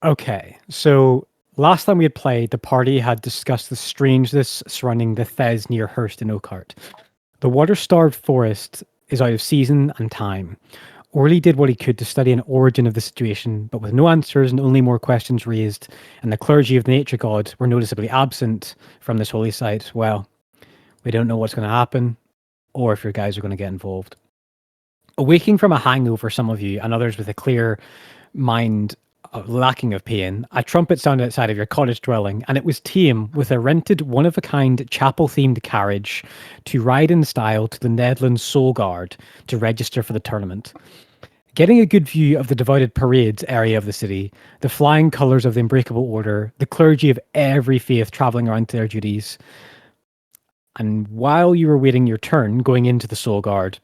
Okay, so last time we had played, the party had discussed the strangeness surrounding the Thez near Hurst in Oakhart. The water-starved forest is out of season and time. Orley did what he could to study an origin of the situation, but with no answers and only more questions raised, and the clergy of the nature god were noticeably absent from this holy site, well, we don't know what's going to happen, or if your guys are going to get involved. Awaking from a hangover, some of you, and others with a clear mind lacking of pain, a trumpet sounded outside of your cottage dwelling, and it was Tame with a rented one-of-a-kind chapel-themed carriage to ride in style to the Nedland Soul Guard to register for the tournament. Getting a good view of the divided parades area of the city, the flying colours of the Unbreakable Order, the clergy of every faith travelling around to their duties, and while you were waiting your turn going into the Soul Guard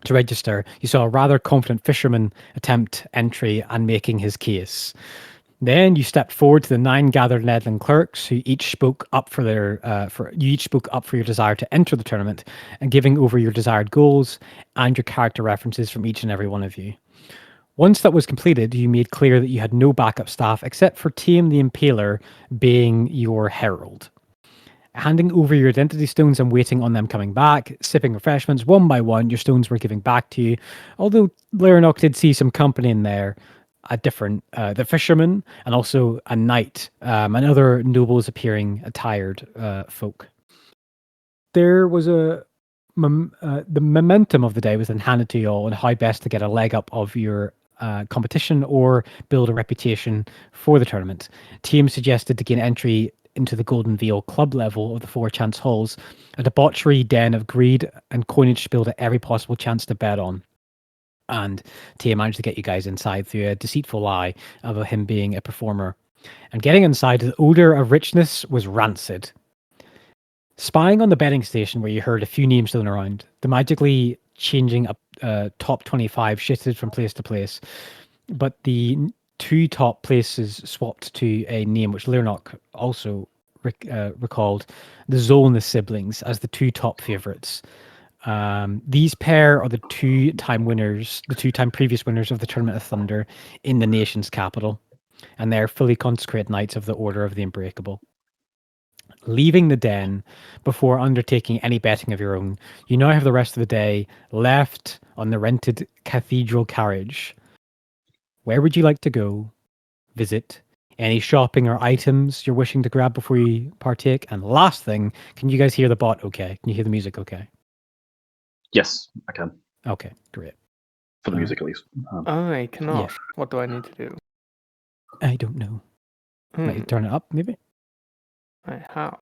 to register, you saw a rather confident fisherman attempt entry and making his case. Then you stepped forward to the 9 gathered Nedland clerks, who each spoke up for your desire to enter the tournament, and giving over your desired goals and your character references from each and every one of you. Once that was completed, you made clear that you had no backup staff except for Tame the Impaler being your herald. Handing over your identity stones and waiting on them coming back, sipping refreshments one by one, your stones were giving back to you. Although Laranok did see some company in there, the fisherman and also a knight and other nobles appearing attired folk. There was the momentum of the day was then handed to you all on how best to get a leg up of your competition or build a reputation for the tournament. Teams suggested to gain entry into the Golden Veil club level of the 4 chance halls, a debauchery den of greed and coinage spilled at every possible chance to bet on. And Tia managed to get you guys inside through a deceitful lie of him being a performer. And getting inside, the odor of richness was rancid. Spying on the betting station where you heard a few names thrown around, the magically changing top 25 shifted from place to place, but the 2 top places swapped to a name which Learnock also recalled, the Zolness siblings, as the 2 top favourites. These pair are the 2-time winners, the 2-time previous winners of the Tournament of Thunder in the nation's capital, and they're fully consecrated knights of the Order of the Unbreakable. Leaving the den before undertaking any betting of your own, you now have the rest of the day left on the rented cathedral carriage. Where would you like to go? Visit? Any shopping or items you're wishing to grab before you partake? And last thing, can you guys hear the bot okay? Can you hear the music okay? Yes, I can. Okay, great. For the music, at least. I cannot. Yeah. What do I need to do? I don't know. Might you turn it up, maybe? How?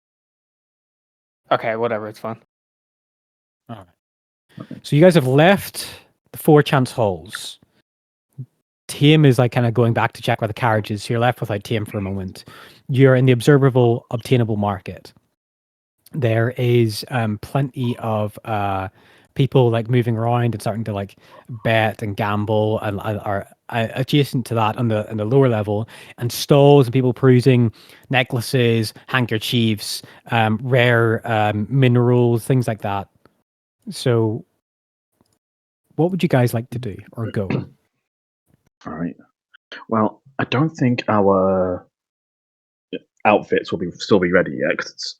Okay, whatever, it's fine. All right. So you guys have left the 4 chance halls. Tame is like kind of going back to check where the carriage is. So you're left without Tame for a moment. You're in the obtainable market. There is plenty of people like moving around and starting to like bet and gamble and are adjacent to that on the lower level, and stalls and people perusing necklaces, handkerchiefs, rare minerals, things like that. So what would you guys like to do or go? All right. Well, I don't think our outfits will still be ready yet, because it's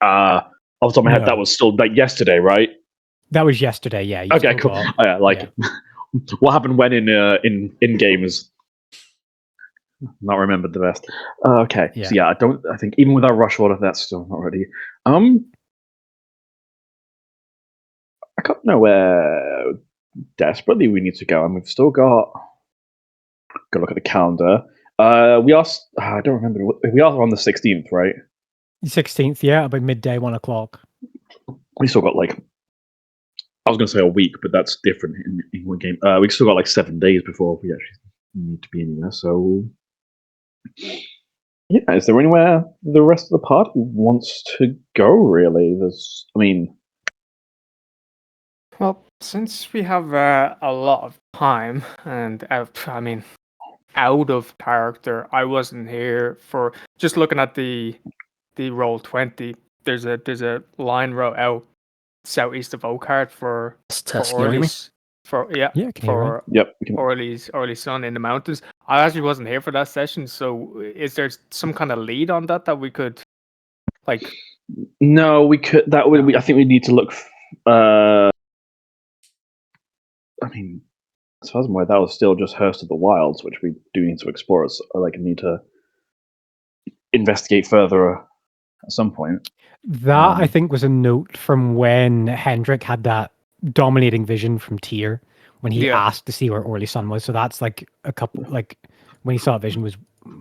off the top of my head, that was still like yesterday, right? That was yesterday, yeah. Okay, cool. What happened when in games? Not remembered the best. Okay, yeah. So yeah, I think even with our rush order, that's still not ready. I can't know where desperately we need to go, and we've still got to look at the calendar. We are. I don't remember. We are on the 16th, right? 16th, yeah, about midday, 1 o'clock. We still got like. I was going to say a week, but that's different in one game. We still got like 7 days before we actually need to be anywhere. So, yeah, is there anywhere the rest of the party wants to go? Really, Well, since we have a lot of time, and out of character, I wasn't here for just looking at the roll 20. There's a line route out southeast of Oakhart for Orly's Orly's son in the mountains. I actually wasn't here for that session, so is there some kind of lead on that we could like? No, we could. That would. I think we need to look. I mean, as far as I'm aware, that was still just Hearst of the Wilds, which we do need to explore. So, need to investigate further at some point. That I think was a note from when Hendrik had that dominating vision from Tyr when he asked to see where Orly Sun was. So that's like a couple, like when he saw a vision was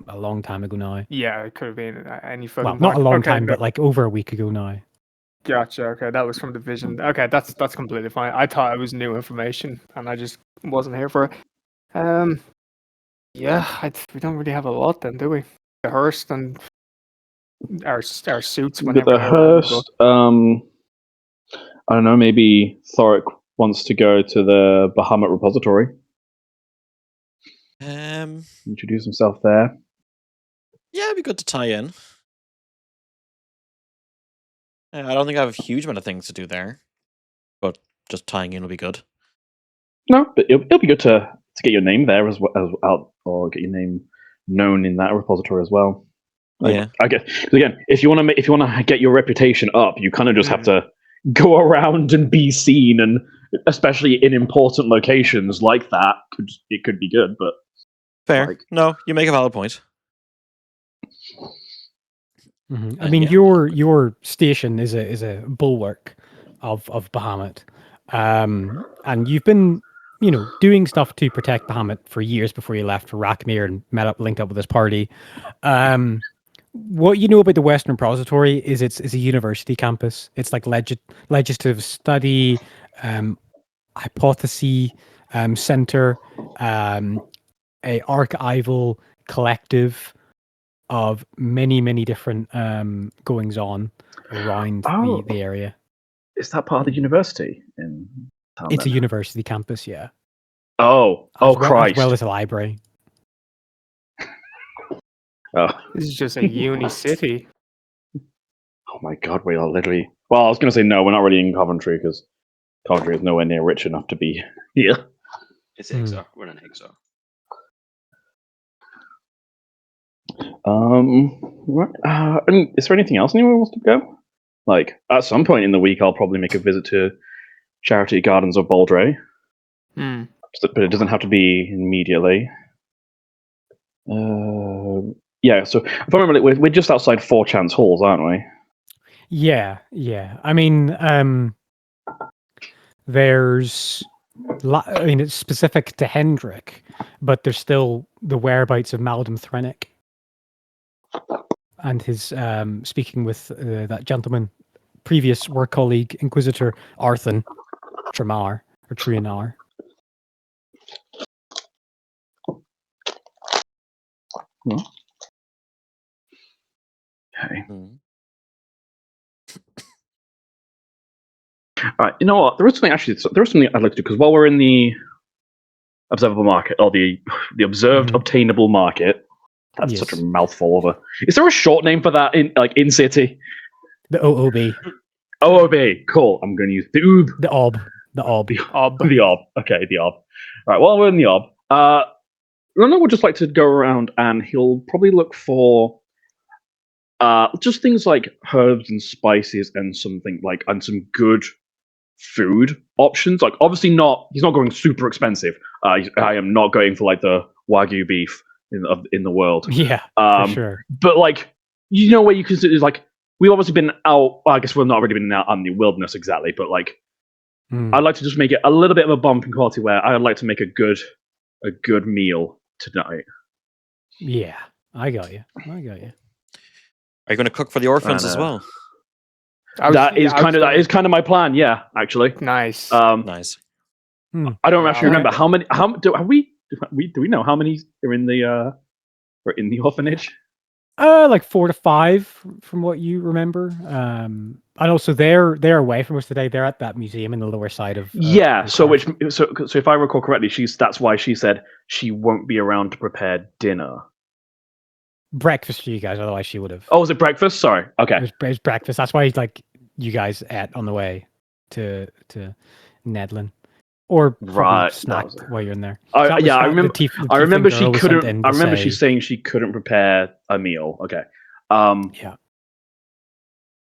a long time ago now. Yeah, it could have been any fucking. Well, not a long time, but like over a week ago now. Gotcha. Okay, that was from the vision. Okay, that's completely fine. I thought it was new information, and I just wasn't here for it. Yeah, we don't really have a lot then, do we? The Hearst and our suits. With the Hearst, I don't know. Maybe Thoric wants to go to the Bahamut repository. Introduce himself there. Yeah, it'd be good to tie in. I don't think I have a huge amount of things to do there, but just tying in will be good. No, but it'll be good to get your name there as well, or get your name known in that repository as well. Yeah, I guess again, if you want to get your reputation up, you kind of just have to go around and be seen, and especially in important locations like that, it could be good. But fair. No, you make a valid point. Mm-hmm. I mean, your station is a bulwark of Bahamut, and you've been doing stuff to protect Bahamut for years before you left for Rakmir and linked up with this party. What you know about the Western Repository is it's a university campus. It's like legislative study, hypothesis center, a archival collective of many different goings on around the area. Is that part of the university in town? It's a university campus, yeah. Christ! As well as a library. Oh, this is just a uni city. Oh my God, we are literally. Well, I was going to say no, we're not really in Coventry because Coventry is nowhere near rich enough to be here. It's Exar. We're in Exar. And is there anything else anyone wants to go? Like, at some point in the week, I'll probably make a visit to Charity Gardens of Baldray. But it doesn't have to be immediately. Yeah, so if I remember, we're just outside Four Chance Halls, aren't we? Yeah. I mean, it's specific to Hendrik, but there's still the whereabouts of Maldum Thrennick. And his speaking with that gentleman, previous work colleague, Inquisitor Arthur Tramar or Trianar. Okay. All right. You know what? There is something I'd like to do because while we're in the observable market or the observed obtainable market. That's such a mouthful of a. Is there a short name for that in city? The OOB. OOB. Cool. I'm going to use the OOB. The OB. The OB. The OB. Okay, the OB. All right. While we're in the OB, Rona would just like to go around and he'll probably look for just things like herbs and spices and something and some good food options. Like obviously he's not going super expensive. I am not going for the Wagyu beef in the world. Yeah, for sure. But where you consider we've obviously been out. Well, I guess we've not really been out in the wilderness exactly, but I'd like to just make it a little bit of a bump in quality where I'd like to make a good meal tonight. Yeah, I got you. Are you going to cook for the orphans as well? That is kind of my plan. Yeah, actually. Nice. Nice. I don't actually remember how many. Do we know how many are in the orphanage? 4 to 5 from what you remember. And also they're away from us today. They're at that museum in the lower side of. So if I recall correctly, that's why she said she won't be around to prepare dinner. Breakfast for you guys, otherwise she would have. Oh, was it breakfast? Sorry. Okay. It was breakfast. That's why you guys ate on the way to Nedlin. or probably Right, that snack was it. while you're in there. Oh, So that was yeah, I that- remember. the I remember tiefling she girl was sent couldn't. in I to remember say- she's saying she couldn't prepare a meal. Okay. Yeah.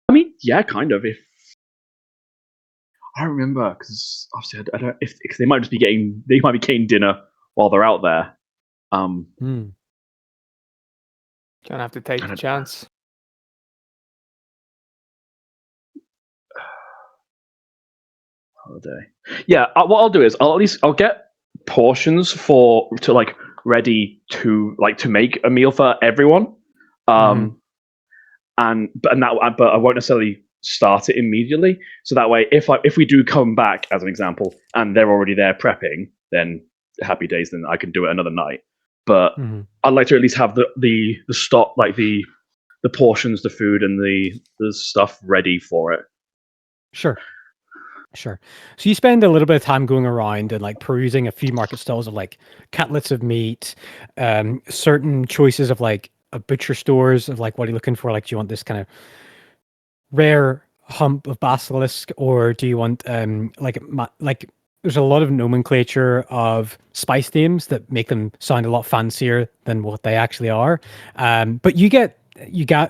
I mean, yeah, kind of. If I remember, because obviously I don't. If they might just be getting dinner while they're out there. Hmm. Gonna have to take the chance. Holiday. Yeah, what I'll do is I'll get portions to like ready to make a meal for everyone. But I won't necessarily start it immediately. So that way, if we do come back as an example and they're already there prepping, then happy days. Then I can do it another night. But I'd like to at least have the stock, like the portions, the food, and the stuff ready for it. Sure. So you spend a little bit of time going around and like perusing a few market stalls of like cutlets of meat, certain choices of like a butcher stores of like what are you looking for? Like, do you want this kind of rare hump of basilisk, or do you want like there's a lot of nomenclature of spice names that make them sound a lot fancier than what they actually are. But you got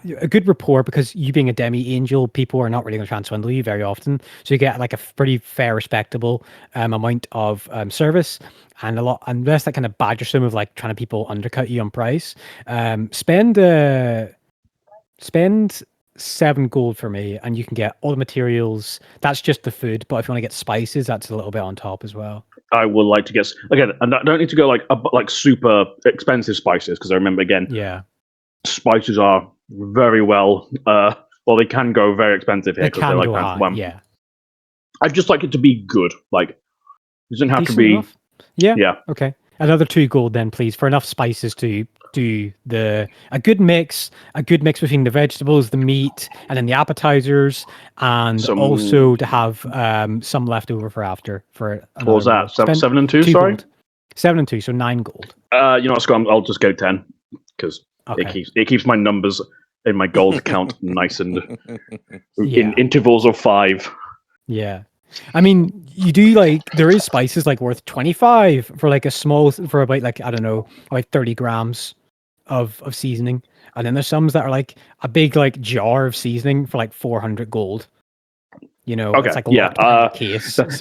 a good rapport because you being a demi-angel, people are not really going to try and swindle you very often. So you get like a pretty fair, respectable amount of service, and unless that kind of badgersome of like trying to people undercut you on price. Spend 7 gold for me, and you can get all the materials. That's just the food, but if you want to get spices, that's a little bit on top as well. I would like to get again, and I don't need to go like super expensive spices because I remember again. Yeah. Spices are very well. They can go very expensive here because they're like high, yeah. I'd just like it to be good. Like, it doesn't have Decent to be. enough? Yeah. Yeah. Okay. Another 2 gold then, please, for enough spices to do a good mix between the vegetables, the meat, and then the appetizers, and also to have some left over for after. For what was that? 7 and 2. Sorry. Gold. 7 and 2, so 9 gold. You know what, Scott? I'll just go 10 because it keeps my numbers in my gold account nice and in intervals of 5. Yeah. I mean, you do there is spices like worth 25 for like for about like, I don't know, about 30 grams of seasoning. And then there's some that are like a big like jar of seasoning for like 400 gold. You know, okay, it's like a case. That's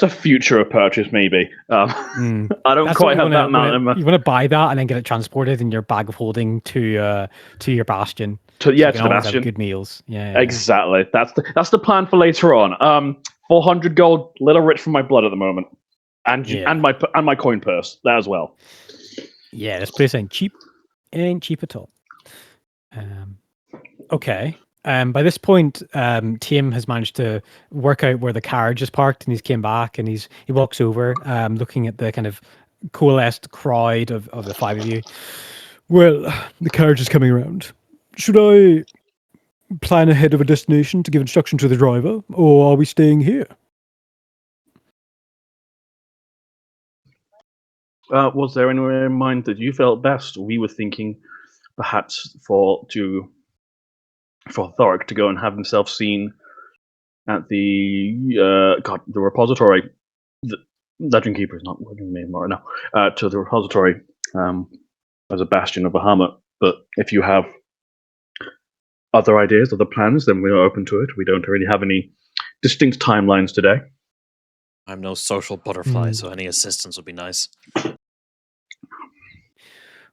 a future purchase maybe. I don't quite have that amount. You want to buy that and then get it transported in your bag of holding to your bastion. To the bastion. Good meals. Yeah. Exactly. That's the plan for later on. 400 gold, little rich from my blood at the moment, and my coin purse there as well. Yeah, this place ain't cheap. It ain't cheap at all. Okay. By this point, Tim has managed to work out where the carriage is parked, and he's came back, and he walks over, looking at the kind of coalesced crowd of the 5 of you. Well, the carriage is coming around. Should I plan ahead of a destination to give instruction to the driver, or are we staying here? Was there anywhere in mind that you felt best? We were thinking perhaps for Thoric to go and have himself seen at the repository. The Legend Keeper is not working with me anymore now. To the repository as a bastion of Bahamut. But if you have other ideas, other plans, then we are open to it. We don't really have any distinct timelines today. I'm no social butterfly, so any assistance would be nice.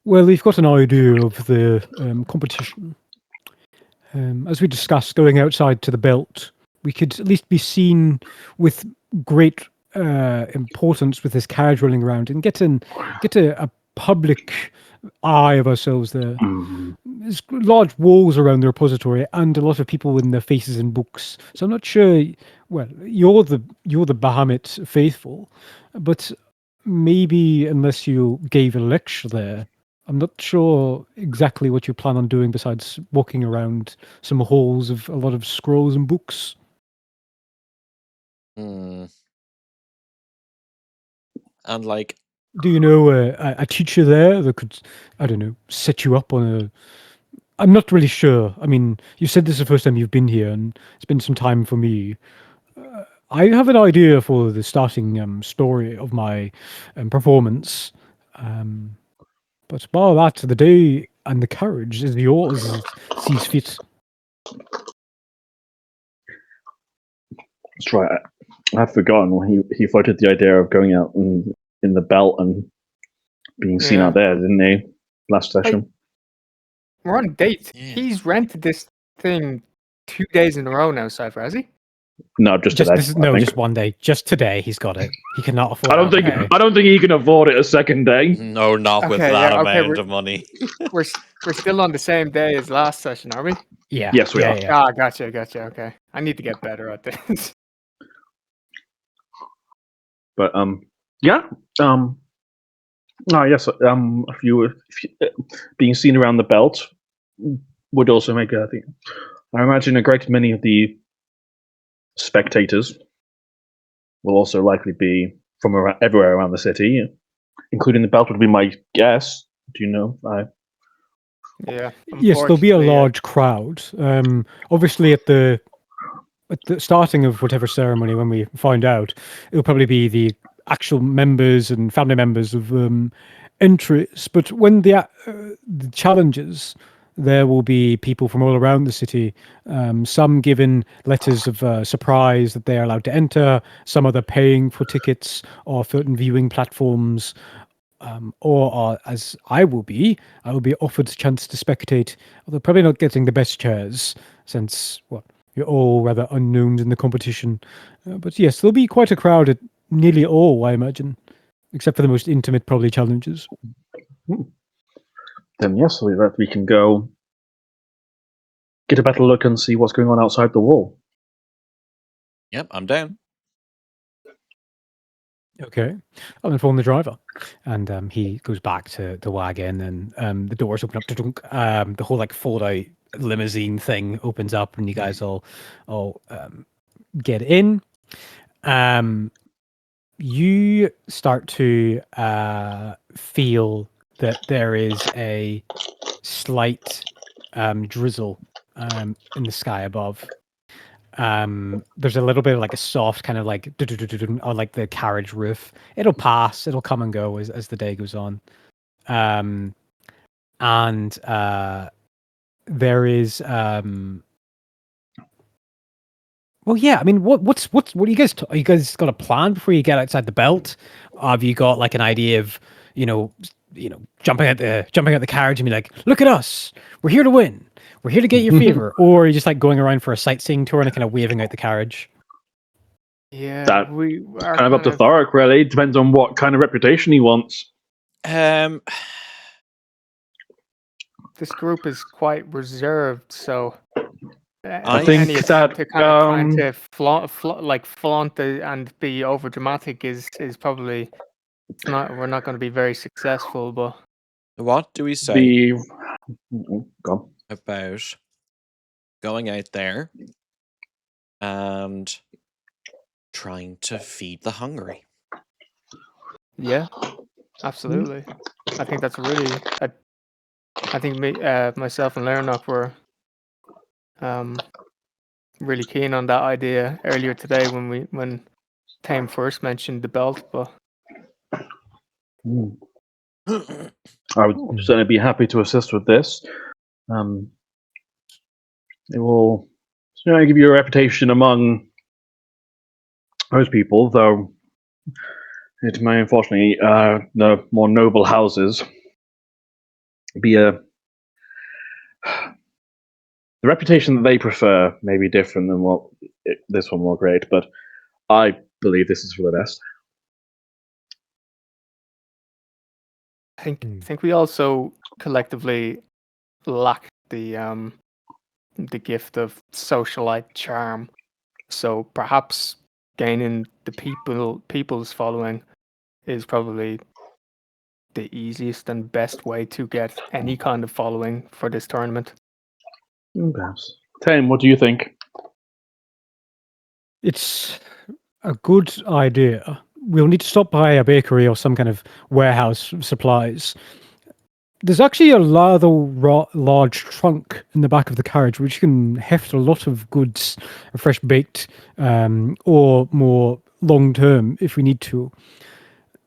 Well, we've got an idea of the competition. As we discussed, going outside to the belt, we could at least be seen with great importance with this carriage rolling around and get a public eye of ourselves there. There's large walls around the repository and a lot of people with their faces in books. So I'm not sure. Well, you're the Bahamut faithful, but maybe unless you gave a lecture there, I'm not sure exactly what you plan on doing besides walking around some halls of a lot of scrolls and books. And like, do you know a teacher there that could, I don't know, set you up on a... I'm not really sure. I mean, you said this is the first time you've been here, and it's been some time for me. I have an idea for the starting story of my performance. But bar that, the day and the courage is yours as it sees fit. That's right. I'd forgotten when he floated the idea of going out in the belt and being seen Yeah. out there, didn't he? Last session. We're on date. Yeah. He's rented this thing 2 days in a row now, Cypher, has he? No, just Just today. this is, I no, think. just one day. Just today, he's got it. He cannot afford. I don't think. Okay. I don't think he can afford it a second day. No, not with Okay, that yeah, okay, amount of money. We're still on the same day as last session, are we? Yeah. Yes, we yeah, are. Yeah. Ah, gotcha. Okay, I need to get better at this. But yeah. Yes. If you being seen around the belt would also make I think. I imagine a great many of the spectators will also likely be from everywhere around the city, including the belt would be my guess. Do you know? Yeah. Yes, there'll be a unfortunately, large crowd. Obviously, at the starting of whatever ceremony, when we find out, it'll probably be the actual members and family members of Entries. But when the challenges, there will be people from all around the city. Some given letters of surprise that they are allowed to enter. Some other paying for tickets or certain viewing platforms. Or as I will be offered a chance to spectate, although probably not getting the best chairs, since you're all rather unknowns in the competition. But yes, there'll be quite a crowd at nearly all, I imagine, except for the most intimate, probably challenges. Then yes, that we can go get a better look and see what's going on outside the wall. Yep, I'm down. Okay, I'll inform the driver, and he goes back to the wagon, and the doors open up. The whole fold-out limousine thing opens up, and you guys all get in. You start to feel that there is a slight drizzle in the sky above. There's a little bit of a soft kind of on the carriage roof. It'll pass, it'll come and go as the day goes on. And there is well, yeah. I mean, what do you guys? Are you guys got a plan before you get outside the belt? Have you got an idea of jumping out the carriage and be like, look at us, we're here to win, we're here to get your favor, or are you just going around for a sightseeing tour and kind of waving out the carriage? Yeah, That we are kind of up to Thoric, really. Depends on what kind of reputation he wants. This group is quite reserved, so I think any that, attempt to kind of trying to flaunt and be over dramatic is probably we're not going to be very successful. But what do we say Go. about going out there and trying to feed the hungry? yeah, absolutely. I think that's really. I think myself and Lernok were really keen on that idea earlier today when Tame first mentioned the belt. But I would certainly be happy to assist with this. It will give you a reputation among those people, though it may unfortunately the more noble houses be the reputation that they prefer may be different than what this one will create, but I believe this is for the best. I think we also collectively lack the gift of socialite charm. So perhaps gaining the people's following is probably the easiest and best way to get any kind of following for this tournament. Perhaps. Tame, what do you think? It's a good idea. We'll need to stop by a bakery or some kind of warehouse of supplies. There's actually a rather large trunk in the back of the carriage, which can heft a lot of goods, fresh baked, or more long term if we need to.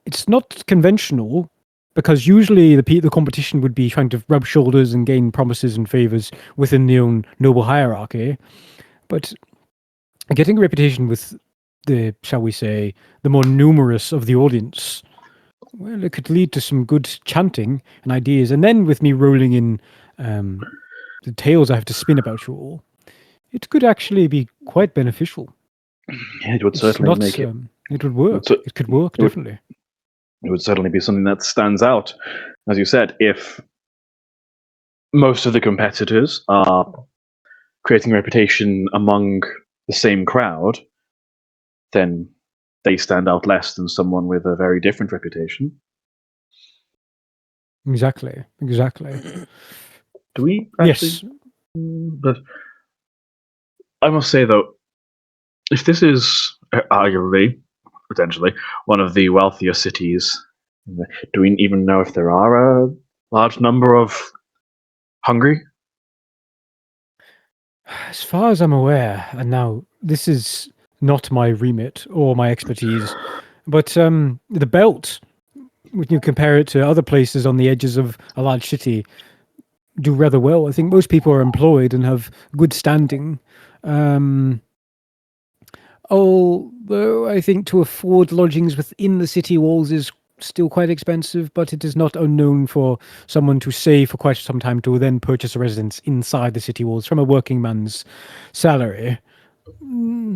It's not conventional because usually the competition would be trying to rub shoulders and gain promises and favors within their own noble hierarchy. But getting a reputation with the, shall we say, the more numerous of the audience, well, it could lead to some good chanting and ideas. And then with me rolling in the tales I have to spin about you all, it could actually be quite beneficial. Yeah, it would It's certainly not, make it. it would work. So- It could work, it would- definitely. It would certainly be something that stands out. As you said, if most of the competitors are creating a reputation among the same crowd, then they stand out less than someone with a very different reputation. Exactly. Do we actually? Yes. But I must say, though, if this is arguably, potentially, one of the wealthier cities, do we even know if there are a large number of hungry? As far as I'm aware, and now this is not my remit or my expertise, but the belt, when you compare it to other places on the edges of a large city, do rather well. I think most people are employed and have good standing. Although I think to afford lodgings within the city walls is still quite expensive, but it is not unknown for someone to save for quite some time to then purchase a residence inside the city walls from a working man's salary.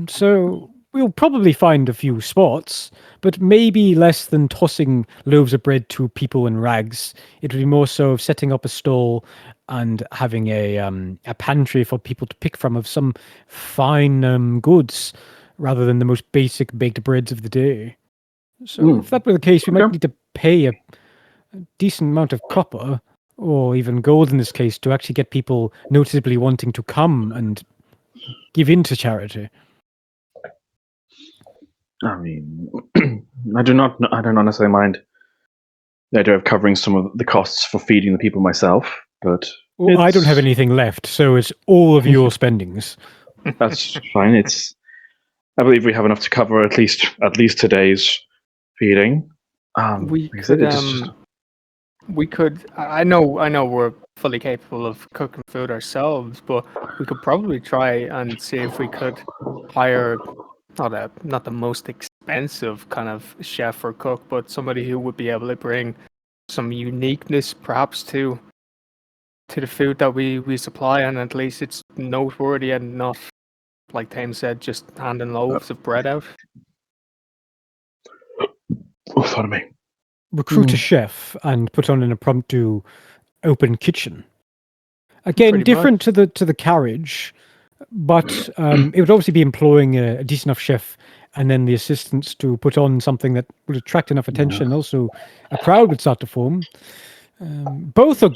So we'll probably find a few spots, but maybe less than tossing loaves of bread to people in rags. It would be more so of setting up a stall and having a pantry for people to pick from of some fine goods, rather than the most basic baked breads of the day. So if that were the case, we might Okay. need to pay a decent amount of copper, or even gold in this case, to actually get people noticeably wanting to come and give in to charity. I mean, I do not necessarily mind the idea of covering some of the costs for feeding the people myself, but Well, I don't have it's- anything left, so it's all of your spendings. that's fine. I believe we have enough to cover at least today's feeding. We like I said, could it's just- we could. I know we're fully capable of cooking food ourselves, but we could probably try and see if we could hire not the most expensive kind of chef or cook, but somebody who would be able to bring some uniqueness, perhaps to the food that we supply, and at least it's noteworthy and not, like Tame said, just handing loaves of bread out. pardon me. Recruit a chef and put on an impromptu open kitchen. Again, Pretty different to the carriage, but it would obviously be employing a decent enough chef, and then the assistants to put on something that would attract enough attention. Also, a crowd would start to form. Both are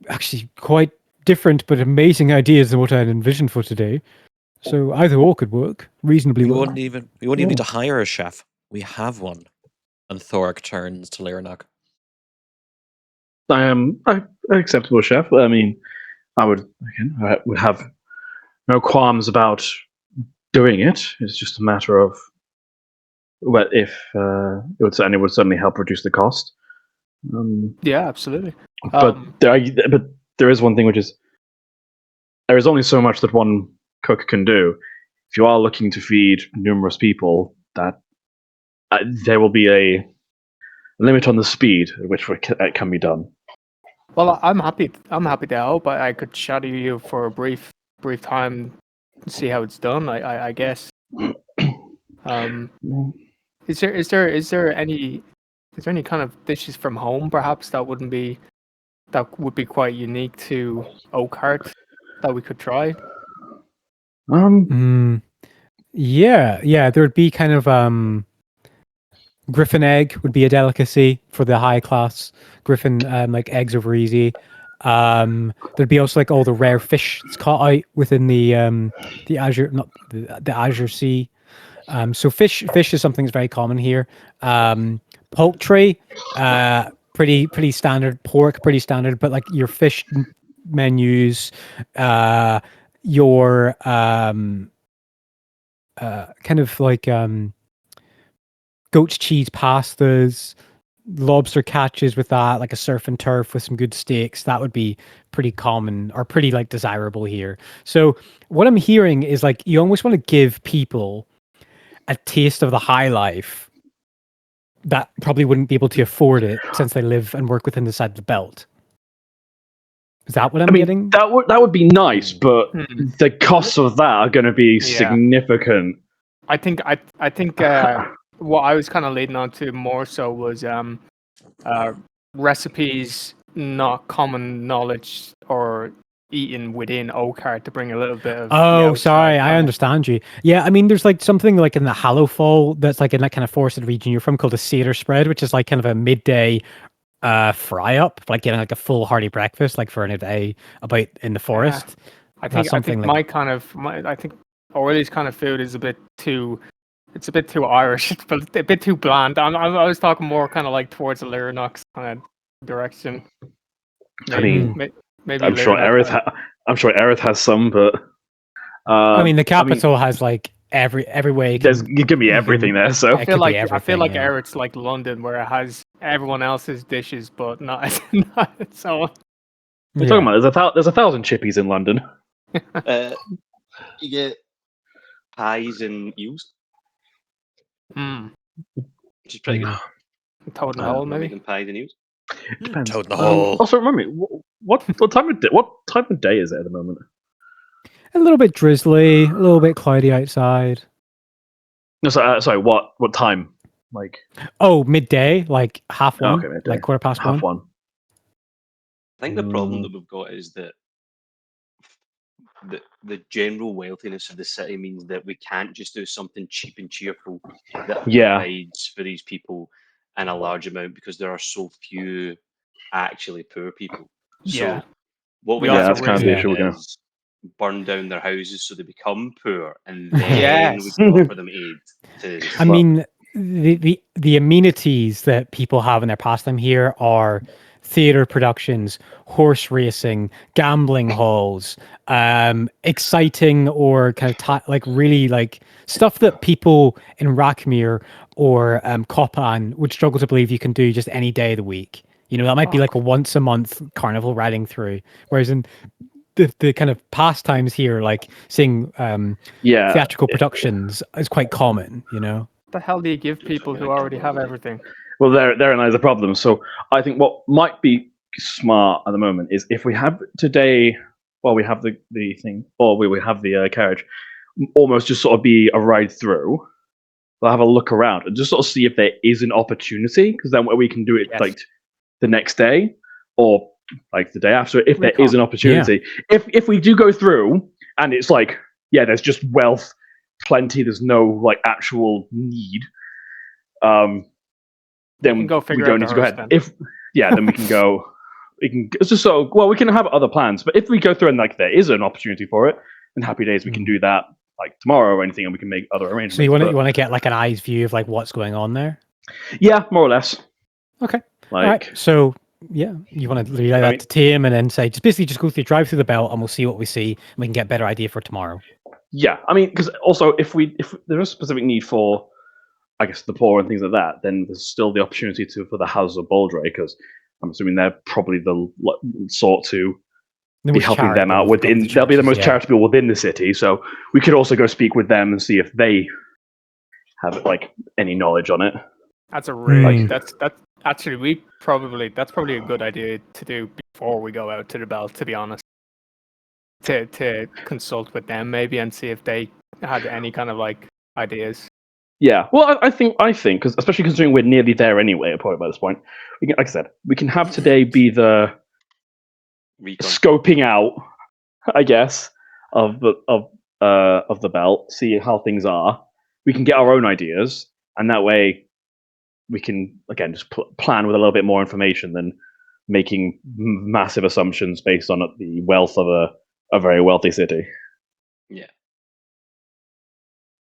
actually quite different but amazing ideas than what I had envisioned for today. So either or could work reasonably We well. wouldn't even need to hire a chef. We have one. And Thork turns to Lyranak. I am an acceptable chef. I mean, I would have no qualms about doing it. It's just a matter of if it would certainly help reduce the cost. Yeah, absolutely. But there is one thing, which is there is only so much that one cook can do. If you are looking to feed numerous people, that there will be a limit on the speed at which it can be done. Well, I'm happy. I'm happy to help. I could shadow you for a brief time, see how it's done. I guess. Is there any kind of dishes from home perhaps that would be quite unique to Oakhart that we could try? Yeah, there would be kind of griffin egg would be a delicacy for the high class. Griffin like eggs over easy. There'd be also like all the rare fish that's caught out within the Azure, not the Azure Sea. So fish is something that's very common here. Poultry, pretty standard. Pork, pretty standard. But like your fish menus, your kind of like goat's cheese pastas, lobster catches with that, like a surf and turf with some good steaks. That would be pretty common or pretty like desirable here. So what I'm hearing is like you almost want to give people a taste of the high life that probably wouldn't be able to afford it since they live and work within the side of the belt. Is that what I'm getting? that would be nice, but the costs of that are going to be Yeah. significant. I think what I was kind of leading on to more so was recipes not common knowledge or eaten within Oakheart to bring a little bit of. Oh, sorry, I understand you. Yeah, I mean, there's like something like in the Hallowfall that's like in that kind of forested region you're from called a Seder spread, which is like kind of a midday fry up, like getting like a full hearty breakfast, like for a day about in the forest. I think O'Reilly's kind of food is a bit too. It's a bit too Irish, but a bit too bland. I was talking more kind of like towards the Lyrianox kind of direction. Maybe, maybe I'm sure Erith. I'm sure Erith has some, but I mean, the capital has like every way. You give me everything there, so I feel like Erith's like London, where it has everyone else's dishes, but not its own. You're talking about there's 1,000 chippies in London. You get pies and eels. Which is pretty good. Toad in the hole, maybe. Making pies and eels. Depends. Toad in the hole. Also, remember me. What time of day is it at the moment? A little bit drizzly, a little bit cloudy outside. No, sorry. What time? Like midday, like half one, okay, midday. like 1:15. Half one. I think the problem that we've got is that the general wealthiness of the city means that we can't just do something cheap and cheerful that provides for these people in a large amount because there are so few actually poor people. Yeah. So what we that's kind of the do issue we're gonna is burn down their houses so they become poor, and then we can offer them aid. I mean, the amenities that people have in their pastime here are theater productions, horse racing, gambling halls, exciting or kind of like really like stuff that people in Rackmere or Coppan would struggle to believe you can do just any day of the week. You know, that might be like a once a month carnival riding through, whereas in the kind of pastimes here, like seeing theatrical productions, is quite common. You know, what the hell do you give people who already have everything? Well, therein lies the problem. So I think what might be smart at the moment is if we have today, while we have the thing, or we have the carriage, almost just sort of be a ride through. We'll have a look around and just sort of see if there is an opportunity, because then we can do it like the next day or like the day after, if there is an opportunity. If we do go through and it's like, there's just wealth, plenty, there's no like actual need, then we don't need to go ahead. Then we can go. It's just we can have other plans, but if we go through and like there is an opportunity for it, then happy days, we can do that like tomorrow or anything, and we can make other arrangements. So you want to get like an eye's view of like what's going on there? Yeah, more or less. Okay. Like, all right. So you want to relay that to Tim and then say just go drive through the belt and we'll see what we see and we can get a better idea for tomorrow. Yeah, I mean, because also if there is a specific need for, I guess, the poor and things like that, then there's still the opportunity for the House of Baldray, because I'm assuming they're probably the sort to be helping them out within. They'll be the most charitable within the city, so we could also go speak with them and see if they have like any knowledge on it. That's a really that's actually that's probably a good idea to do before we go out to the belt. To be honest, to consult with them maybe and see if they had any kind of like ideas. Yeah, well, I think because especially considering we're nearly there anyway, probably by this point, we can, like I said, we can have today be the scoping out, I guess, of the belt, see how things are. We can get our own ideas, and that way we can again just plan with a little bit more information than making massive assumptions based on the wealth of a very wealthy city. Yeah.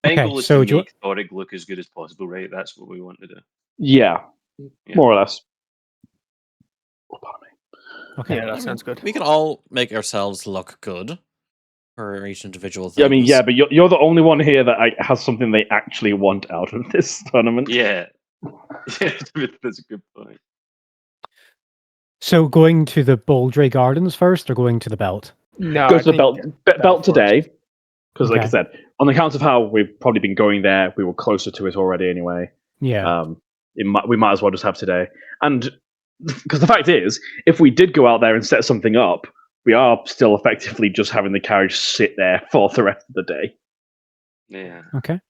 I think goal is to make Thoric look as good as possible, right? That's what we want to do. Yeah, more or less. Okay. Yeah, that sounds good. We can all make ourselves look good for each individual thing. Yeah, I mean, yeah, but you're the only one here that has something they actually want out of this tournament. Yeah. That's a good point. So going to the Bouldray Gardens first, or going to the Belt? No, Go I to the think belt today, because, like I Okay. said, on the account of how we've probably been going there, we were closer to it already anyway. Yeah. We might as well just have today. And because the fact is, if we did go out there and set something up, we are still effectively just having the carriage sit there for the rest of the day. Yeah. Okay.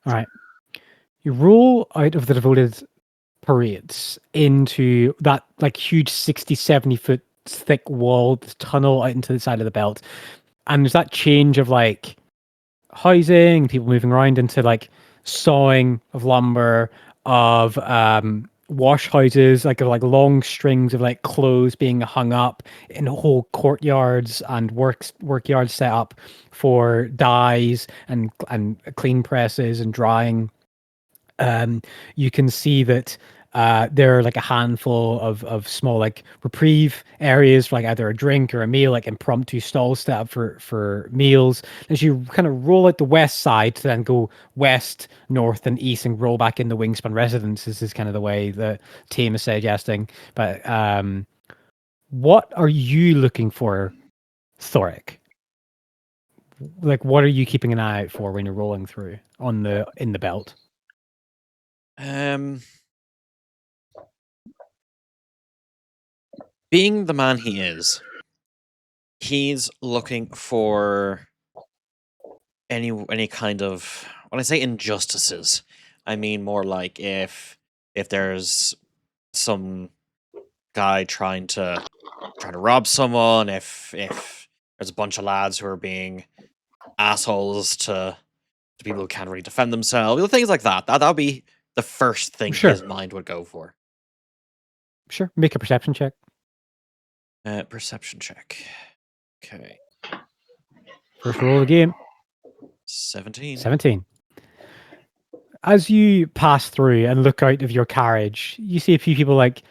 All right. You roll out of the devoted parades into that like huge 60, 70 foot thick walled tunnel out into the side of the belt. And there's that change of like housing, people moving around into like sawing of lumber, of wash houses, like of like long strings of like clothes being hung up in whole courtyards and work yards set up for dyes and clean presses and drying. You can see that there are like a handful of small like reprieve areas for like either a drink or a meal, like impromptu stalls set up for meals. As you kind of roll out the west side to then go west, north, and east and roll back in the Wingspan Residences is kind of the way the team is suggesting. But what are you looking for, Thoric? Like, what are you keeping an eye out for when you're rolling through in the belt? Being the man he is, he's looking for any kind of, when I say injustices, I mean more like if there's some guy trying to rob someone, if there's a bunch of lads who are being assholes to people who can't really defend themselves, things like that. That would be the first thing Sure. his mind would go for. Sure. Make a perception check. Perception check. Okay. First roll of the game. 17. 17. As you pass through and look out of your carriage, you see a few people like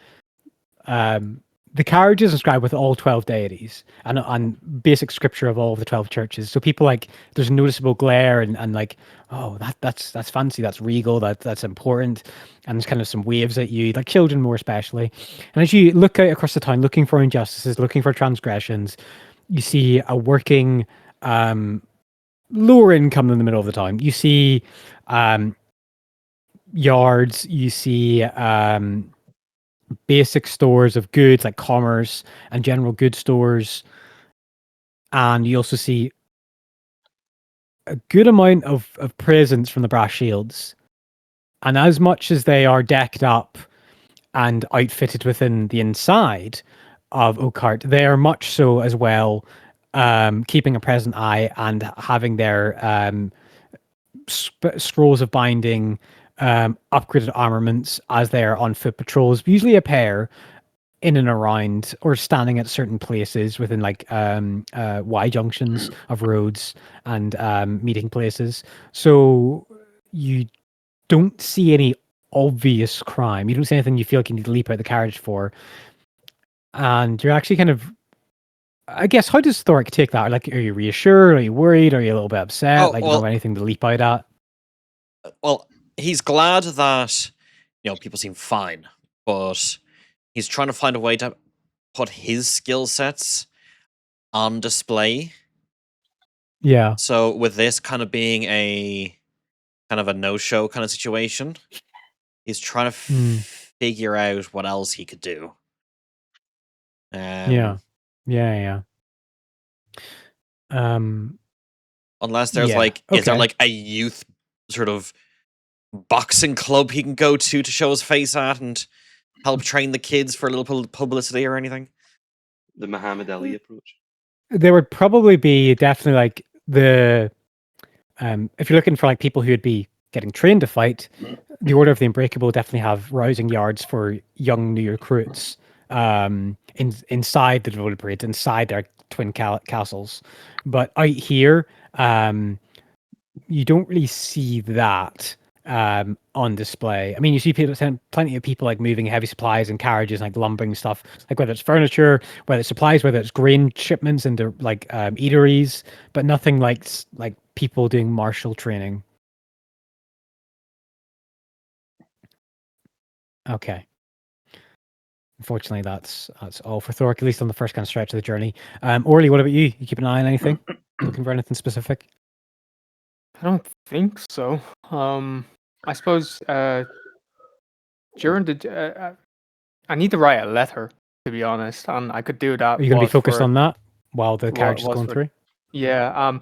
the carriage is inscribed with all 12 deities and basic scripture of all of the 12 churches. So people like there's a noticeable glare and like, oh, that's fancy, that's regal, that's important. And there's kind of some waves at you, like children more especially. And as you look out across the town looking for injustices, looking for transgressions, you see a working lower income in the middle of the town. You see yards, you see basic stores of goods like commerce and general goods stores, and you also see a good amount of presents from the brass shields. And as much as they are decked up and outfitted within the inside of Oakheart, they are much so as well keeping a present eye and having their scrolls of binding upgraded armaments as they are on foot patrols, usually a pair in and around or standing at certain places within like Y junctions of roads and meeting places. So you don't see any obvious crime. You don't see anything you feel like you need to leap out the carriage for. And you're actually kind of, I guess, how does Thoric take that? Like, are you reassured? Are you worried? Are you a little bit upset? Oh, like, well, you don't have anything to leap out at? Well, he's glad that, people seem fine, but he's trying to find a way to put his skill sets on display. Yeah. So with this kind of being a kind of a no-show kind of situation, he's trying to figure out what else he could do. Yeah. Unless there's is there like a youth sort of boxing club he can go to show his face at and help train the kids for a little publicity or anything? The Muhammad Ali approach. There would probably be definitely like the if you're looking for like people who would be getting trained to fight, the Order of the Unbreakable definitely have rousing yards for young new recruits inside the devoted parades, inside their twin castles. But out here, you don't really see that. on display. I mean, you see plenty of people like moving heavy supplies and carriages, like lumbering stuff, like whether it's furniture, whether it's supplies, whether it's grain shipments into like eateries, but nothing like people doing martial training. Okay. Unfortunately, that's all for Thork, at least on the first kind of stretch of the journey. Orly, what about you? You keep an eye on anything? Looking for anything specific? I don't think so. I suppose during the I need to write a letter, to be honest, and I could do that. Are you going to be focused on that while the carriage is going through? Yeah.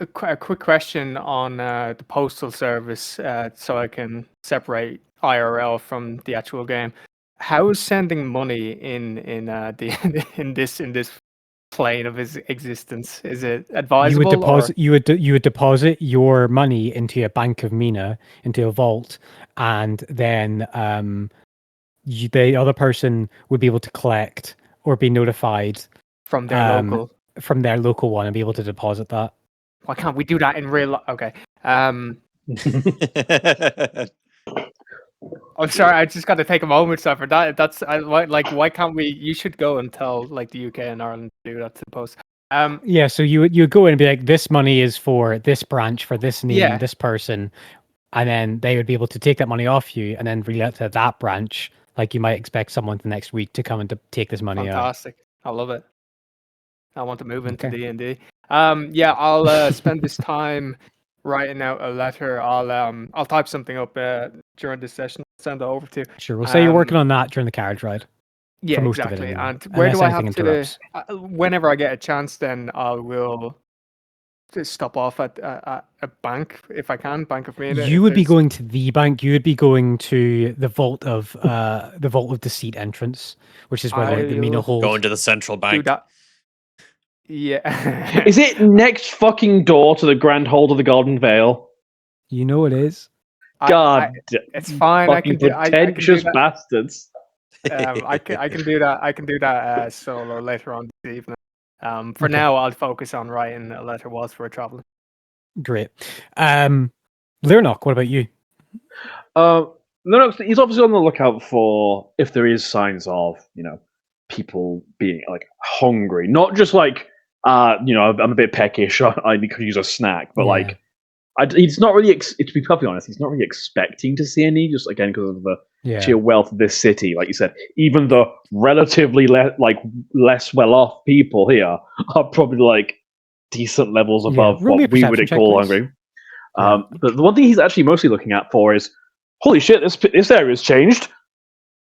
A quick question on the postal service, so I can separate IRL from the actual game. How is sending money in the in this plane of his existence? Is it advisable? You would deposit your money into a Bank of Mina, into a vault, and then the other person would be able to collect or be notified from their local one and be able to deposit that. Why can't we do that in real life? Okay. I'm sorry, I just got to take a moment for that. Why can't we? You should go and tell like the UK and Ireland to do that to the post. Yeah, so you would go in and be like, this money is for this branch, for this name, this person, and then they would be able to take that money off you and then relate to that branch. Like you might expect someone the next week to come and to take this money. Fantastic! I love it. I want to move into D&D. Yeah, I'll spend this time writing out a letter. I'll type something up during this session. Send it over to you. Sure, we'll say you're working on that during the carriage ride. Yeah, exactly. And where do I have to? Whenever I get a chance, then I will just stop off at a bank if I can. Bank of Mina. You would be going to the bank. You would be going to the vault of Deceit entrance, which is where the Mina hold. Going to the central bank. Yeah. Is it next fucking door to the Grand Hold of the Golden Veil? You know it is. God, it's fine. Pretentious bastards. I can do that. I can do that solo later on this evening. For now, I'll focus on writing a letter whilst we're traveling. Great. Lyrnock, what about you? Lyrnock, he's obviously on the lookout for if there is signs of people being like hungry, not just like I'm a bit peckish. I could use a snack, but he's not really. To be perfectly honest, he's not really expecting to see any. Just again because of the sheer wealth of this city, like you said. Even the relatively less well-off people here are probably like decent levels above what we would call hungry. But the one thing he's actually mostly looking at for is, holy shit, this area's changed.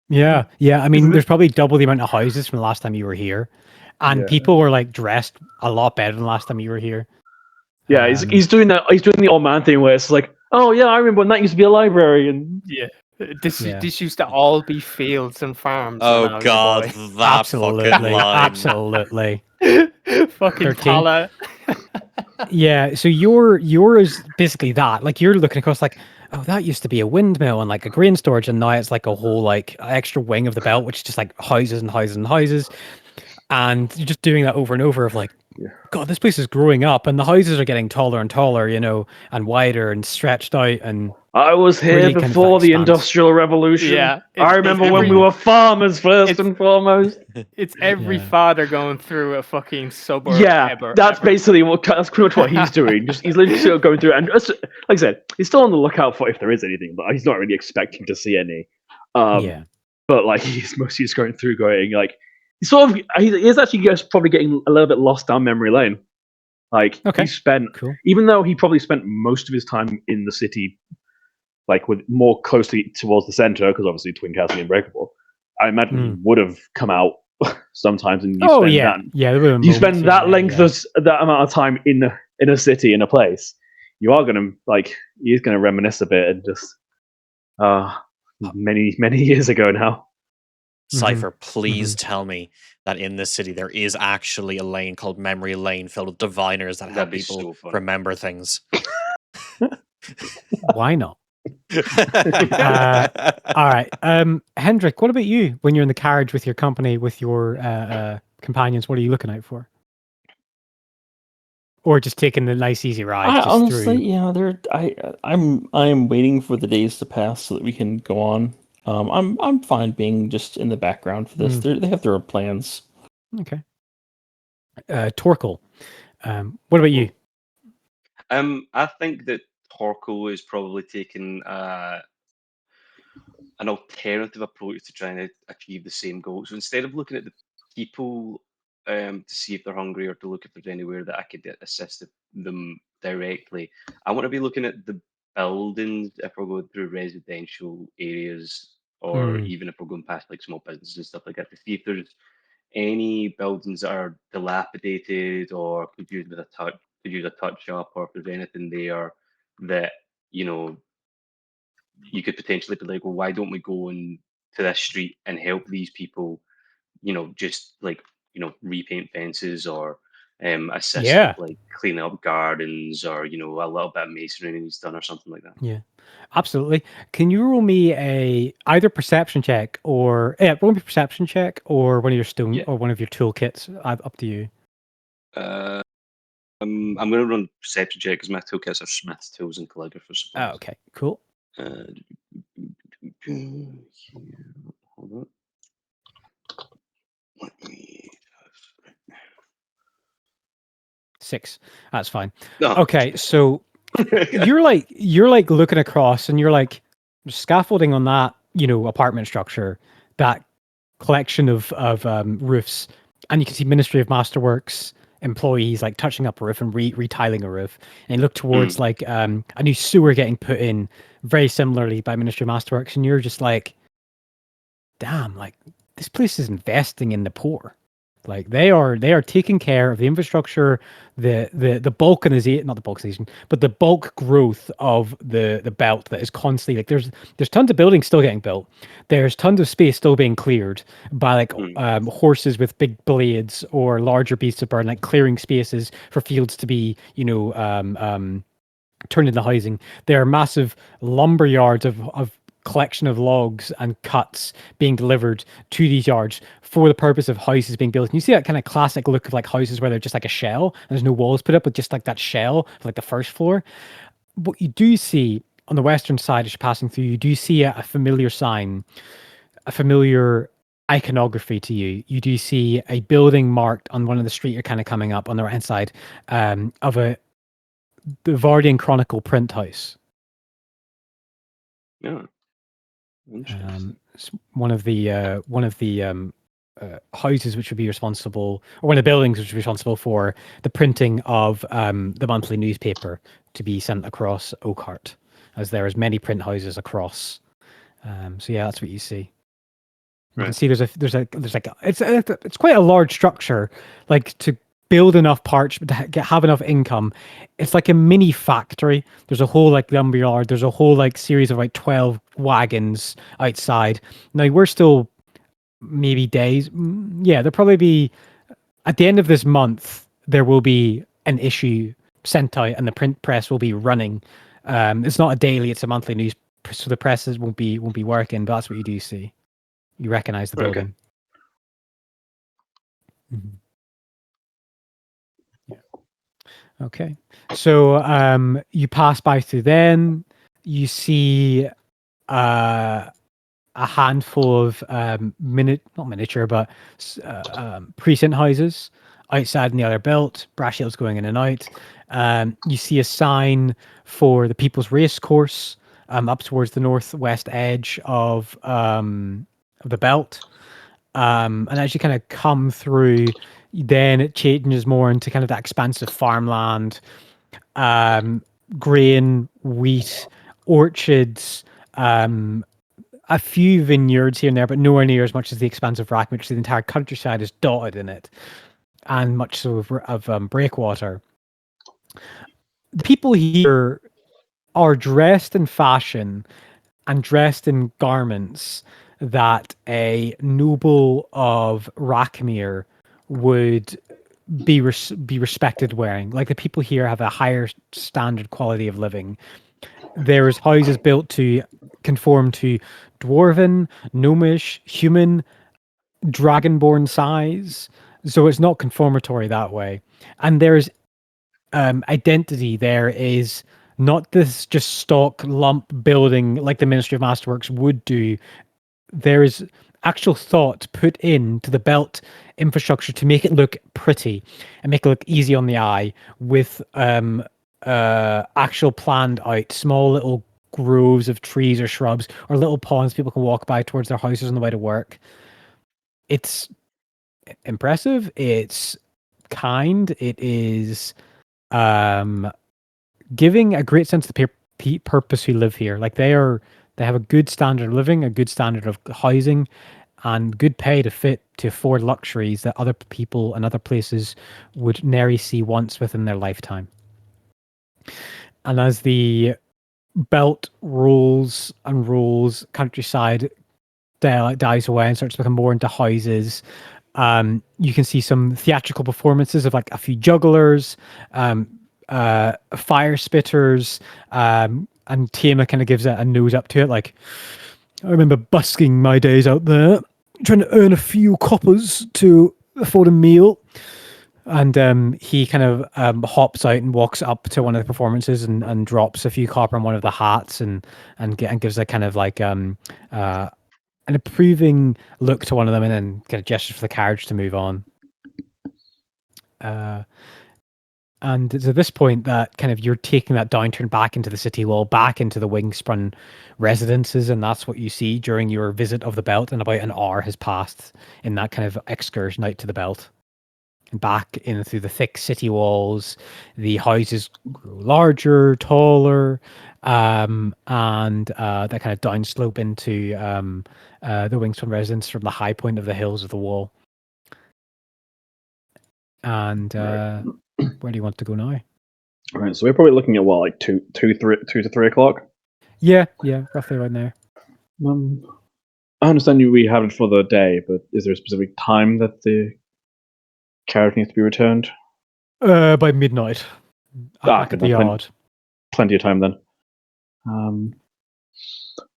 Yeah. I mean, there's probably double the amount of houses from the last time you were here, and people were like dressed a lot better than last time you were here. Yeah, he's doing that. He's doing the old man thing where it's like, oh yeah, I remember when that used to be a library, and this used to all be fields and farms. Oh god, that absolutely, fucking line. Absolutely. Fucking Tala. Yeah, so you're is basically that. Like you're looking across like, oh, that used to be a windmill and like a grain storage, and now it's like a whole like extra wing of the belt, which is just like houses and houses and houses. And you're just doing that over and over of like, God, this place is growing up, and the houses are getting taller and taller, and wider and stretched out. And I was here really before the Industrial Revolution. Yeah, I remember when we were farmers first and foremost. It's every father going through a fucking suburb. Yeah, that's basically that's pretty much what he's doing. He's literally going through, and like I said, he's still on the lookout for if there is anything, but he's not really expecting to see any. But like he's mostly just going through, like. He's actually probably getting a little bit lost down memory lane. Like he spent, even though he probably spent most of his time in the city, like with more closely towards the center, because obviously Twin Castle and Unbreakable. I imagine he would have come out sometimes, and you spend that length of that amount of time in a city in a place. You are gonna he's gonna reminisce a bit and just many years ago now. Cypher, please tell me that in this city there is actually a lane called Memory Lane filled with diviners that help people remember things. Why not? All right. Hendrik, what about you when you're in the carriage with your company, with your companions? What are you looking out for? or just taking the nice easy ride just honestly, through. yeah, I'm waiting for the days to pass so that we can go on. I'm fine being just in the background for this. They have their own plans. Okay. Torkel, what about you? I think that Torko is probably taking an alternative approach to trying to achieve the same goal. So instead of looking at the people to see if they're hungry or to look if there's anywhere that I could assist them directly, I want to be looking at the buildings if we're going through residential areas or even if we're going past like small businesses and stuff like that to see if there's any buildings that are dilapidated or could use a touch up, or if there's anything there that you could potentially be like, well, why don't we go to this street and help these people? Just like repaint fences or assist with Yeah. like cleaning up gardens or a little bit of masonry needs done or something like that. Yeah, absolutely. Can you roll me either perception check or roll me a perception check or one of your stone Yeah. or one of your toolkits? Up to you. I'm going to run perception check because my toolkits are Smith's tools and calligrapher supplies. Oh, okay, cool. Hold on. Let me. 6. That's fine. No. Okay, so you're like looking across and you're like scaffolding on that apartment structure, that collection of roofs, and you can see Ministry of Masterworks employees like touching up a roof and retiling a roof, and you look towards like a new sewer getting put in very similarly by Ministry of Masterworks, and you're just like, damn, like this place is investing in the poor. Like they are taking care of the infrastructure, the balkanization, not the balkanization, but the bulk growth of the belt that is constantly like there's tons of buildings still getting built. There's tons of space still being cleared by like horses with big blades or larger beasts of burden, like clearing spaces for fields to be turned into housing. There are massive lumber yards of collection of logs and cuts being delivered to these yards for the purpose of houses being built. And you see that kind of classic look of like houses where they're just like a shell and there's no walls put up, but just like that shell for like the first floor. What you do see on the western side as you're passing through, you do see a familiar sign, a familiar iconography to you. You do see a building marked on one of the street you're kind of coming up on the right hand side of the Vardian Chronicle print house. Yeah. Interesting. It's one of the houses which would be responsible, or one of the buildings which would be responsible for the printing of the monthly newspaper to be sent across Oakhart, as there is many print houses across. So yeah, that's what you see. You can see there's it's quite a large structure, like to build enough parts to have enough income. It's like a mini factory. There's a whole like lumber yard. There's a whole like series of like 12 wagons outside. Now we're still maybe days. Yeah, there'll probably be at the end of this month there will be an issue sent out and the print press will be running. It's not a daily; it's a monthly news, so the presses won't be working. But that's what you do see. You recognize the building. Okay. Mm-hmm. Okay, so you pass by through. Then you see a handful of not miniature, but precinct houses outside in the other belt. Brass shields going in and out. You see a sign for the People's Race Course up towards the northwest edge of the belt. And as you kind of come through, then it changes more into kind of that expansive farmland, grain, wheat, orchards, a few vineyards here and there, but nowhere near as much as the expansive rack, which the entire countryside is dotted in it, and much so of breakwater. The people here are dressed in fashion and dressed in garments that a noble of Rakmir would be respected wearing. Like the people here have a higher standard quality of living. There's houses built to conform to dwarven, gnomish, human, dragonborn size. So it's not conformatory that way. And there's identity there is not this just stock lump building like the Ministry of Masterworks would do. There is actual thought put into the belt infrastructure to make it look pretty and make it look easy on the eye with actual planned out small little groves of trees or shrubs or little ponds people can walk by towards their houses on the way to work. It's impressive. It's kind. It is giving a great sense of the purpose who live here. Like they have a good standard of living, a good standard of housing, and good pay to afford luxuries that other people and other places would nary see once within their lifetime. And as the belt rolls and rolls, countryside dies away and starts to become more into houses. You can see some theatrical performances of like a few jugglers, fire spitters, and Tiamat kind of gives a nose up to it. Like, I remember busking my days out there, trying to earn a few coppers to afford a meal. And he kind of hops out and walks up to one of the performances and drops a few copper on one of the hats and gives a kind of like an approving look to one of them and then kind of gestures for the carriage to move on. And it's at this point that kind of you're taking that downturn back into the city wall, back into the Wingsprung residences, and that's what you see during your visit of the belt. And about an hour has passed in that kind of excursion out to the belt. And back in through the thick city walls, the houses grow larger, taller, and that kind of downslope into the Wingsprung residence from the high point of the hills of the wall. And where do you want to go now? All right, so we're probably looking at what, like 2 to 3 o'clock. Yeah, roughly around there. I understand we have it for the day, but is there a specific time that the carriage needs to be returned? By midnight. Back at the yard. Plenty of time then.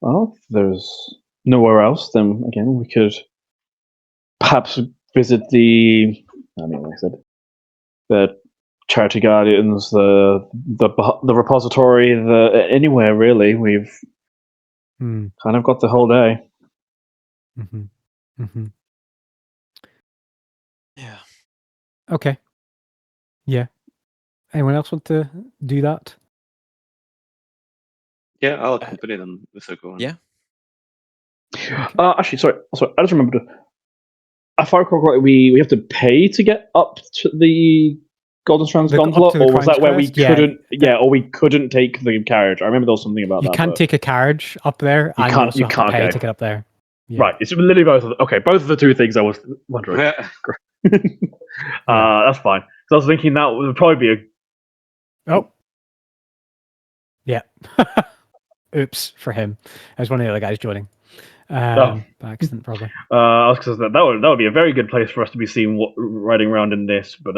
Well, if there's nowhere else, then again we could perhaps visit like I said, the charity guardians, the repository, anywhere really. We've kind of got the whole day. Yeah. Okay. Yeah. Anyone else want to do that? Yeah, I'll accompany them if they're going. Yeah. Actually, sorry. I just remembered. If I recall right, we have to pay to get up to the Golden Strands gondola, or was that where we couldn't? Yeah, or we couldn't take the carriage. I remember there was something about that. You can't take a carriage up there, and you also have to pay to get up there. Yeah. Right, it's literally both of the two things I was wondering. That's fine. So I was thinking that would probably be yeah. Oops for him. I was one of the other guys joining. By accident, probably. I was because that would be a very good place for us to be seen riding around in this, but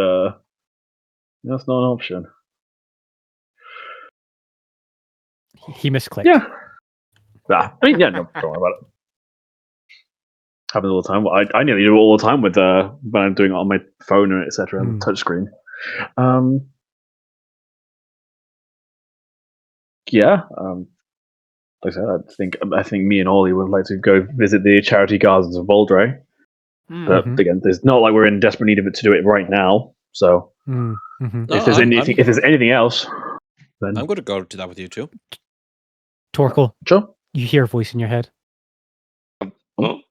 that's not an option. He misclicked. Yeah. No, don't worry about it. Happens all the time. I nearly do it all the time with when I'm doing it on my phone and etc. on the touchscreen. Yeah. Like I said, I think me and Ollie would like to go visit the charity gardens of Voldre. But again, there's not like we're in desperate need of it to do it right now. So if there's anything else, then I'm going to go do that with you too. Torkel, sure. You hear a voice in your head. Oh.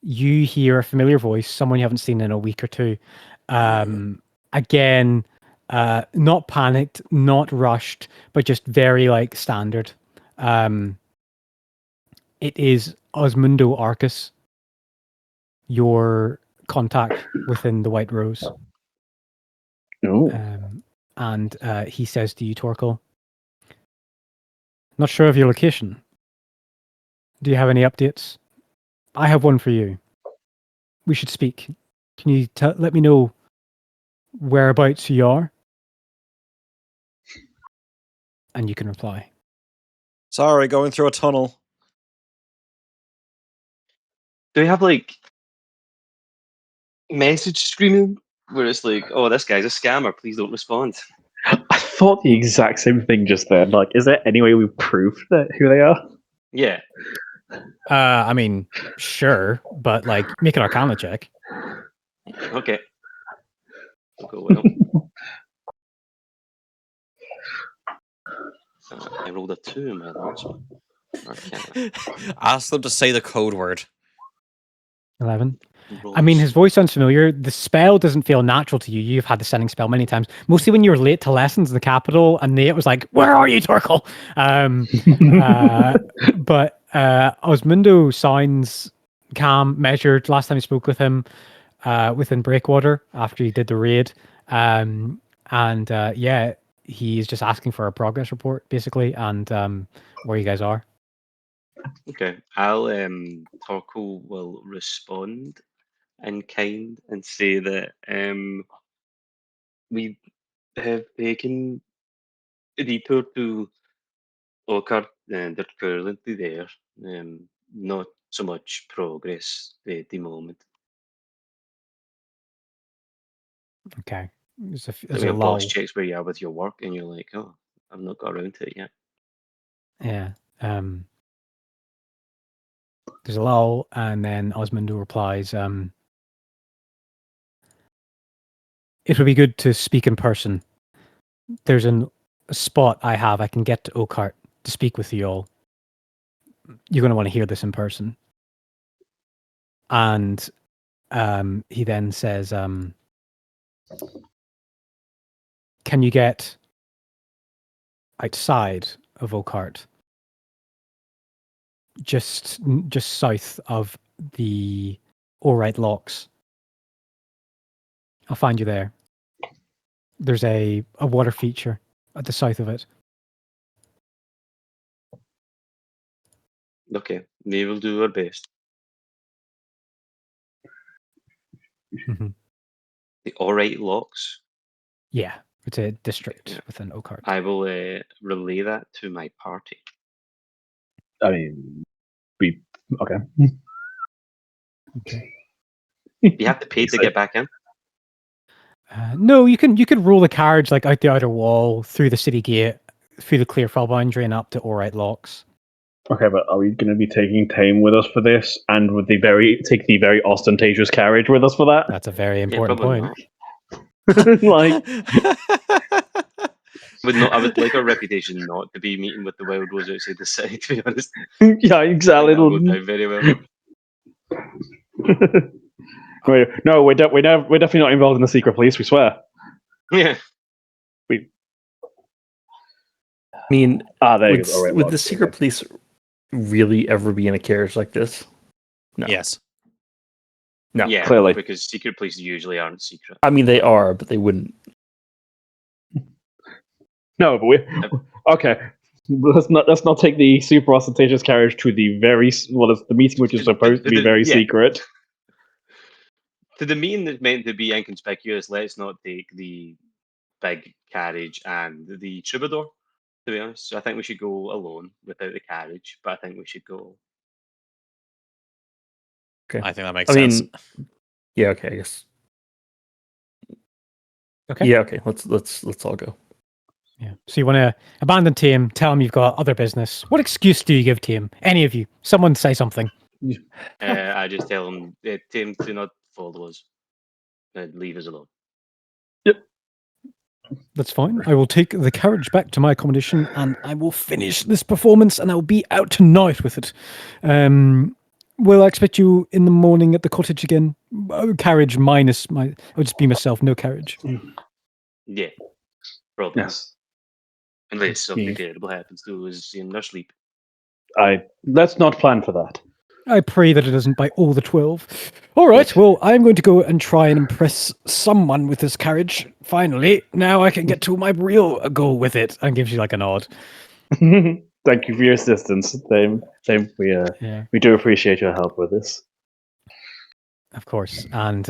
You hear a familiar voice, someone you haven't seen in a week or two. Again, not panicked, not rushed, but just very like standard. It is Osmundo Arcus, your contact within the White Rose. And he says to you, Torkel, not sure of your location. Do you have any updates? I have one for you. We should speak. Can you let me know whereabouts you are? And you can reply. Sorry, going through a tunnel. Do we have like message screening where it's like, oh, this guy's a scammer. Please don't respond. I thought the exact same thing just then. Like, is there any way we prove that who they are? Yeah. I mean, sure, but like, make an Arcana check. Okay. We'll go well. I rolled a 2 in my last one. Arcana. Ask them to say the code word. 11. I mean, his voice sounds familiar. The spell doesn't feel natural to you. You've had the sending spell many times, mostly when you were late to lessons in the capital, and Nate was like, "Where are you, Torkel?" But Osmundo sounds calm, measured. Last time I spoke with him within Breakwater after he did the raid, yeah, he's just asking for a progress report, basically, and where you guys are. Okay. I'll Torko will respond in kind and say that we have taken a detour to Oakard and they're currently there. Not so much progress at the moment. Okay. There's Like a when boss lull. checks where you are with your work and you're like, oh, I've not got around to it yet. Yeah. There's a lull, and then Osmundo replies, "It would be good to speak in person. There's a spot I have. I can get to Oakart to speak with you all. You're going to want to hear this in person." And he then says, "Can you get outside of Oakart? Just south of the Alright Locks. I'll find you there. There's a water feature at the south of it." Okay, we will do our best. Mm-hmm. The Alright Locks. Yeah, it's a district Yeah. within Oakart. I will relay that to my party. I mean, okay. Okay. You have to pay to get back in. No, you could roll the carriage like out the outer wall, through the city gate, through the Clearfell boundary, and up to Alright Locks. Okay, but are we going to be taking Tame with us for this, and with the very ostentatious carriage with us for that? That's a very important probably point. Like, I would like our reputation not to be meeting with the wild ones outside the city, to be honest. yeah, exactly. That will go down very well. No, we're definitely not involved in the secret police. We swear. Yeah. I mean, there you would, go. Right, would the secret police really ever be in a carriage like this? No. Yes. No. Yeah, clearly. because secret police usually aren't secret. I mean, they are, but they wouldn't. No, but okay. Let's not take the super ostentatious carriage to the the meeting, which is supposed to be very secret. To the meeting that's meant to be inconspicuous, let's not take the big carriage and the troubadour, to be honest. So I think we should go alone without the carriage, but I think we should go. Okay. I think that makes sense. Yeah, okay, I guess. Okay. Yeah, okay. Let's all go. Yeah. So you want to abandon Tame, tell him you've got other business. What excuse do you give Tame? Any of you? Someone say something. I just tell him, Tim, do not follow us. Leave us alone. Yep. That's fine. I will take the carriage back to my accommodation and I will finish this performance and I'll be out tonight with it. Will I expect you in the morning at the cottage again? Carriage minus I'll just be myself, no carriage. Yeah. Probably. Yes. Unless something terrible happens to us in their sleep. Let's not plan for that. I pray that it doesn't by all the 12. All right, well, I'm going to go and try and impress someone with this carriage. Finally, now I can get to my real goal with it. And gives you like a nod. Thank you for your assistance. Same. We do appreciate your help with this. Of course. And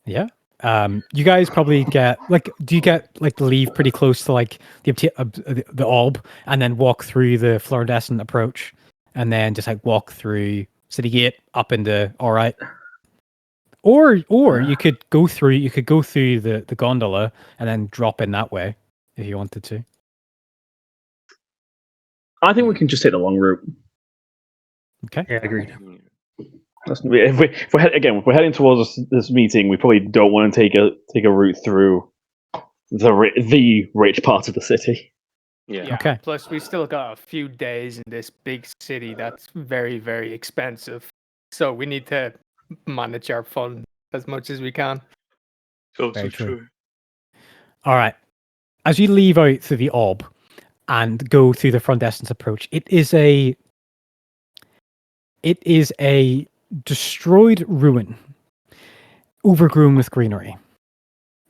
yeah. You guys probably get do you get leave pretty close to like the Alb and then walk through the fluorescent approach and then just like walk through City Gate up into Alright? Or you could go through the gondola and then drop in that way if you wanted to. I think we can just take the long route. Okay. Yeah, agreed. If we're heading towards this meeting, we probably don't want to take a route through the rich part of the city. Yeah. Okay. Plus, we still got a few days in this big city that's very, very expensive. So we need to manage our fun as much as we can. Very true. All right. As you leave out through the ob and go through the front entrance approach, it is a destroyed ruin, overgrown with greenery.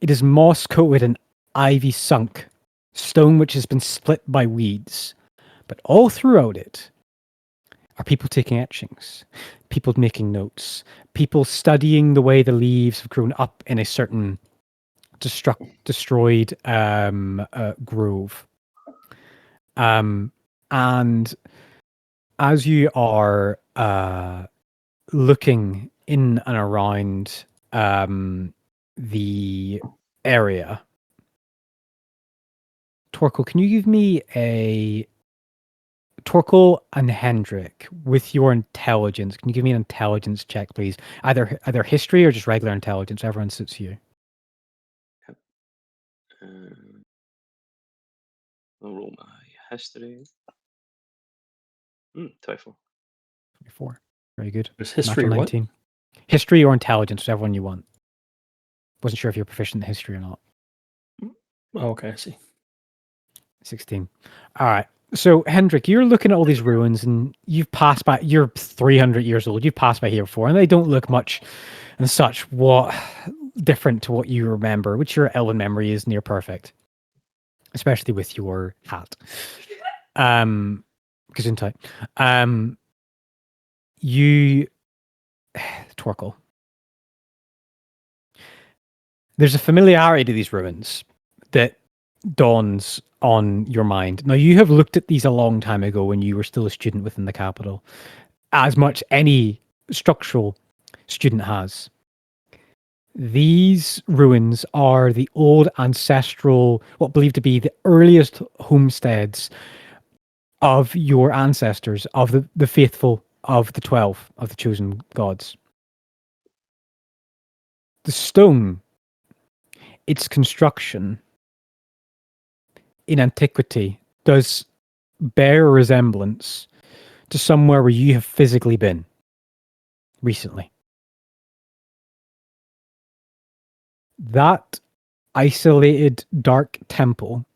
It is moss coated and ivy sunk, stone which has been split by weeds. But all throughout it are people taking etchings, people making notes, people studying the way the leaves have grown up in a certain destroyed grove. And as you are looking in and around the area, Torkel, can you give me Torkel and Hendrik, with your intelligence, can you give me an intelligence check, please? Either history or just regular intelligence. Everyone suits you. I'll roll my history. 24. 24. Very good. There's history. Natural What? 19. History or intelligence, whichever one you want. Wasn't sure if you're proficient in history or not. Oh, okay, I see. 16. All right. So, Hendrik, you're looking at all these ruins and you've passed by, you're 300 years old, you've passed by here before, and they don't look much and such different to what you remember, which your elven memory is near perfect, especially with your hat. Gesundheit. You, Torkel. There's a familiarity to these ruins that dawns on your mind. Now, you have looked at these a long time ago when you were still a student within the capital, as much any structural student has. These ruins are the old ancestral, what believed to be the earliest homesteads of your ancestors, of the faithful of the 12, of the chosen gods. The stone, its construction in antiquity, does bear a resemblance to somewhere where you have physically been recently. That isolated dark temple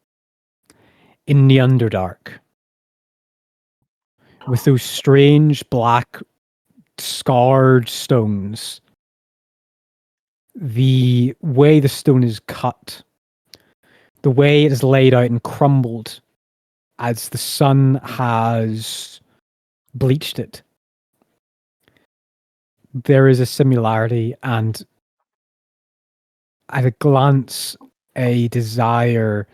in the Underdark, with those strange black scarred stones, the way the stone is cut, the way it is laid out and crumbled as the sun has bleached it. There is a similarity, and at a glance, a desire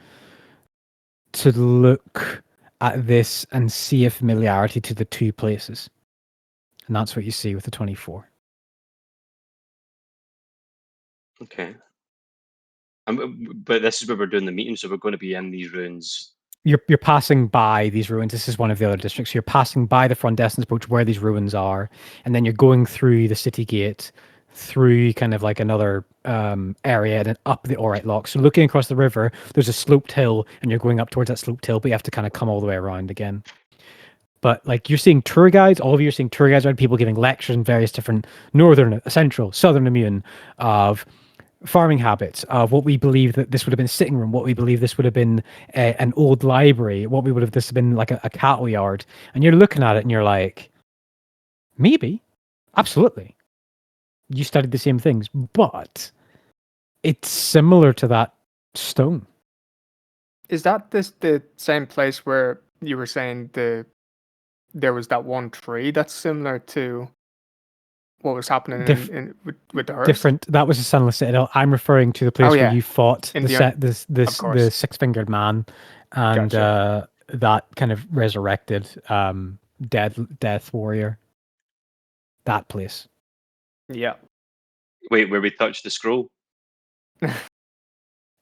to look at this and see a familiarity to the two places. And that's what you see with the 24. Okay. But this is where we're doing the meeting, so we're going to be in these ruins. You're passing by these ruins. This is one of the other districts. You're passing by the front entrance approach where these ruins are, and then you're going through the city gate, through kind of like another area, and then up the Orite Lock. So looking across the river, there's a sloped hill, and you're going up towards that sloped hill, but you have to kind of come all the way around again. But like you're seeing tour guides, all of you are seeing tour guides around, people giving lectures in various different northern, central, southern immune of farming habits, of what we believe that this would have been a sitting room, what we believe this would have been an old library, what we would have this have been like a cattle yard. And you're looking at it and you're like, maybe, absolutely. You studied the same things, but it's similar to that stone. Is that the same place where you were saying there was that one tree that's similar to what was happening with the Earth? Different. That was a Sunless Citadel. I'm referring to the place where you fought the six-fingered man, and that kind of resurrected death warrior. That place. Yeah. Wait, where we touched the scroll?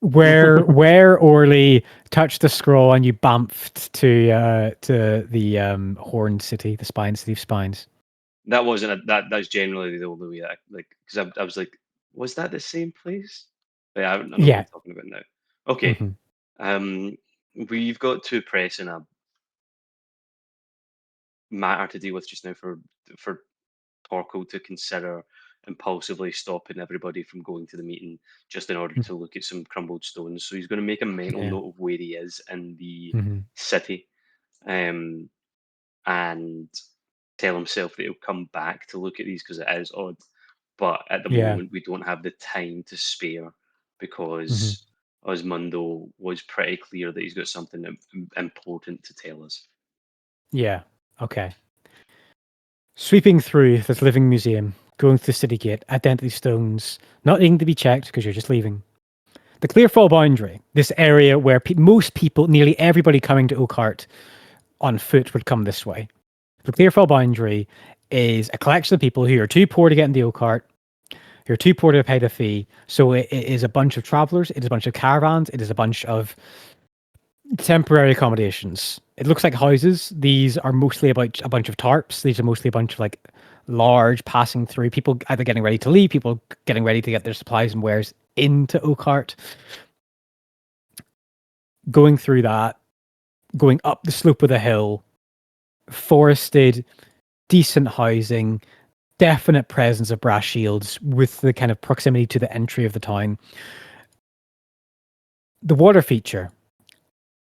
Where Orly touched the scroll and you bamfed to the Horned City, the City of Spines. That wasn't that's generally the only way that because I was like, was that the same place? But I know what Yeah. you're talking about now. Okay. We've got two press and a matter to deal with just now for Porco to consider impulsively stopping everybody from going to the meeting just in order to look at some crumbled stones. So he's going to make a mental note of where he is in the city, and tell himself that he'll come back to look at these because it is odd. But at the moment, we don't have the time to spare because Osmundo was pretty clear that he's got something important to tell us. Yeah. Okay. Sweeping through this living museum, going to the city gate, identity stones, not needing to be checked because you're just leaving. The Clearfall boundary, this area where most people, nearly everybody coming to Oakhart on foot would come this way. The Clearfall boundary is a collection of people who are too poor to get in the Oakhart, who are too poor to pay the fee. So it is a bunch of travelers, it is a bunch of caravans, it is a bunch of temporary accommodations. It looks like houses. These are mostly about a bunch of tarps. These are mostly a bunch of like large passing through people either getting ready to leave, people getting ready to get their supplies and wares into Oakhart. Going through that, going up the slope of the hill, forested, decent housing, definite presence of brass shields with the kind of proximity to the entry of the town. The water feature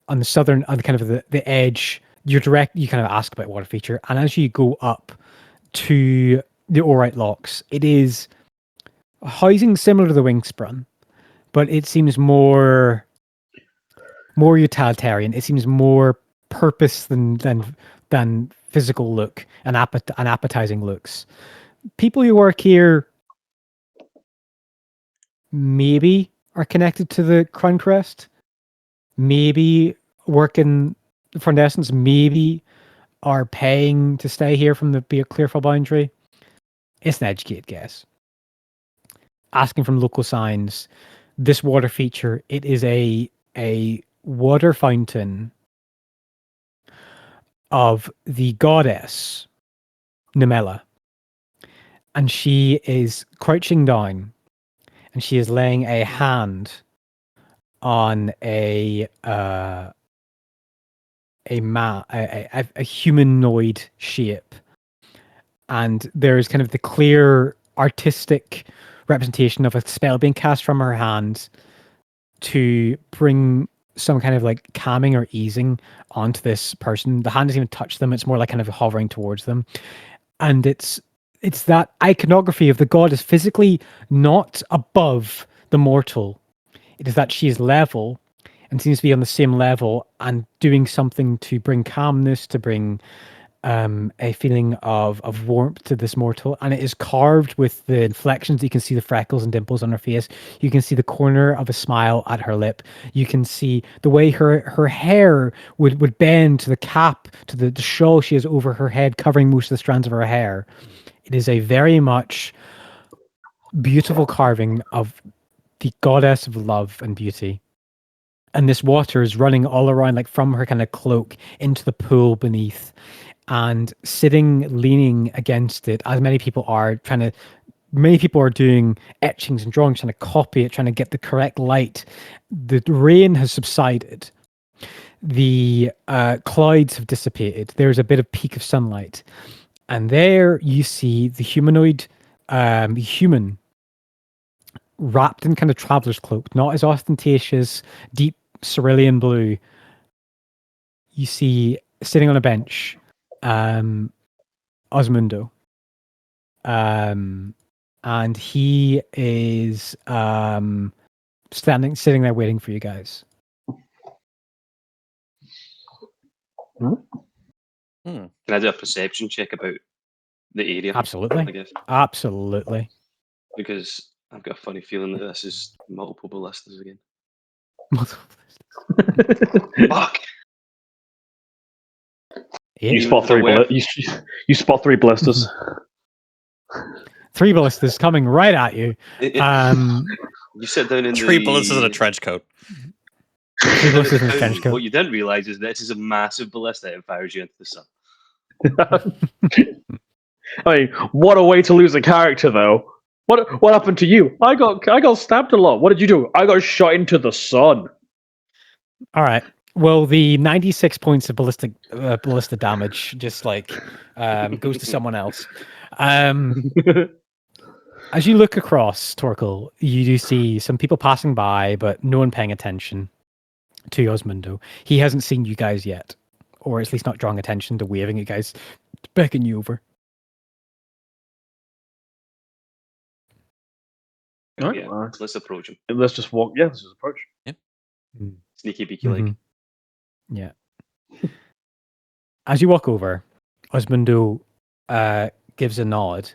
on the southern, on the kind of the edge, you kind of ask about water feature, and as you go up to the Orite Locks, it is housing similar to the Wingsprun, but it seems more utilitarian. It seems more purpose than physical look and appetizing looks. People who work here maybe are connected to the Crown Crest, maybe work in front essence, maybe are paying to stay here from the Clearfall boundary. It's an educated guess. Asking from local signs, this water feature, it is a water fountain of the goddess Nemela. And she is crouching down and she is laying a hand on a humanoid shape, and there is kind of the clear artistic representation of a spell being cast from her hand to bring some kind of like calming or easing onto this person. The hand doesn't even touch them, it's more like kind of hovering towards them, and it's that iconography of the goddess physically not above the mortal. It is that she is level and seems to be on the same level and doing something to bring calmness, to bring a feeling of warmth to this mortal. And it is carved with the inflections. You can see the freckles and dimples on her face. You can see the corner of a smile at her lip. You can see the way her hair would bend to the cap, to the shawl she has over her head, covering most of the strands of her hair. It is a very much beautiful carving of the goddess of love and beauty. And this water is running all around, like from her kind of cloak into the pool beneath, and sitting, leaning against it, as many people are doing etchings and drawings, trying to copy it, trying to get the correct light. The rain has subsided. The clouds have dissipated. There's a bit of peak of sunlight. And there you see the humanoid human wrapped in kind of traveler's cloak, not as ostentatious, deep cerulean blue. You see sitting on a bench, Osmundo. And he is sitting there waiting for you guys. Can I do a perception check about the area? Absolutely. I guess. Absolutely. Because I've got a funny feeling that this is multiple ballistas again. Fuck! You spot three you spot three blisters. 3 ballistas coming right at you. You sit down in 3 ballistas in a trench coat. 3 ballistas in a trench coat. What you didn't realize is this is a massive ballista that fires you into the sun. I mean, what a way to lose a character, though. What happened to you? I got stabbed a lot. What did you do? I got shot into the sun. All right. Well, the 96 points of ballista damage just goes to someone else. As you look across, Torkel, you do see some people passing by, but no one paying attention to Osmundo. He hasn't seen you guys yet, or at least not drawing attention to waving at you guys, beckoning you over. Right, Yeah, let's approach him. Let's just walk. Yeah, let's just approach. Sneaky beaky like. Yeah. As you walk over, Osmundo gives a nod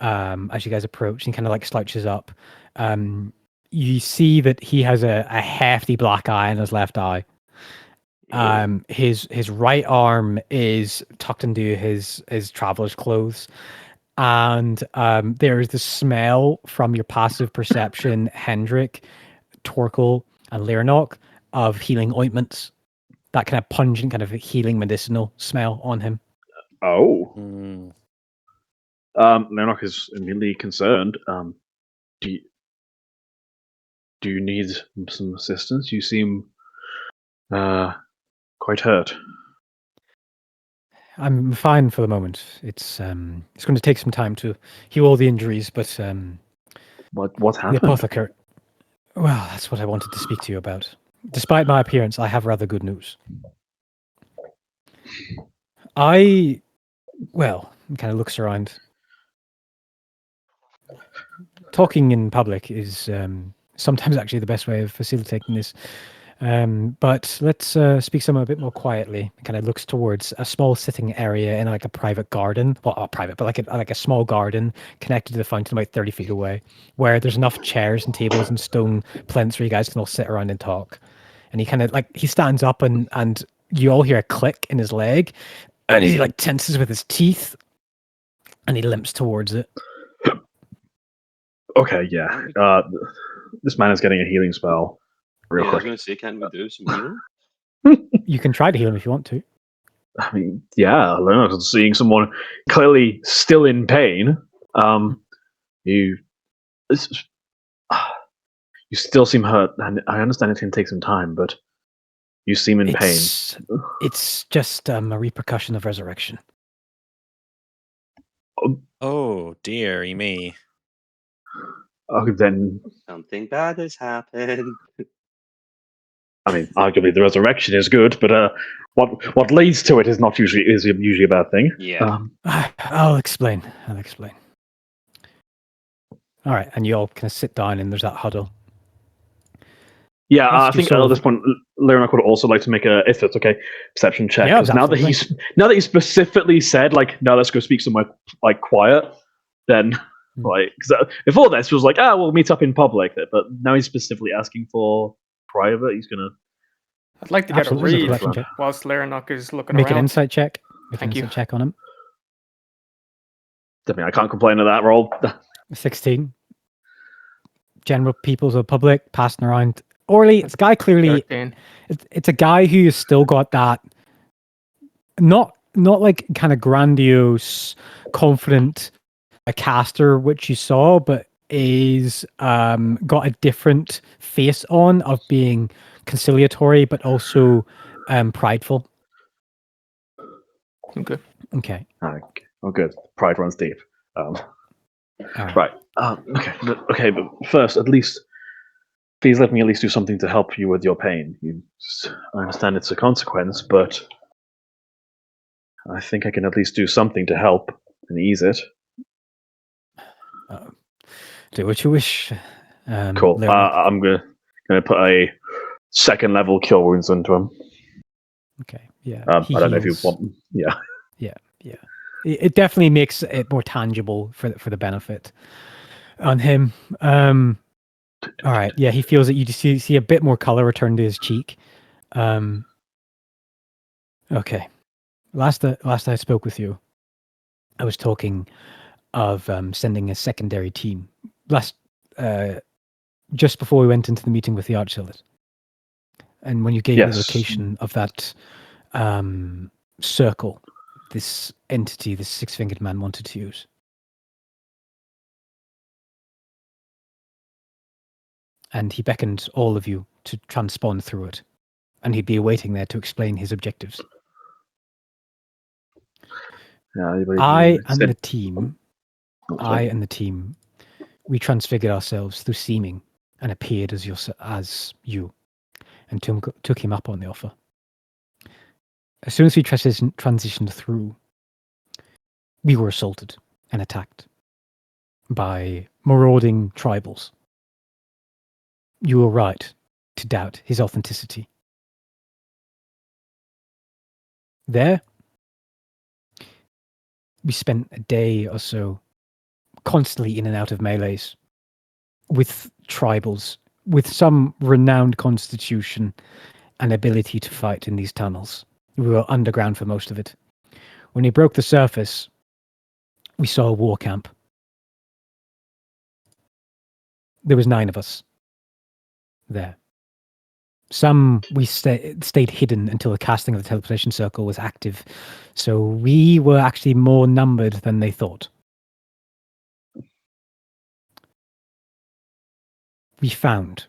as you guys approach and kind of slouches up. You see that he has a hefty black eye in his left eye. His right arm is tucked into his traveler's clothes. And there is the smell from your passive perception, Hendrik, Torkel, and Learnock, of healing ointments. That kind of pungent, kind of healing medicinal smell on him. Oh. Learnock is immediately concerned. Do you need some assistance? You seem quite hurt. I'm fine for the moment. It's going to take some time to heal all the injuries, but what happened? The apothecary. Well, that's what I wanted to speak to you about. Despite my appearance, I have rather good news. Kind of looks around. Talking in public is sometimes actually the best way of facilitating this. But let's speak somewhere a bit more quietly. Kind of looks towards a small sitting area in a private garden. Well, not private, but like a small garden connected to the fountain about 30 feet away, where there's enough chairs and tables and stone plinths where you guys can all sit around and talk. And he kind of he stands up and you all hear a click in his leg, and he tenses with his teeth, and he limps towards it. Okay, yeah. This man is getting a healing spell. Real quick. I was going to say, can't we do some healing? You can try to heal him if you want to. I mean, yeah, I don't know. Seeing someone clearly still in pain, you still seem hurt, and I understand it can take some time, but you seem in pain. It's just a repercussion of resurrection. Oh, dear me. Oh, then Something bad has happened. I mean, arguably the resurrection is good, but what leads to it is usually a bad thing. Yeah. I'll explain. All right, and you all kind of sit down, and there's that huddle. Yeah, I think at this point, Leonard would also like to make if it's okay, perception check. Yeah, now that he specifically said no, let's go speak somewhere quiet. Then cause before this was we'll meet up in public. But now he's specifically asking for private. He's gonna. I'd like to get a read whilst Learnock is looking around. Make an insight check. Thank you. Check on him. I mean, I can't complain of that roll. 16. General peoples of public passing around. Orly, it's a guy clearly. It's a guy who has still got that. Not kind of grandiose, confident a caster which you saw, but is got a different face on of being conciliatory, but also prideful. Okay. Oh, good. Pride runs deep. Right. Okay. But first, at least, please let me at least do something to help you with your pain. I understand it's a consequence, but I think I can at least do something to help and ease it. Do what you wish. Cool. I'm gonna put a second level cure wounds into him. Okay. Yeah. I don't know if you want. Yeah. Yeah. It definitely makes it more tangible for the benefit on him. All right. Yeah, he feels that you see a bit more color return to his cheek. Okay. Last I spoke with you, I was talking of sending a secondary team just before we went into the meeting with the Archilid. And when you gave me the location of that circle, this entity, this six-fingered man wanted to use. And he beckoned all of you to transpond through it. And he'd be awaiting there to explain his objectives. Yeah, I and the team, we transfigured ourselves through seeming and appeared as you, and took him up on the offer. As soon as we transitioned through, we were assaulted and attacked by marauding tribals. You were right to doubt his authenticity. There, we spent a day or so constantly in and out of melees with tribals, with some renowned constitution and ability to fight in these tunnels. We were underground for most of it. When he broke the surface, we saw a war camp. There was 9 of us there. Some we stayed hidden until the casting of the teleportation circle was active, so we were actually more numbered than they thought. We found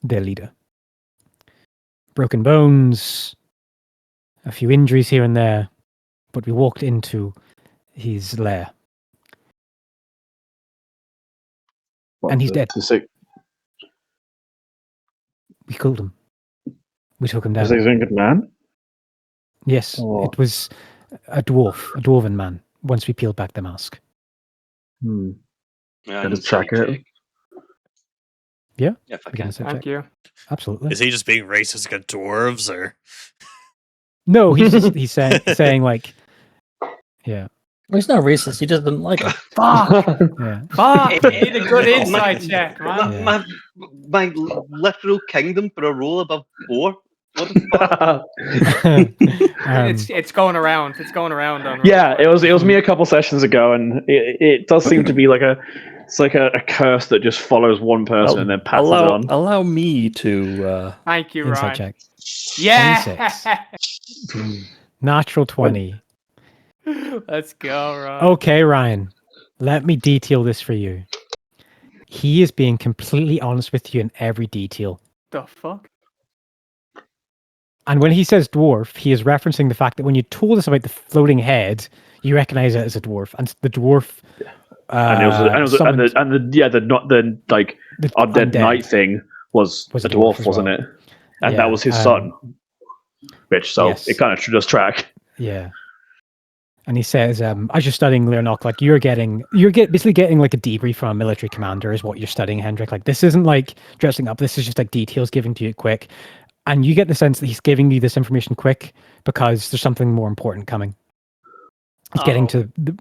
their leader. Broken bones, a few injuries here and there, but we walked into his lair. And he's dead. We killed him. We took him down. Was he a good man? Yes, it was a dwarven man, once we peeled back the mask. Yeah, And just check it. Yeah, if I we can. Thank you. Absolutely. Is he just being racist against dwarves, or? No, he's saying like, yeah. Well, he's not racist. He just didn't like him. Fuck! Yeah. Fuck! Need a good insight check, man. Yeah. My literal kingdom for a roll above 4. What the fuck? It's going around. It's going around. On Yeah, it was me a couple sessions ago, and it does seem to be like a curse that just follows one person and then passes on. Allow me to. Thank you, Insight Ryan. check. Yeah. 26. Natural 20. Let's go, Ryan. Okay, Ryan. Let me detail this for you. He is being completely honest with you in every detail. The fuck? And when he says dwarf, he is referencing the fact that when you told us about the floating head, you recognize it as a dwarf, and the dwarf. And the undead knight thing was a dwarf, wasn't it? And that was his son. Which it kind of does track. Yeah. And he says, as you're studying Leonok, like you're basically getting like a debrief from a military commander is what you're studying, Hendrik. Like this isn't like dressing up. This is just like details given to you quick. And you get the sense that he's giving you this information quick because there's something more important coming. He's getting to the...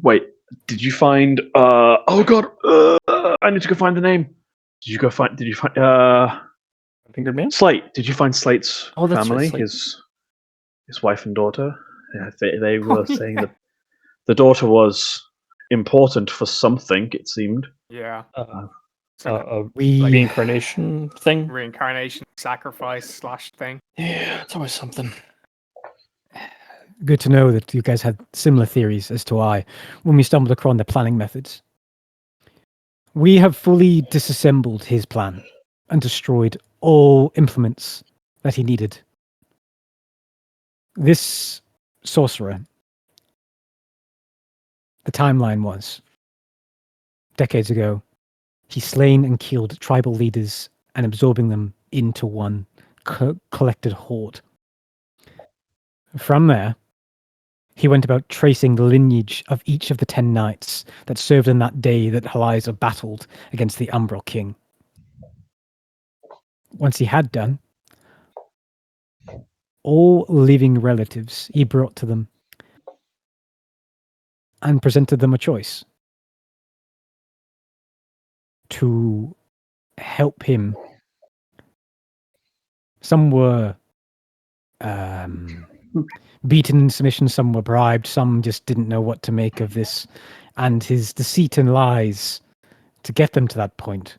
Wait, did you find oh god, I need to go find the name. Did you find Fingered Man? Slate. Did you find Slate's family? Right, His wife and daughter? Yeah, they were saying that the daughter was important for something, it seemed. Yeah. Reincarnation thing? Reincarnation, sacrifice / thing. Yeah, it's always something. Good to know that you guys had similar theories as to I when we stumbled across the planning methods. We have fully disassembled his plan and destroyed all implements that he needed. This sorcerer, the timeline was, decades ago, he slain and killed tribal leaders and absorbing them into one collected horde. From there, he went about tracing the lineage of each of the 10 knights that served in that day that Heliza battled against the Umbral King. Once he had done, all living relatives he brought to them and presented them a choice to help him. Some were beaten in submission, some were bribed, some just didn't know what to make of this. And his deceit and lies to get them to that point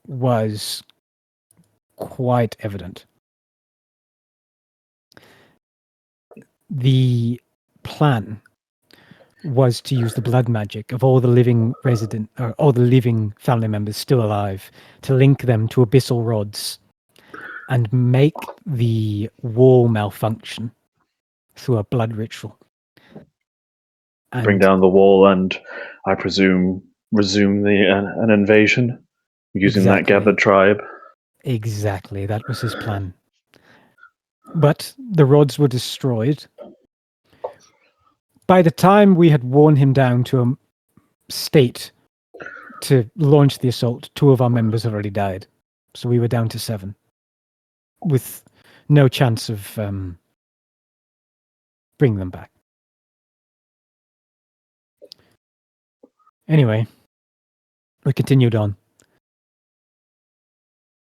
was quite evident. The plan was to use the blood magic of all the living all the living family members still alive to link them to abyssal rods and make the wall malfunction through a blood ritual. Bring down the wall and, I presume, resume an invasion using that gathered tribe. Exactly, that was his plan. But the rods were destroyed. By the time we had worn him down to a state to launch the assault, 2 of our members had already died. So we were down to 7. With no chance of bringing them back. Anyway, we continued on.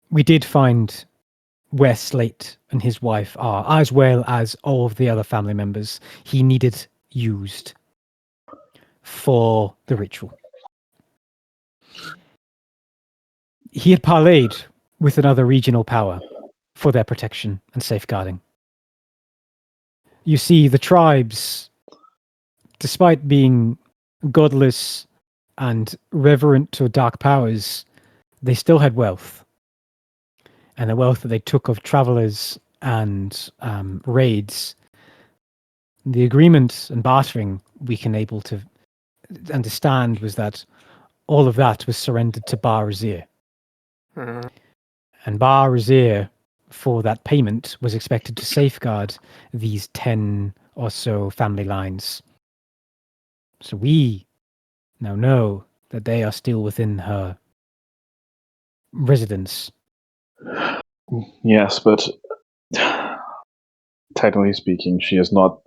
We did find where Slate and his wife are, as well as all of the other family members he needed used for the ritual. He had parlayed with another regional power for their protection and safeguarding. You see, the tribes, despite being godless and reverent to dark powers, they still had wealth. And the wealth that they took of travelers and raids, the agreement and bartering we can able to understand was that all of that was surrendered to Bar Razir. And Bar Razir, for that payment, was expected to safeguard these 10 or so family lines. So we now know that they are still within her residence. Yes, but technically speaking, she has not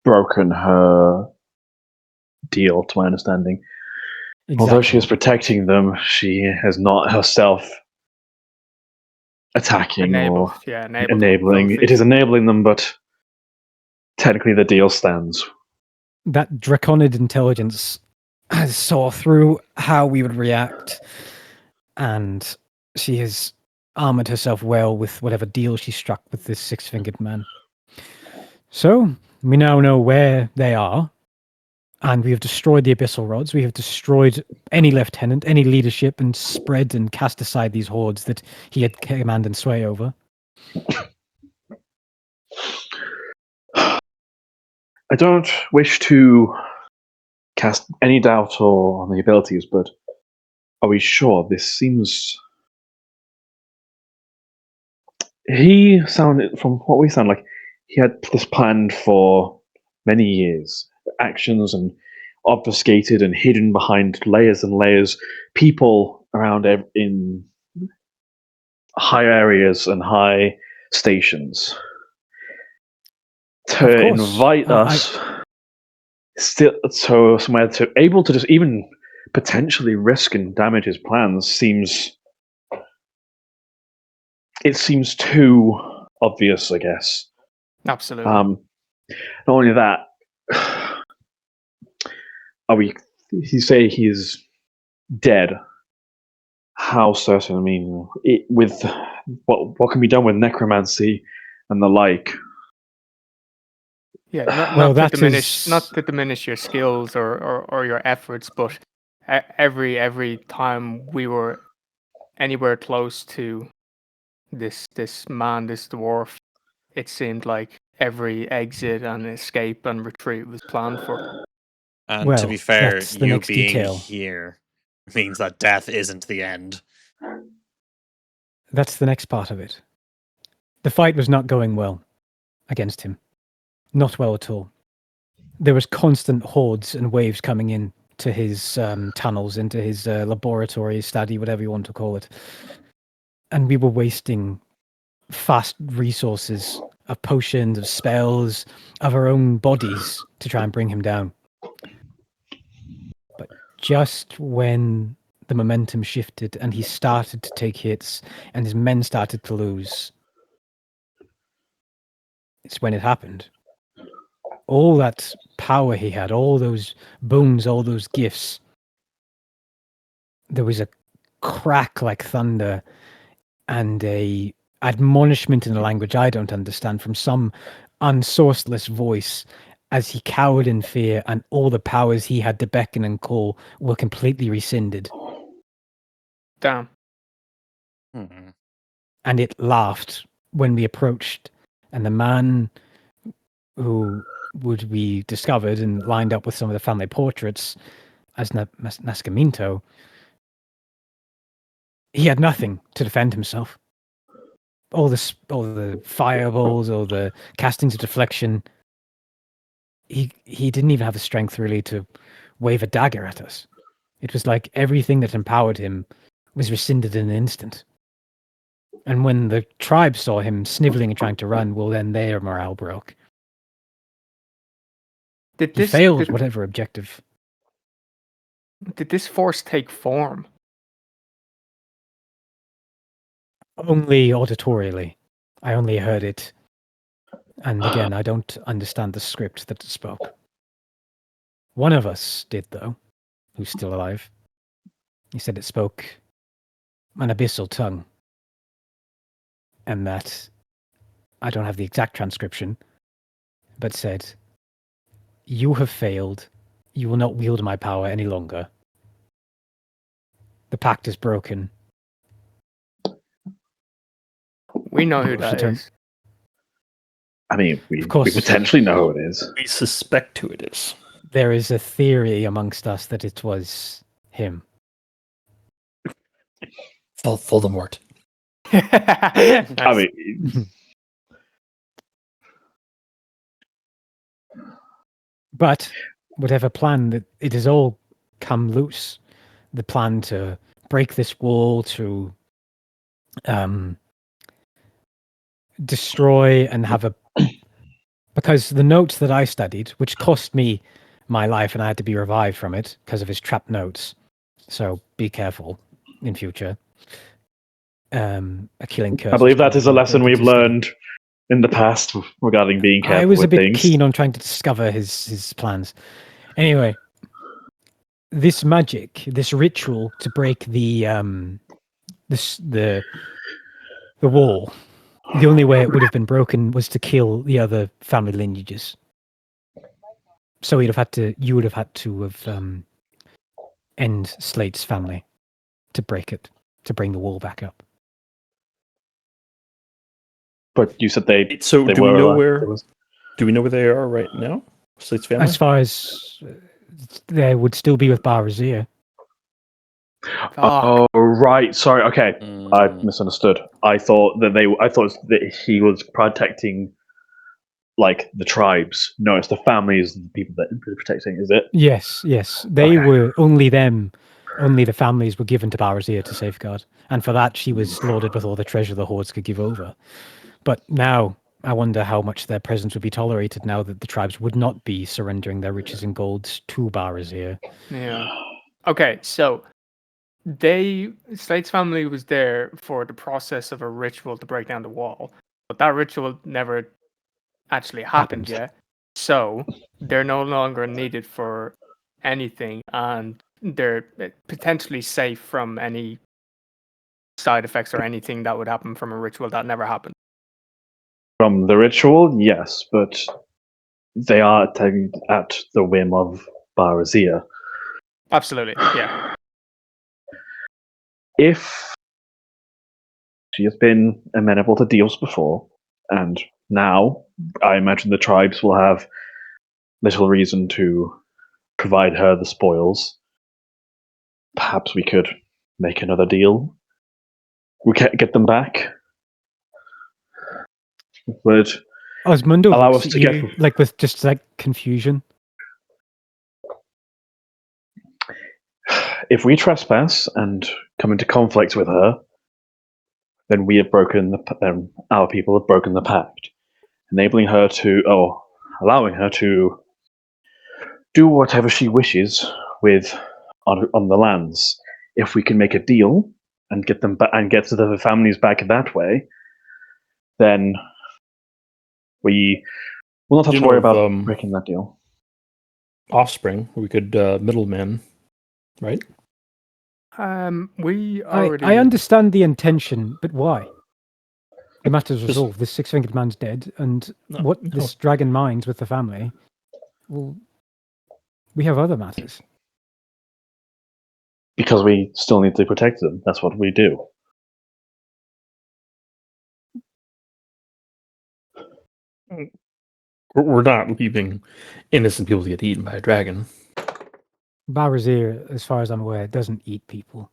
broken her deal, to my understanding. Exactly. Although she is protecting them, she has not herself attacking or enabling. It is enabling them, but technically the deal stands. That draconid intelligence saw through how we would react, and she has armored herself well with whatever deal she struck with this 6-fingered man. So we now know where they are, and we have destroyed the abyssal rods. We have destroyed any lieutenant, any leadership, and spread and cast aside these hordes that he had command and sway over. I don't wish to cast any doubt on the abilities, but are we sure this seems... He sounded, from what we sound like, he had this planned for many years. Actions and obfuscated and hidden behind layers and layers. People around in high areas and high stations. To invite us still, so somewhere to able to just even potentially risk and damage his plans seems too obvious, I guess. Absolutely. Not only that, you say he's dead. How certain? I mean, with what can be done with necromancy and the like. Yeah, not to diminish your skills or your efforts, but every time we were anywhere close to this man, this dwarf, it seemed like every exit and escape and retreat was planned for. And to be fair, you being here means that death isn't the end. That's the next part of it. The fight was not going well against him. Not well at all. There was constant hordes and waves coming in to his tunnels, into his laboratory, study, whatever you want to call it. And we were wasting fast resources of potions, of spells, of our own bodies to try and bring him down. But just when the momentum shifted and he started to take hits and his men started to lose, It's when it happened. All that power he had, all those boons, all those gifts. There was a crack like thunder and a admonishment in a language I don't understand from some unsourceless voice as he cowered in fear, and all the powers he had to beckon and call were completely rescinded. Damn. Hmm. And it laughed when we approached, and the man who would be discovered and lined up with some of the family portraits as Nascimento, he had nothing to defend himself. All the fireballs, all the castings of deflection. He didn't even have the strength really to wave a dagger at us. It was like everything that empowered him was rescinded in an instant. And when the tribe saw him sniveling and trying to run, well, then their morale broke. He failed whatever objective. Did this force take form? Only auditorially. I only heard it. And again, I don't understand the script that it spoke. One of us did, though, who's still alive. He said it spoke an abyssal tongue. And that, I don't have the exact transcription, but said, "You have failed. You will not wield my power any longer. The pact is broken." We know who that is. I mean, we Of course. potentially know who it is. We suspect who it is. There is a theory amongst us that it was him. Voldemort. I mean, But whatever plan, that it has all come loose. The plan to break this wall, to destroy and have a... Because the notes that I studied, which cost me my life and I had to be revived from it because of his trapped notes. So be careful in future. A killing curse. I believe that is a lesson we've learned in the past regarding being careful. I was a with bit things. keen on trying to discover his plans. Anyway, this magic, this ritual to break the wall, the only way it would have been broken was to kill the other family lineages. So you would have had to end Slate's family to break it, to bring the wall back up. But you said they. So they do we were, know uh, where? there was- Do we know where they are right now? Slate's family. As far as they would still be with Barazia. Oh right, sorry. Okay, I Mm. misunderstood. I thought that he was protecting, like, the tribes. No, it's the families, the people that he's protecting. Is it? Yes. They Okay. were only them. Only the families were given to Barazia to safeguard, and for that she was lauded with all the treasure the hordes could give over. But now I wonder how much their presence would be tolerated now that the tribes would not be surrendering their riches and golds to Barazia. Yeah. Okay, so Slate's family was there for the process of a ritual to break down the wall, but that ritual never actually happened yet. So they're no longer needed for anything, and they're potentially safe from any side effects or anything that would happen from a ritual that never happened. From the ritual, yes, but they are at the whim of Barazia. Absolutely, yeah. If she has been amenable to deals before, and now I imagine the tribes will have little reason to provide her the spoils, perhaps we could make another deal. We can't get them back. Would Osmundo allow looks us at to you, get. like with just like confusion. If we trespass and come into conflict with her, then we have broken our people have broken the pact, enabling her to, or allowing her to do whatever she wishes with on the lands. If we can make a deal and get them and get to the families back that way, then We will not have You to worry know of, about breaking that deal. Offspring. We could middlemen, right? We already. I understand the intention, but why? The matter's Just- resolved. This six-fingered man's dead, and No, what no. this dragon minds with the family. Well, we have other matters. Because we still need to protect them. That's what we do. We're not leaving innocent people to get eaten by a dragon. Barazir, as far as I'm aware, doesn't eat people.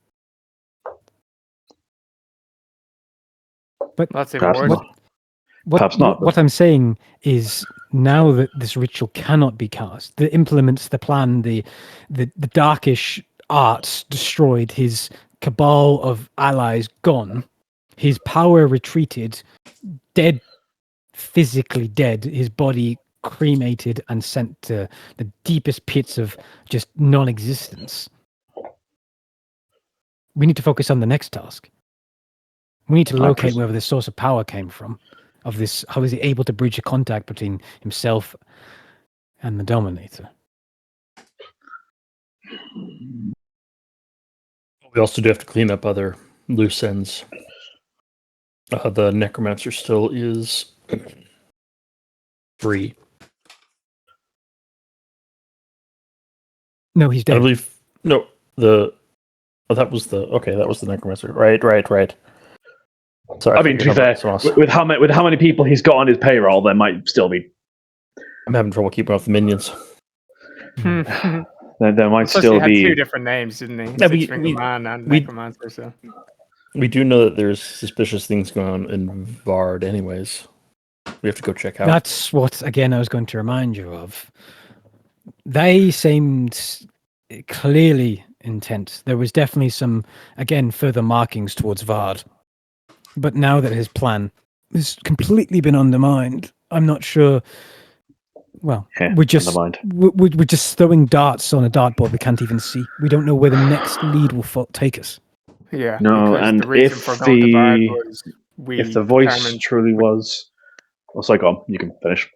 But That's even Perhaps worse. not. Perhaps not, What but- I'm saying is, now that this ritual cannot be cast, the implements, the plan, the darkish arts destroyed, his cabal of allies gone, his power retreated, dead, physically dead, his body cremated and sent to the deepest pits of just non-existence. We need to focus on the next task. We need to locate wherever the source of power came from. Of this, how is he able to bridge a contact between himself and the Dominator? We also do have to clean up other loose ends. The necromancer still is free. No, he's I dead. believe that was the necromancer. Right. Sorry, I mean, to be fair, with how many people he's got on his payroll, there might still be. I'm having trouble keeping off the minions. There might Plus, still he had be. two different names, didn't he? Yeah, Six-fingered man and necromancer. So We do know that there's suspicious things going on in Vard anyways. We have to go check out. That's what, again, I was going to remind you of. They seemed clearly intent. There was definitely some, again, further markings towards Vard. But now that his plan has completely been undermined, I'm not sure. Well, we're just throwing darts on a dartboard we can't even see. We don't know where the next lead will take us. yeah, No, because and the reason if for going to Vard the was if the voice truly was, oh, sorry, go on. You can finish.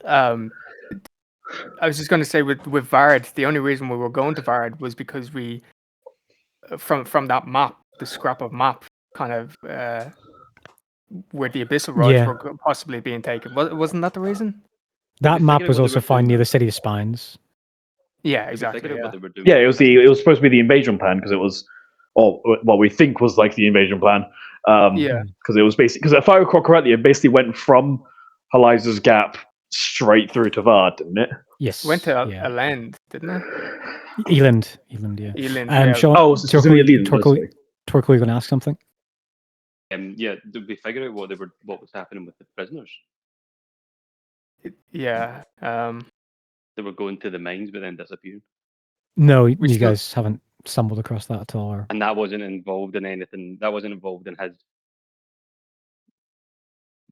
I was just going to say with Vard, the only reason we were going to Vard was because we, from that map, the scrap of map, kind of where the abyssal rods were possibly being taken. Wasn't that the reason? That map was also found near the City of Spines. Yeah, exactly. Yeah, it was supposed to be the invasion plan because it was, or what we think was like the invasion plan. Because it was because if I recall correctly, it basically went from Haliza's Gap straight through to Vard, didn't it? Yes. Went to Elend, didn't it? Eland, yeah. Eland, Sean, Torquil, you're going to ask something? Did we figure out what was happening with the prisoners? Yeah. They were going to the mines but then disappeared. No, you guys haven't stumbled across that at all. Or... And that wasn't involved in anything. That wasn't involved in his.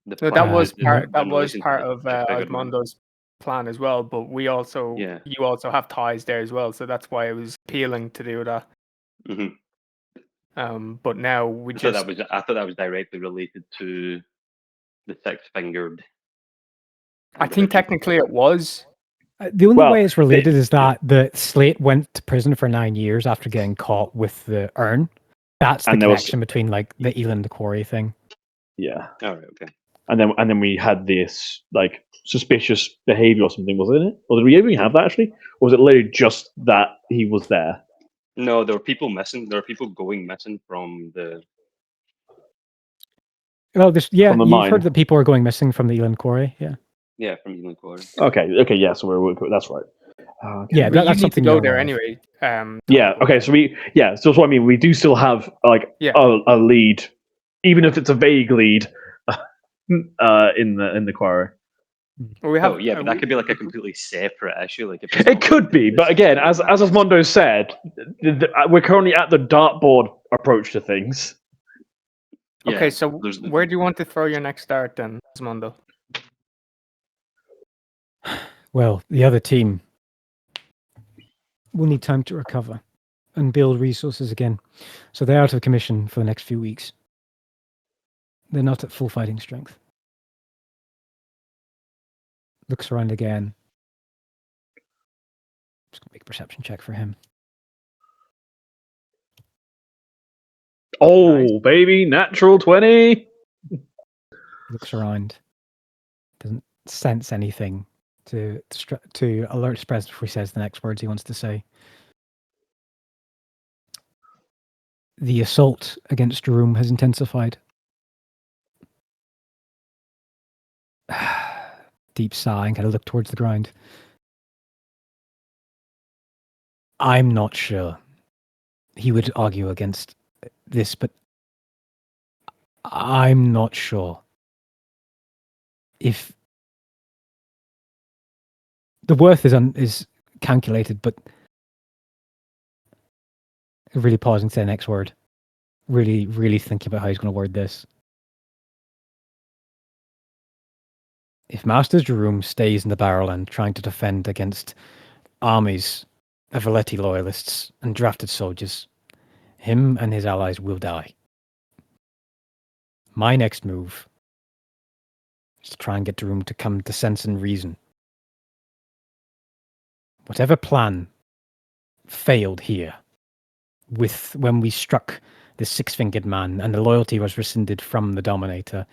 That was part of Osmondo's plan as well. But you also have ties there as well, so that's why it was appealing to do that. Mm-hmm. But now I thought that was directly related to the six-fingered. I think technically it was. The only way it's related is that the Slate went to prison for 9 years after getting caught with the urn. That's the connection between like the Eland quarry thing. Yeah. All right. Okay. And then we had this like suspicious behavior or something, wasn't it? Or did we even have that actually? Or was it literally just that he was there? No, there were people missing. There were people going missing from the. Well, you've heard that people are going missing from the Eland quarry, yeah. Yeah, from Eland quarry. Okay, yeah, so that's right. Okay. Yeah, that's something to go there anyway. Okay, so what I mean, we do still have like a lead, even if it's a vague lead, in the quarry. Well, we have, but that could be like a completely separate issue. Like it could be, but again, as Osmondo said, we're currently at the dartboard approach to things. Okay, so where do you want to throw your next dart then, Osmondo? Well, the other team will need time to recover and build resources again, so they're out of commission for the next few weeks. They're not at full fighting strength. Looks around again. Just gonna make a perception check for him. Oh, Nice. baby, natural 20. Looks around. Doesn't sense anything to alert his presence before he says the next words he wants to say. The assault against Jerome has intensified. Deep sigh and kind of look towards the ground. I'm not sure he would argue against this, but I'm not sure if the worth is calculated, but really pausing to the next word. Really, really thinking about how he's going to word this. If Master Jerome stays in the Barrowland trying to defend against armies of Valetti loyalists and drafted soldiers, him and his allies will die. My next move is to try and get Jerome to come to sense and reason. Whatever plan failed here, when we struck the six-fingered man and the loyalty was rescinded from the Dominator,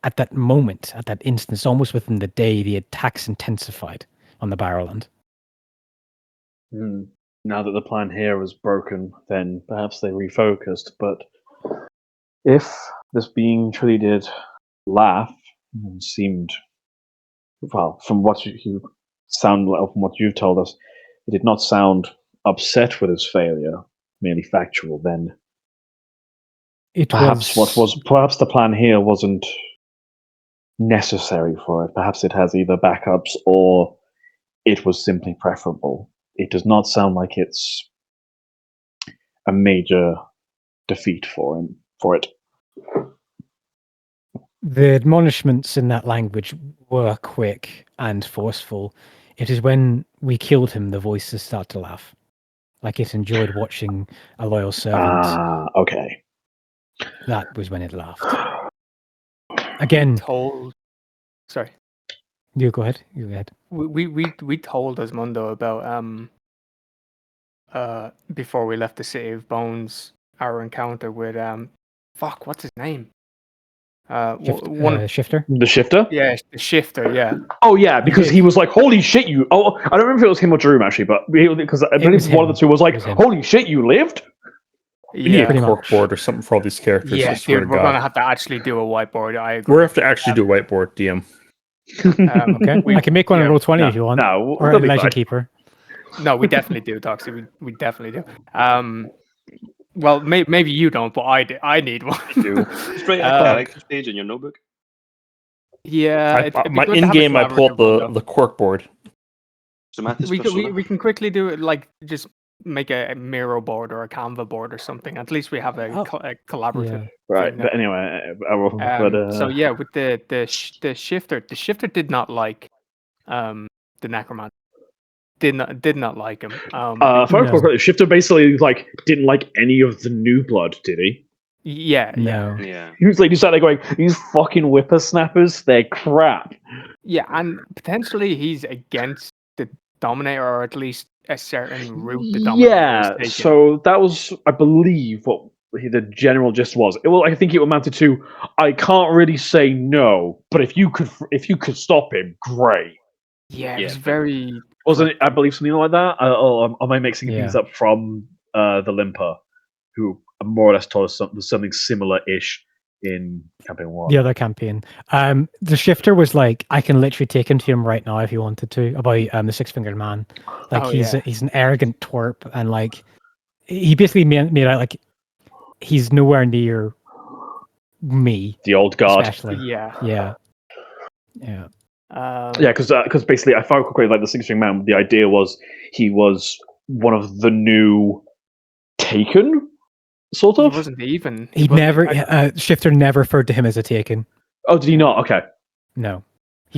at that moment, at that instance, almost within the day, the attacks intensified on the Barrowland. Now that the plan here was broken, then perhaps they refocused. But if this being truly did laugh and seemed, well, from what you sound like, from what you've told us, it did not sound upset with his failure, merely factual. Then perhaps perhaps the plan here wasn't necessary for it. Perhaps it has either backups or it was simply preferable. It does not sound like it's a major defeat for it. The admonishments in that language were quick and forceful. It is when we killed him the voices start to laugh. Like it enjoyed watching a loyal servant. Okay. That was when it laughed. Again. Sorry. You go ahead. You go ahead. We told Osmundo about before we left the City of Bones, our encounter with what's his name? Shifter? The Shifter? Yeah, the Shifter, yeah. Oh yeah, because he was like, holy shit, you... Oh, I don't remember if it was him or Jerome, actually, but because I believe one of the two was like, holy shit, you lived? Yeah, Corkboard or something for all these characters. Yeah, dude, we're going to have to actually do a whiteboard. I agree. We're going to have to actually do a whiteboard, DM. Okay, I can make one on Roll20 if you want. No, or a Legend Keeper. No, we definitely do, Toxie. We definitely do. Well, maybe you don't, but I need one. I do. Just write a character stage in your notebook. Yeah. In game, I pulled the Corkboard. So we can quickly do it, like just make a Miro board or a Canva board or something. At least we have a collaborative. Yeah. Right, but anyway, so yeah, with the Shifter, the Shifter did not like the Necromancer. Did not like him. The Shifter basically like didn't like any of the new blood, did he? Yeah. He was like, decided going, these fucking whippersnappers, they're crap. Yeah, and potentially he's against the Dominator, or at least a certain route the Dominator is taking. So that was, I believe, what the general gist was. I think it amounted to, I can't really say no, but if you could stop him, great. Yeah, it was very... Wasn't it, I believe, something like that? Am I mixing things up from the Limper, who more or less told us something similar-ish in Campaign 1? The other campaign. The Shifter was like, I can literally take him to him right now if you wanted to, about the Six-Fingered Man. Like, he's an arrogant twerp, and like, he basically made out like he's nowhere near me. The old guard. Especially. Yeah. Because basically, I found quickly like the Six-Fingered Man. The idea was he was one of the new Taken, sort of. He wasn't even. Shifter never referred to him as a Taken. Oh, did he not? Okay. No.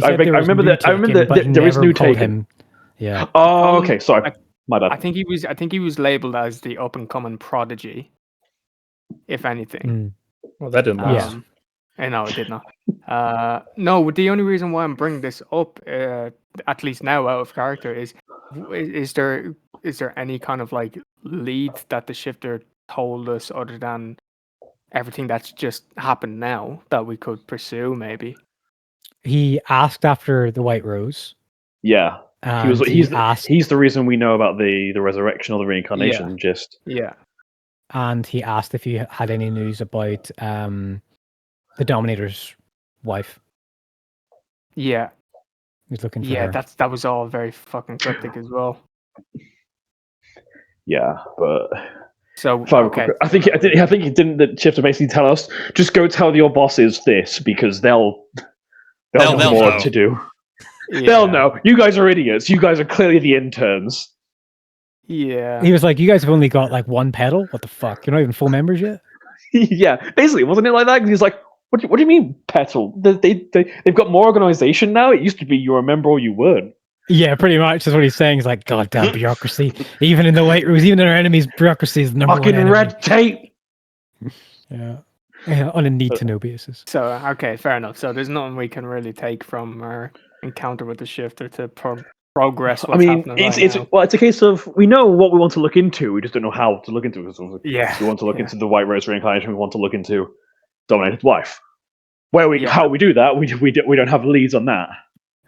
I remember that. I remember that there is new Taken. Yeah. Oh, okay. Sorry, my bad. I think he was labeled as the up and coming prodigy, if anything. Well, that didn't last. No, it did not. No, the only reason why I'm bringing this up, at least now out of character, is there any kind of like lead that the shifter told us other than everything that's just happened now that we could pursue? Maybe He asked after the White Rose. Yeah. And He's the reason we know about the resurrection or the reincarnation. Yeah. And he asked if you had any news about the Dominator's wife. Yeah. He's looking for her. That was all very fucking cryptic as well. Yeah, but so okay. I think he didn't. The shifter basically tell us, just go tell your bosses this because they'll know what to do. Yeah. They'll know. You guys are idiots. You guys are clearly the interns. Yeah. He was like, you guys have only got like one pedal? What the fuck? You're not even full members yet? Yeah, basically, wasn't it like that? He's like, what do you mean petal? They've got more organization now? It used to be you're a member or you weren't. Yeah, pretty much. That's what he's saying. He's like, goddamn bureaucracy. Even in the White Rose, even in our enemies, bureaucracy is the number fucking one enemy. red tape! Yeah, on a need-to-know basis. So, okay, fair enough. So there's nothing we can really take from our encounter with the shifter to progress what's happening it's a case of, we know what we want to look into, we just don't know how to look into it. Yeah. We want to look into the White Rose reincarnation, we want to look into Dominator's wife. How we do that, we don't have leads on that.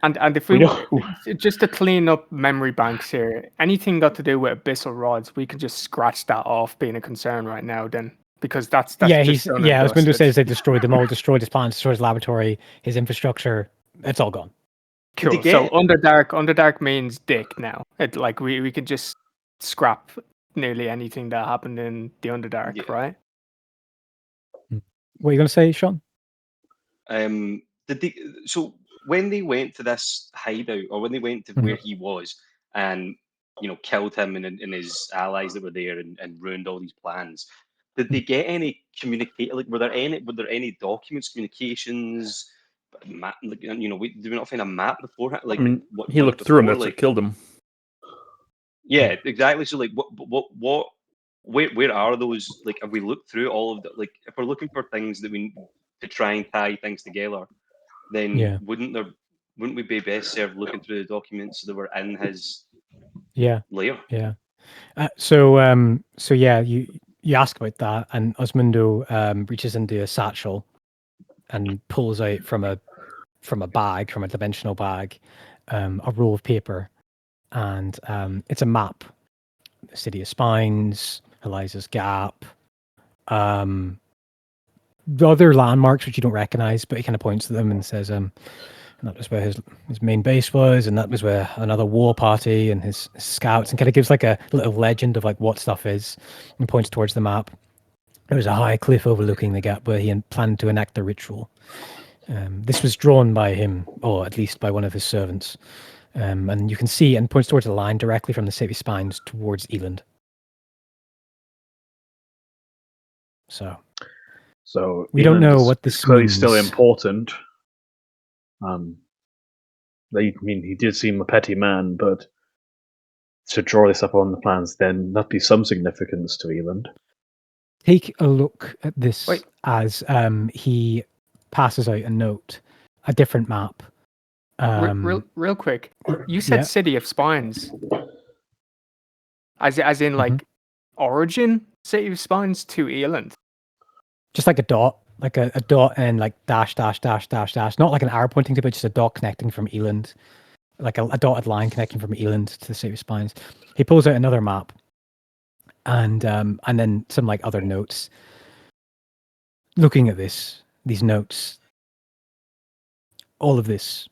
And if we just to clean up memory banks here, anything got to do with abyssal rods, we can just scratch that off being a concern right now. Then because that's I was going to say they destroyed them all, destroyed his plants, destroyed his laboratory, his infrastructure. It's all gone. Cool. So Underdark means dick now. It like we could just scrap nearly anything that happened in the Underdark, right? What are you going to say, Sean? So when they went to this hideout, or when they went to where he was, and killed him and his allies that were there, and ruined all these plans, did they get any communicate? Like, were there any documents, communications? Map, did we not find a map beforehand? Like, he looked through him. That's what killed him. Yeah, exactly. So, like, where are those? Like, have we looked through all of the? Like, if we're looking for things that we to try and tie things together, then wouldn't we be best served looking through the documents that were in his lair? Yeah. So you ask about that, and Osmundo reaches into a satchel and pulls out from a dimensional bag, a roll of paper, and it's a map. The City of Spines, Eliza's Gap, the other landmarks which you don't recognize, but he kind of points to them and says, that was where his main base was, and that was where another war party and his scouts, and kind of gives like a little legend of like what stuff is, and points towards the map. There was a high cliff overlooking the gap where he planned to enact the ritual. This was drawn by him, or at least by one of his servants. And you can see, and points towards a line directly from the City of Spines towards Eland. So we don't know what this clearly means. Still important. He did seem a petty man, but to draw this up on the plans, then that'd be some significance to Eland. Take a look at this as he passes out a note, a different map. Real quick, you said City of Spines, as in like origin City of Spines to Eland. Just like a dot, a dot and like dash, dash, dash, dash, dash. Not like an arrow pointing to, but just a dot connecting from Eland, like a dotted line connecting from Eland to the City of Spines. He pulls out another map, and then some like other notes. Looking at these notes, all of this,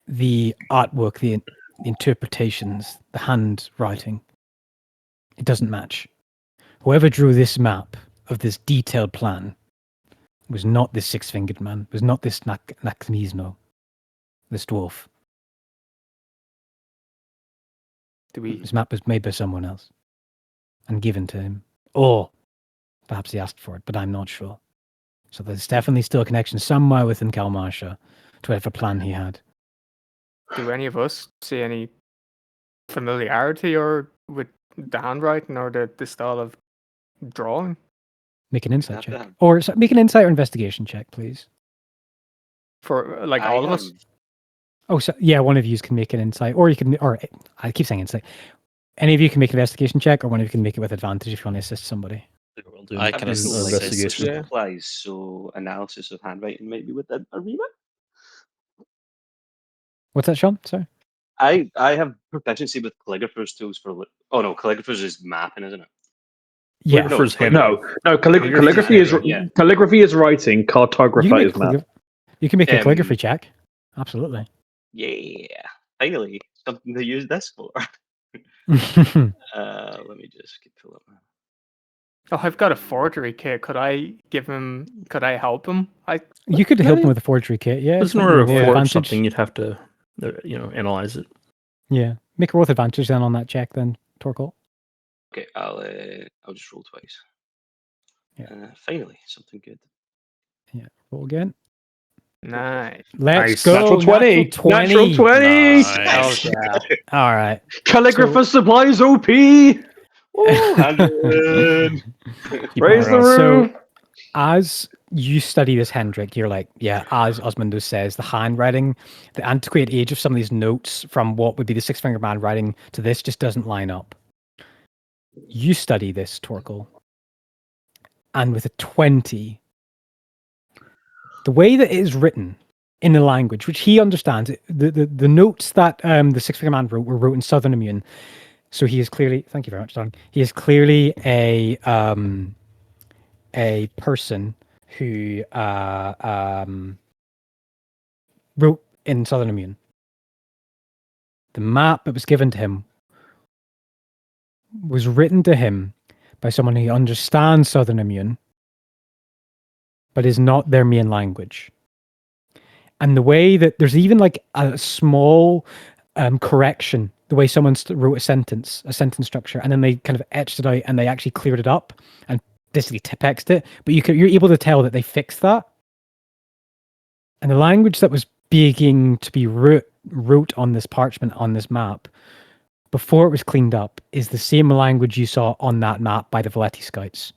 the artwork, the interpretations, the handwriting, it doesn't match. Whoever drew this map of this detailed plan was not this six-fingered man, was not this Nakmizno, this dwarf. This map was made by someone else and given to him. Or perhaps he asked for it, but I'm not sure. So there's definitely still a connection somewhere within Kalmarsha to whatever plan he had. Do any of us see any familiarity or with the handwriting or the style of drawing? Make an insight have check. to- Or make an insight or investigation check, please. For like I all of us. am- Oh, so yeah, one of you can make an insight, or you can, or I keep saying insight. Any of you can make an investigation check, or one of you can make it with advantage if you want to assist somebody. We'll do I I've can got no, assist. like, investigation. Yeah. supplies, so analysis of handwriting might be with a remit. What's that, Sean? Sorry. I have proficiency with calligrapher's tools for. Oh no, calligrapher's is mapping, isn't it? Yeah. No, Calligrapher's calligraphy. No. Calligraphy is Yeah. calligraphy is writing. You can Cartographer make, is map. you can make a Um, calligraphy check. Absolutely. Yeah, finally something to use this for. Let me just pull up. Oh, I've got a forgery kit. Could I give him? Could I help him? You could help him Really? with a forgery kit. Yeah. Because in make order a to roll forge advantage. something, you'd have to, analyze it. Yeah. Make a roll with advantage then on that check, then, Torkoal. Okay, I'll just roll twice. Yeah. Finally, something good. Yeah. Roll again. Nice. Let's Nice. go. Natural 20. Natural 20. Natural 20. Oh yeah. All right. Calligrapher supplies OP. Oh, 100. Keep Raise on the around. roof. So, as you study this, Hendrik, you're like, yeah, as Osmundo says, the handwriting, the antiquated age of some of these notes from what would be the Six Finger Man writing to this just doesn't line up. You study this, Torkoal, and with a 20, the way that it is written in the language, which he understands, the notes that the Six Finger Man wrote were wrote in Southern Immune. So he is clearly, thank you very much, Don. He is clearly a person who wrote in Southern Immune. The map that was given to him was written to him by someone who understands Southern Immune, but is not their main language. And the way that there's even like a small correction, the way someone wrote a sentence structure, and then they kind of etched it out and they actually cleared it up and basically tipexed it. But you're able to tell that they fixed that. And the language that was beginning to be wrote on this parchment, on this map, before it was cleaned up, is the same language you saw on that map by the Valetti scouts.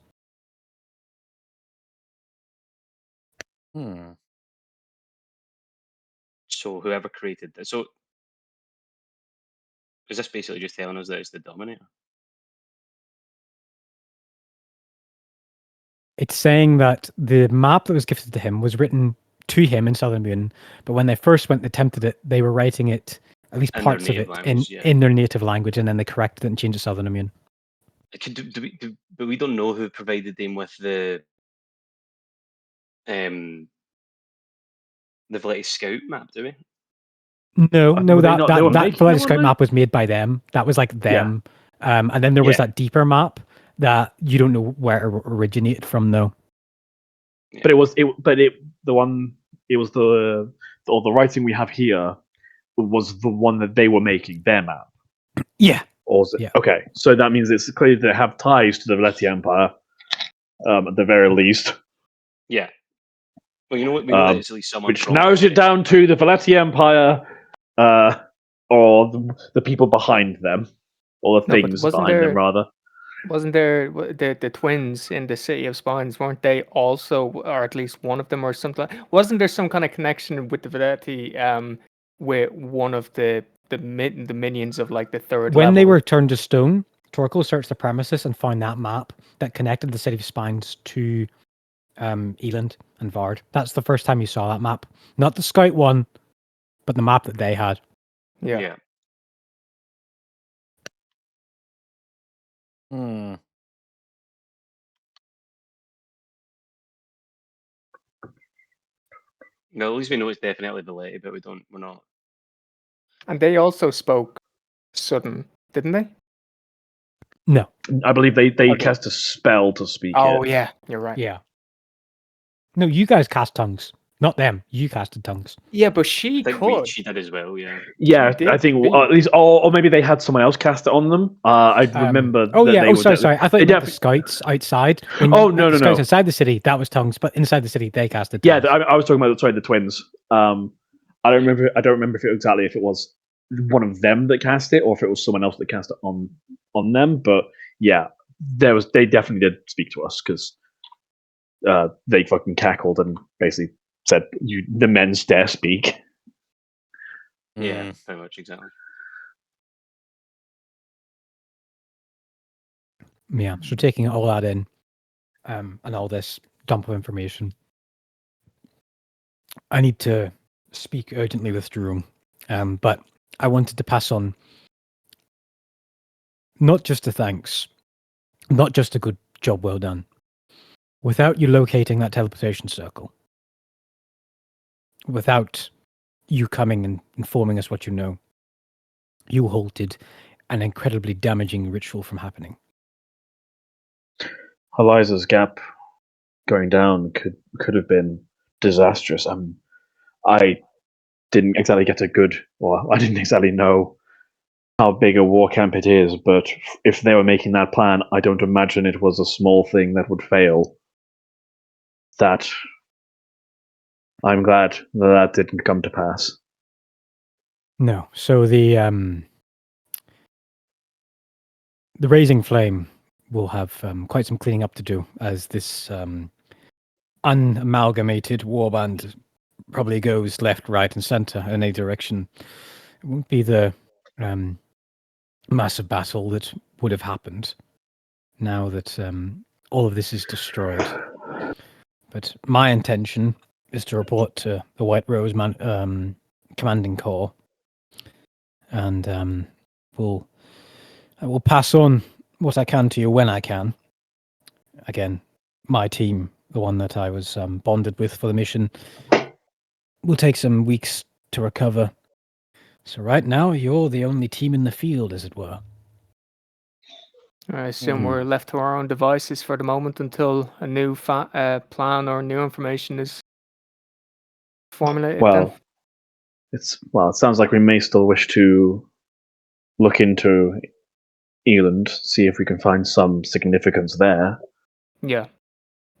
So whoever created this. So is this basically just telling us that it's the Dominator? It's saying that the map that was gifted to him was written to him in Southern Moon, but when they first went and attempted it, they were writing it, at least In their parts of native it, language, in their native language, and then they corrected it and changed it to Southern Immune. But we don't know who provided them with the Valetti Scout map, do we? No, Were they that not- they were that making Valetti it, Scout weren't map was made by them. That was like them. And then there was Yeah. that deeper map that you don't know where it originated from, though. But it was the writing we have here was the one that they were making their map. Yeah. Or was it? Yeah. Okay, so that means it's clear they have ties to the Valetti Empire, at the very least. Yeah. Well, you know what? We know that it's at least someone Which from narrows it down to the Valetti Empire, or the people behind them, or the No, but things wasn't behind them, there- rather. Wasn't there the twins in the City of Spines? Weren't they also, or at least one of them, or something? Wasn't there some kind of connection with the Valetti, with one of the minions of like the third When level? they were turned to stone, Torkoal searched the premises and found that map that connected the City of Spines to Eland and Vard. That's the first time you saw that map. Not the Scout one, but the map that they had. Yeah. No, at least we know it's definitely Valetti, but we're not. And they also spoke Sudden, didn't they? No. I believe they Okay. cast a spell to speak Oh it. yeah, you're right. Yeah. No, you guys cast tongues. Not them. You casted tongues. Yeah, but she I think could. she did as well, yeah. Yeah, She did I think speak. at least, or maybe they had someone else cast it on them. I remember. Oh that yeah. they Oh, were sorry. I thought you they meant the scouts outside. Oh, the no. scouts inside the city, that was tongues. But inside the city, they casted Yeah, tongues. I was talking about the twins. I don't remember. I don't remember if it was one of them that cast it, or if it was someone else that cast it on them. But yeah, they definitely did speak to us because they fucking cackled and basically said, "The men's dare speak." Yeah, pretty much exactly. Yeah, so taking all that in, and all this dump of information, I need to speak urgently with Jerome, but I wanted to pass on not just a thanks, not just a good job well done. Without you locating that teleportation circle, without you coming and informing us what you know, you halted an incredibly damaging ritual from happening. Eliza's gap going down could have been disastrous. I didn't exactly get I didn't exactly know how big a war camp it is, but if they were making that plan, I don't imagine it was a small thing that would fail. That I'm glad that didn't come to pass. No, so the Raising Flame will have quite some cleaning up to do, as this unamalgamated warband probably goes left, right, and center in any direction. It won't be the massive battle that would have happened now that all of this is destroyed. But my intention is to report to the White Rose Commanding Corps, and I will pass on what I can to you when I can. Again, my team, the one that I was bonded with for the mission, will take some weeks to recover. So right now, you're the only team in the field, as it were. I assume we're left to our own devices for the moment until a new plan or new information is formulated. Well, then? it sounds like we may still wish to look into Eland, see if we can find some significance there. Yeah.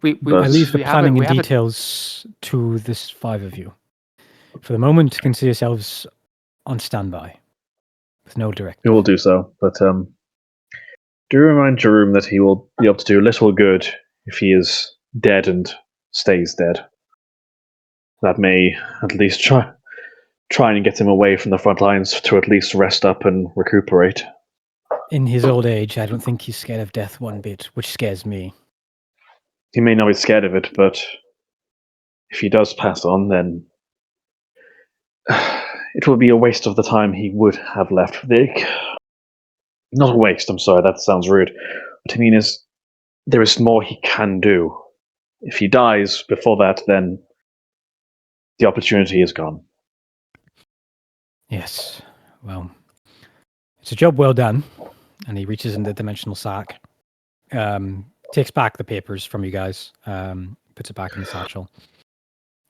I leave the planning and details to this 5 of you. For the moment, you can see yourselves on standby with no direct. We will do so, but do remind Jerome that he will be able to do little good if he is dead and stays dead. That may at least try and get him away from the front lines to at least rest up and recuperate. In his old age, I don't think he's scared of death one bit, which scares me. He may not be scared of it, but if he does pass on, then it will be a waste of the time he would have left. Not a waste, I'm sorry, that sounds rude. What I mean is, there is more he can do. If he dies before that, then the opportunity is gone. Yes, well, it's a job well done. And he reaches in the dimensional sack, takes back the papers from you guys, puts it back in the satchel.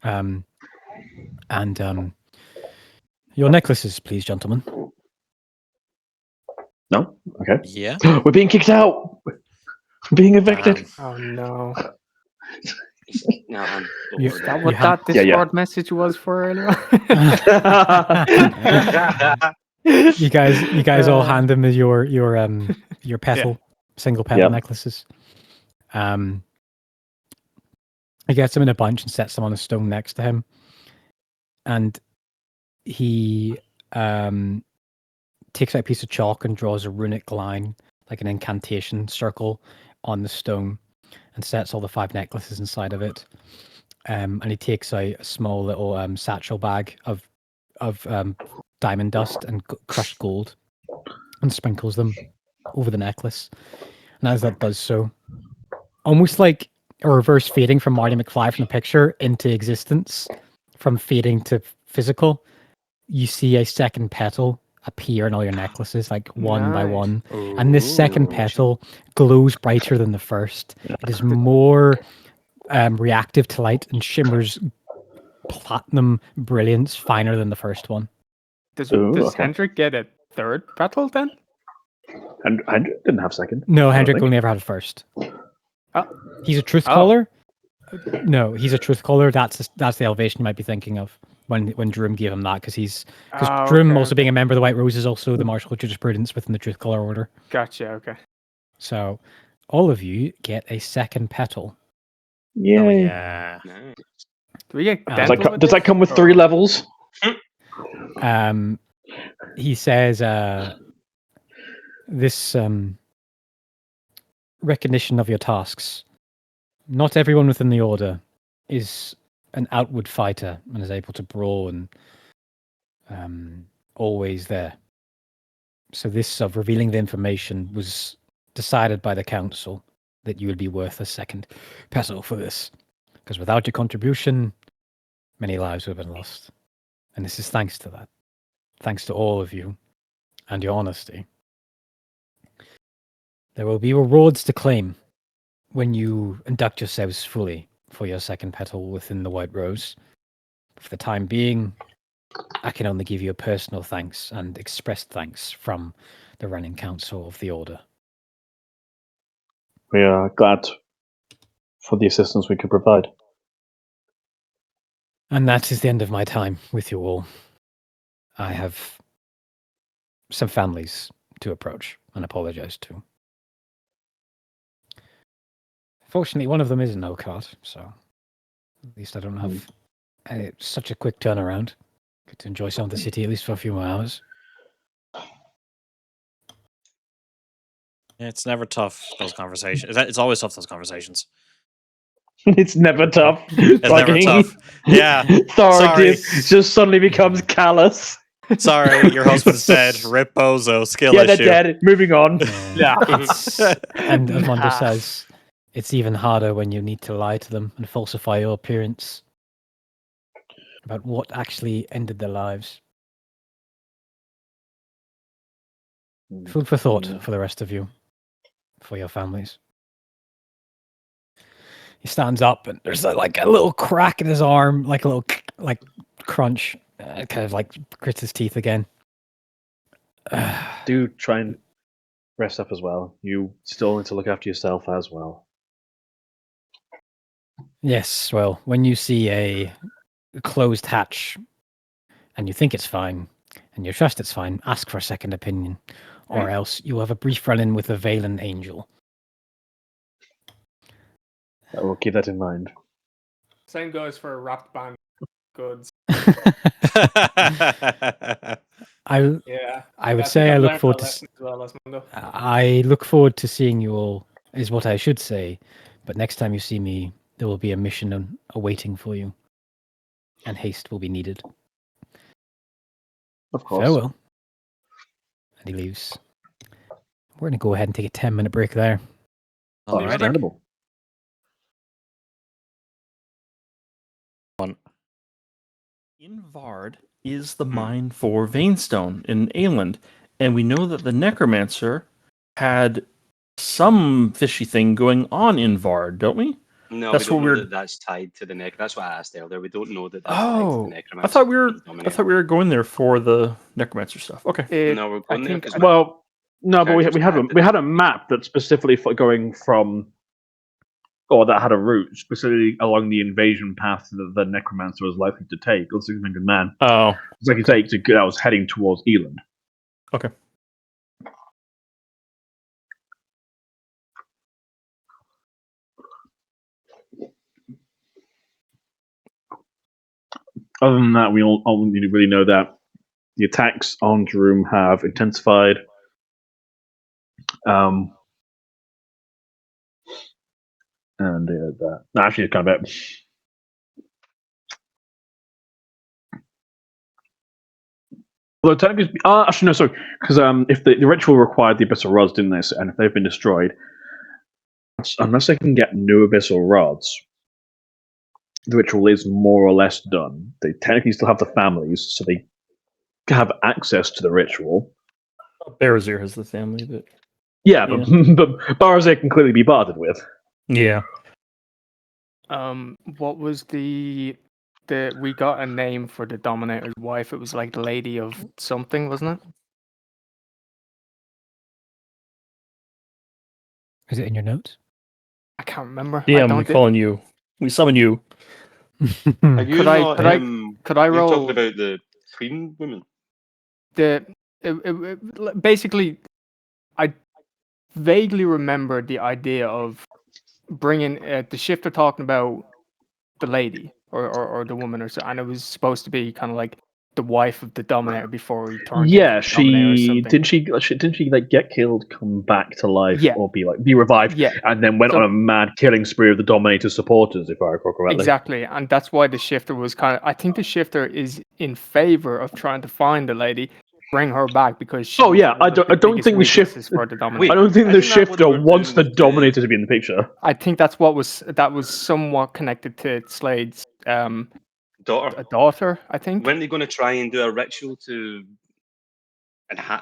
And your necklaces, please, gentlemen. No? Okay. Yeah. We're being kicked out! We're being evicted! Oh no. No, I'm Is that what that Discord message was for earlier? You guys all hand him your petal, single petal necklaces. He gets them in a bunch and sets them on a stone next to him. And he takes out a piece of chalk and draws a runic line, like an incantation circle, on the stone, and sets all the 5 necklaces inside of it. And he takes out a small little satchel bag of diamond dust and crushed gold, and sprinkles them over the necklace. And as that does so, almost like a reverse fading from Marty McFly from the picture into existence, from fading to physical, you see a second petal appear in all your necklaces, like one by one. Ooh. And this second petal glows brighter than the first. It is more reactive to light and shimmers platinum brilliance, finer than the first one. Does Hendrik get a third petal then? And Hendrik didn't have second. No, Hendrik only ever had a first. He's a truth caller. No, he's a truth caller. That's the elevation you might be thinking of when Drum gave him that, because Drum, also being a member of the White Rose, is also the Marshal of Jurisprudence within the truth caller order. Gotcha. Okay. So all of you get a second petal Yay. Oh yeah. Nice. Do we get Does dental Does that come with or- 3 levels? He says this recognition of your tasks. Not everyone within the order is an outward fighter and is able to brawl and always there. So this of revealing the information was decided by the council that you would be worth a second petal for this. Because without your contribution, many lives would have been lost. And this is thanks to that. Thanks to all of you and your honesty. There will be rewards to claim when you induct yourselves fully for your second petal within the White Rose. For the time being, I can only give you a personal thanks and expressed thanks from the running council of the Order. We are glad for the assistance we could provide. And that is the end of my time with you all. I have some families to approach and apologize to. Fortunately, one of them is an Okart, so at least I don't have such a quick turnaround. Get to enjoy some of the city at least for a few more hours. It's never tough, those conversations. It's always tough, those conversations. It's never tough. It's never tough. Yeah. Sorry. Sorry. Just suddenly becomes callous. Sorry, your husband's dead. Rip Bozo, skill Yeah, issue. they're dead. Moving on. Yeah. And as Mondo Ah. says, it's even harder when you need to lie to them and falsify your appearance about what actually ended their lives. Food for thought for the rest of you, for your families. He stands up and there's like a little crack in his arm, like a little crunch, kind of like grits his teeth again. Do try and rest up as well. You still need to look after yourself as well. Yes, well, when you see a closed hatch and you think it's fine and you trust it's fine, ask for a second opinion, or else you'll have a brief run-in with a Valen angel. I will keep that in mind. Same goes for wrapped band goods. Yeah. I would say I look forward to. As well as Mondo. I look forward to seeing you all, is what I should say. But next time you see me, there will be a mission awaiting for you, and haste will be needed. Of course. Farewell. And he leaves. We're going to go ahead and take a 10-minute break there. Alrighty. Understandable. Invard is the mine for Veinstone in Aeland, and we know that the Necromancer had some fishy thing going on in Vard, don't we? No, That's we don't what know we're- that that's tied to the neck. That's what I asked earlier. We don't know that that's tied to Oh, the necromancer. I thought we were. being I dominated. thought we were going there for the Necromancer stuff. Okay. No, we're I going there think- because Well, no, but we Characters had added we it. had a map that's specifically for going from, or that had a route specifically along the invasion path that the necromancer was likely to take. Let's think of man. Oh, It's like you take to that was heading towards Eland. okay. Other than that, we all really know that the attacks on Jerum have intensified. And that no, actually, it's kind of bit. Although technically, actually no, sorry, because if the ritual required the abyssal rods, didn't they? And if they've been destroyed, unless they can get new abyssal rods, the ritual is more or less done. They technically still have the families, so they have access to the ritual. Barazir has the family, but Yeah, but but Barazir can clearly be bartered with. yeah. What was the we got a name for the Dominator's wife? It was like the Lady of something, wasn't it? Is it in your notes? I can't remember. Yeah, I I'm don't calling you. We summon you. Are you Could I- not, could I- could I you're roll talking about the queen woman? basically, I vaguely remember the idea of bringing the shifter talking about the lady or the woman or so, and it was supposed to be kind of like the wife of the Dominator before he turned into the Dominator or something. Didn't she like get killed, come back to life, Yeah. or be revived, Yeah, and then went on a mad killing spree of the Dominator's supporters, if I recall correctly. exactly, and that's why the shifter was kind of. I think the shifter is in favor of trying to find the lady, bring her back because she. I don't think the shifter. For the Dominator. I don't think the isn't that what they shifter were wants the doing with Dominator to be in the picture. I think that was somewhat connected to Slade's daughter? a daughter. I think. Weren't they going to try and do a ritual to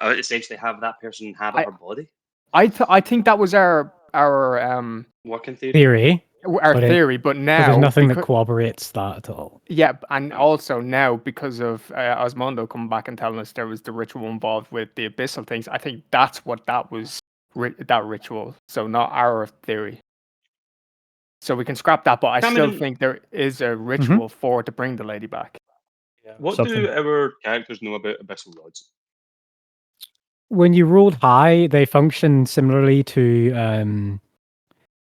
essentially have that person inhabit her body? I think that was our Working theory. theory, but now there's nothing that corroborates that at all. Yeah, and also now because of Osmondo coming back and telling us there was the ritual involved with the abyssal things, I think that's what that was, that ritual. So not our theory. So we can scrap that, but I still think there is a ritual for to bring the lady back. What do our characters know about abyssal rods? When you rolled high, they function similarly to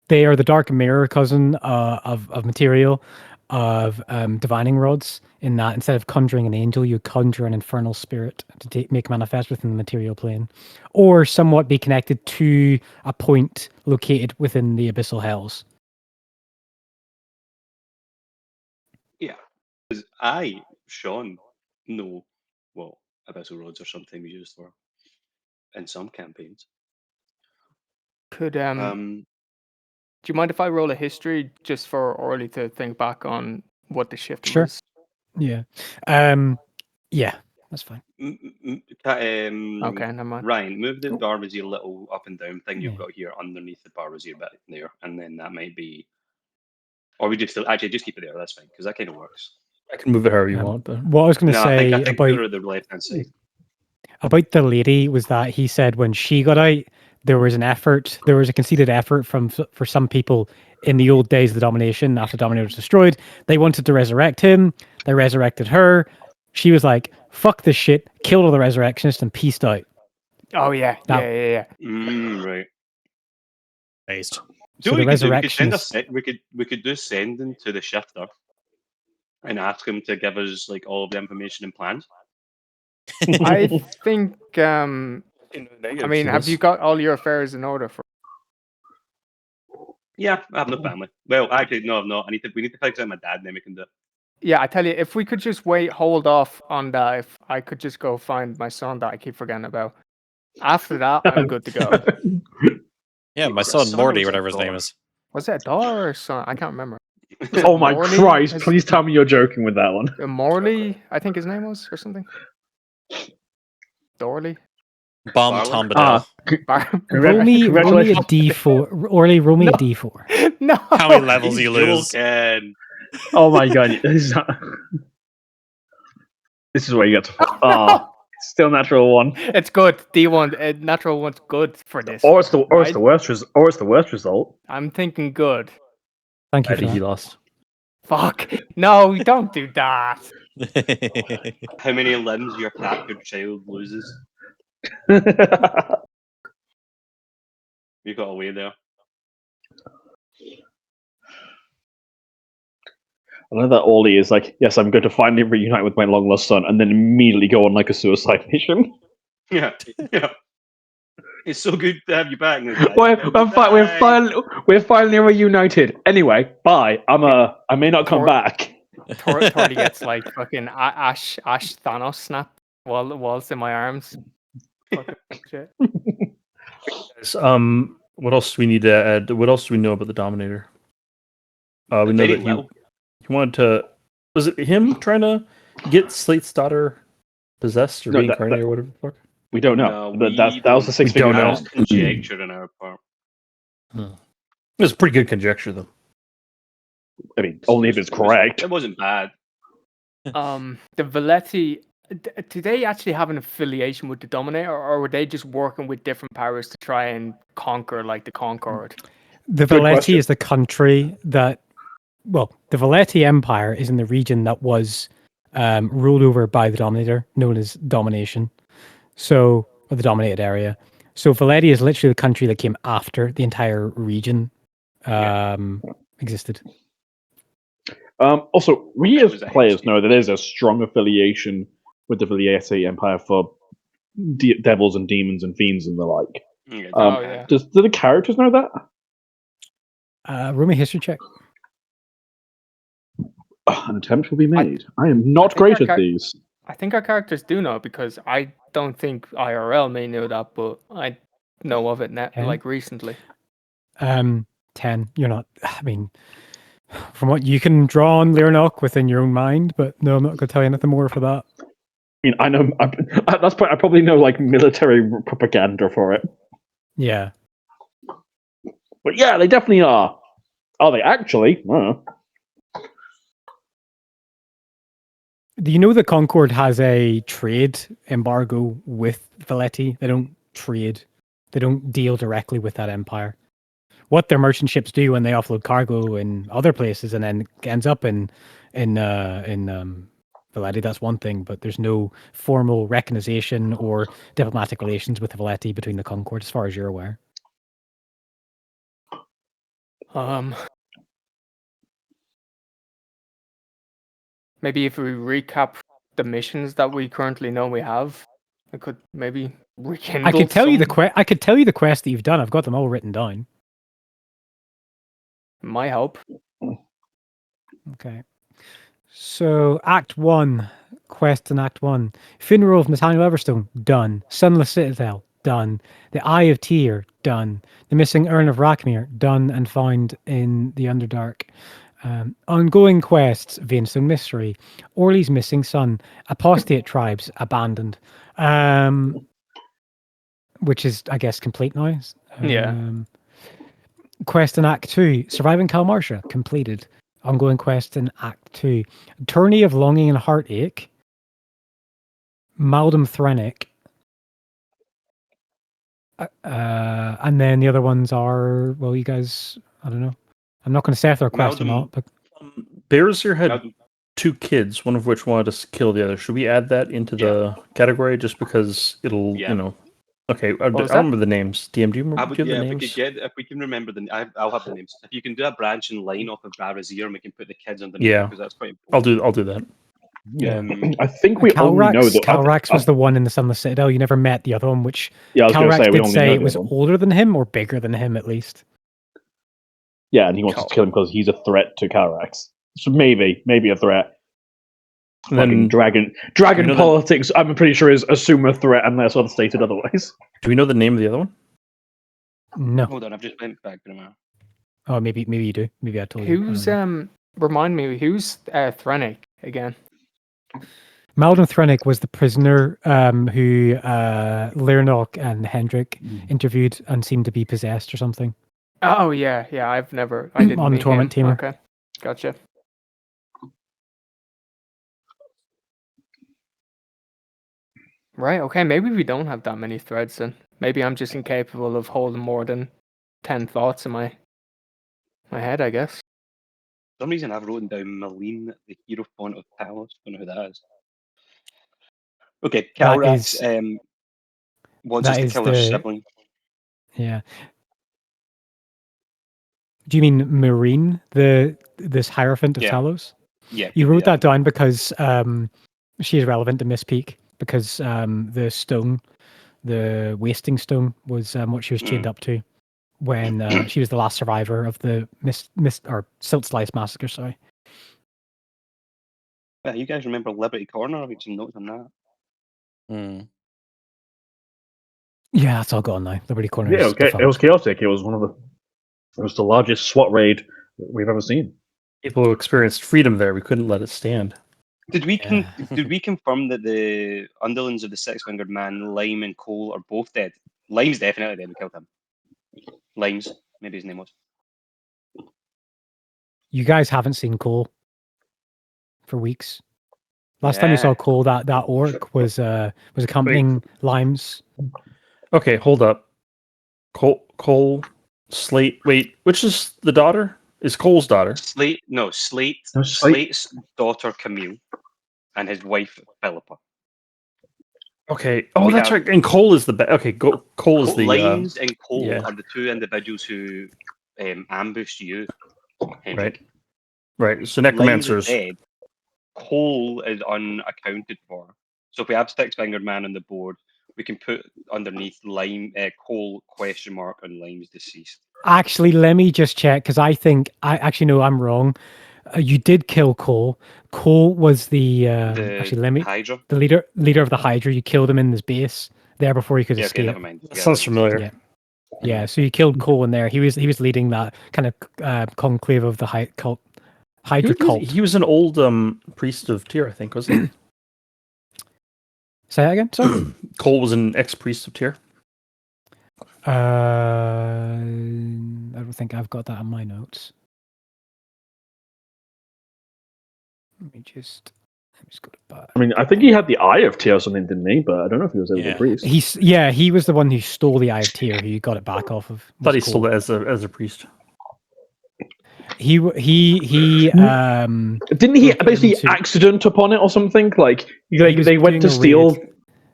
they are the dark mirror cousin of material of divining rods, in that instead of conjuring an angel, you conjure an infernal spirit to make manifest within the material plane, or somewhat be connected to a point located within the abyssal hells. Yeah, because Sean, know what abyssal rods are sometimes used for in some campaigns. Could do you mind if I roll a history just for Orly to think back on what the shift was? Yeah. Yeah, that's fine. Okay, never mind. Ryan, move the bar with your little up and down thing you've got here underneath the bar with your bit there, and then that might be. Or we just just keep it there. That's fine because that kind of works. I can move it however you want. But... What I was going to say I think about the left hand side. About the lady was that he said when she got out, there was a conceded effort for some people in the old days of the domination after the Dominator was destroyed. They wanted to resurrect him. They resurrected her. She was like, fuck this shit, killed all the resurrectionists and peaced out. Oh yeah. Right. Based. So the resurrectionists... we could do sending to the shifter and ask him to give us like all of the information and plans. I think I mean, have you got all your affairs in order for? Yeah, I have no family. Well, actually, no, I've not. We need to fix out my dad, and then we can do it. Yeah, I tell you, if we could just hold off on that, if I could just go find my son that I keep forgetting about. After that, I'm good to go. Yeah, my son Morty, whatever his name is. Was it a daughter or son? I can't remember. Oh my Christ! Please tell me you're joking with that one. Morley, I think his name was, or something. Dorley. Bomb Tombadell. Roll me a D4. Orly, roll me a D4. No. How many levels do you lose? Oh my God! This is where you get to. Still natural one. It's good. D1. Natural one's good for this. Or it's the worst result. I'm thinking good. Thank you. I think he lost. Fuck. No, don't do that. How many limbs your captured child loses? You got away there. I know that Ollie is like, yes, I'm going to finally reunite with my long lost son, and then immediately go on like a suicide mission. Yeah. It's so good to have you back. We're finally reunited. Anyway, bye. I may not come back. Torty gets like fucking Ash Thanos snap whilst in my arms. Fucking shit. What else do we need to add? What else do we know about the Dominator? We know that he wanted to. Was it him trying to get Slate's daughter possessed or reincarnated or whatever the fuck? We don't know. That was the 6 figure conjecture on our part. It was a pretty good conjecture, though. I mean, only if it's correct. It wasn't bad. The Valetti, do they actually have an affiliation with the Dominator, or were they just working with different powers to try and conquer, like the Concord? The Valetti is the country that, well, the Valetti Empire is in the region that was ruled over by the Dominator, known as Domination. So, or the dominated area. So Valetti is literally the country that came after the entire region existed. Also, we It as was a players hellscape. know that there's a strong affiliation with the Valiati Empire for devils and demons and fiends and the like. Yeah, Oh, yeah. Do the characters know that? Room a history check. An attempt will be made. I am not think great our at these. I think our characters do know because I don't think IRL may know that, but I know of it now, Okay. like recently. 10. You're not. I mean, from what you can draw on Learnock within your own mind, but no, I'm not going to tell you anything more for that. I mean, I know at that point I probably know like military propaganda for it. Yeah. But yeah, they definitely are. Are they actually? I don't know. Do you know that Concord has a trade embargo with Valetti? They don't trade. They don't deal directly with that empire. What their merchant ships do when they offload cargo in other places and then ends up in Valetti, that's one thing. But there's no formal recognition or diplomatic relations with Valetti between the Concord, as far as you're aware. Maybe if we recap the missions that we currently know we have, I could maybe rekindle. I could tell you some. I could tell you the quest that you've done. I've got them all written down. My help. Okay. So Act 1, quest in Act 1. Funeral of Nathaniel Everstone, done. Sunless Citadel, done. The Eye of Tyr, done. The Missing Urn of Rakmir, done and found in the Underdark. Ongoing quests, Vainstone Mystery, Orly's Missing Son, Apostate Tribes, abandoned. Which is, I guess, complete now. Yeah. Quest in Act 2, Surviving Kalmarsha, completed. Ongoing quest in Act 2, Tourney of Longing and Heartache, Maldum Threnic, and then the other ones are, well, you guys, I don't know. I'm not going to say if they're a quest or not, but Bearser had two kids, one of which wanted to kill the other. Should we add that into the category just because it'll, you know? Okay, I remember the names. DM, do you remember the names? If we can remember I'll have the names. If you can do a branch and line off of Barazir, and we can put the kids underneath because that's quite important. I'll do that. Yeah, I think we only know that Calrax was the one in the Sunless Citadel. You never met the other one, which Calrax did say it was older than him or bigger than him at least. Yeah, and he wants to kill him because he's a threat to Calrax. So maybe a threat. And then dragon politics, I'm pretty sure is assume a threat unless other stated otherwise. Do we know the name of the other one? No. Hold on, I've just went back to him. Oh, maybe you do. Maybe I told you. Who's remind me, who's Threnic again? Maldon Threnic was the prisoner who Learnock and Hendrik interviewed and seemed to be possessed or something. Oh yeah, I didn't on the Torment Teamer. Okay, gotcha. Right, okay, maybe we don't have that many threads then. Maybe I'm just incapable of holding more than 10 thoughts in my head, I guess. For some reason I've written down Malene, the hero font of Talos. Don't know who that is. Okay, Calrax wants us to kill her sibling. Yeah. Do you mean Marine, this Hierophant of Talos? Yeah. You wrote that down because she is relevant to Miss Peak, because the stone, the wasting stone, was what she was chained up to when she was the last survivor of the Silt Slice massacre. Sorry. Yeah, you guys remember Liberty Corner? I've got some notes on that. Yeah, that's all gone now. Liberty Corner. Yeah, okay. It was chaotic. It was it was the largest SWAT raid we've ever seen. People who experienced freedom there, we couldn't let it stand. Did we confirm that the underlings of the Six-Fingered Man, Lime and Cole, are both dead? Lime's definitely dead. We killed him. Lime's, maybe his name was. You guys haven't seen Cole for weeks. Last time you saw Cole, that orc was accompanying Lime's. Okay, hold up. Cole, Slate. Wait, which is the daughter? Is Cole's daughter? Slate's daughter Camille, and his wife Philippa. Okay. Oh, that's right. And Cole is the Cole is the Limes and Cole are the two individuals who ambushed you, Hendrik. Right. So Lime's necromancers. dead. Cole is unaccounted for. So if we have Six-Fingered Man on the board, we can put underneath Lime Cole ? And Lime's deceased. Actually, let me just check because I think I'm wrong. You did kill Cole. Cole was the Hydra. the leader of the Hydra. You killed him in his base there before he could Okay, escape. never mind. That sounds familiar. Yeah. Yeah, so you killed Cole in there. He was leading that kind of conclave of the Hydra cult. He was an old priest of Tyr, I think, wasn't he? Say that again. Sorry. Cole was an ex-priest of Tyr. I don't think I've got that in my notes. Let me just go to back. I mean, I think he had the Eye of Tyr or something, didn't he? But I don't know if he was able to priest. He was the one who stole the Eye of Tyr. Who got it back off of. Thought he stole it as a priest. Didn't he basically accident upon it or something? Like they went to steal.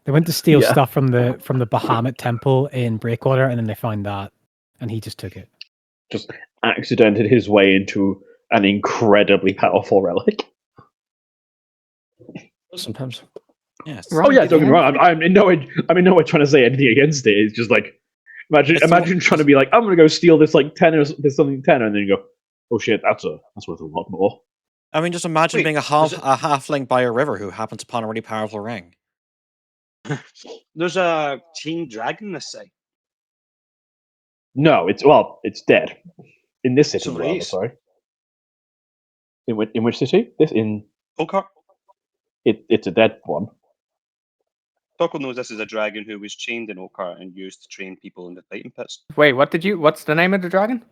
They went to steal stuff from the Bahamut temple in Breakwater, and then they found that, and he just took it. Just accidented his way into an incredibly powerful relic. Sometimes. Yes. Oh yeah, don't get me wrong. I'm in no way trying to say anything against it. It's just like imagine trying to be like, I'm gonna go steal this like 10 or this something 10, and then you go, oh shit, that's worth a lot more. I mean, just imagine being a halfling by a river who happens upon a really powerful ring. There's a chained dragon this side. No, it's dead. In this city, rather, sorry. In which city? This in Oakhart. It's a dead one. Torkel knows this is a dragon who was chained in Oakhart and used to train people in the fighting pits. Wait, what's the name of the dragon?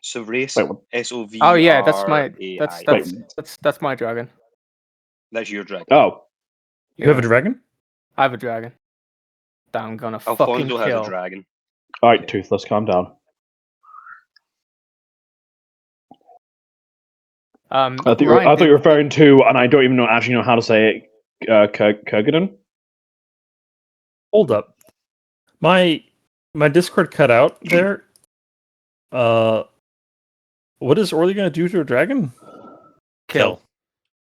Sovrace. SOV. Oh yeah, that's my dragon. That's your dragon. Oh. You have a dragon? I have a dragon. That I'm gonna Alfonso fucking kill. has a dragon. Alright, Toothless, calm down. I thought you were referring to, and I don't even actually know how to say it, Kurganon? Hold up. My Discord cut out there. What is Orly gonna do to a dragon? Kill.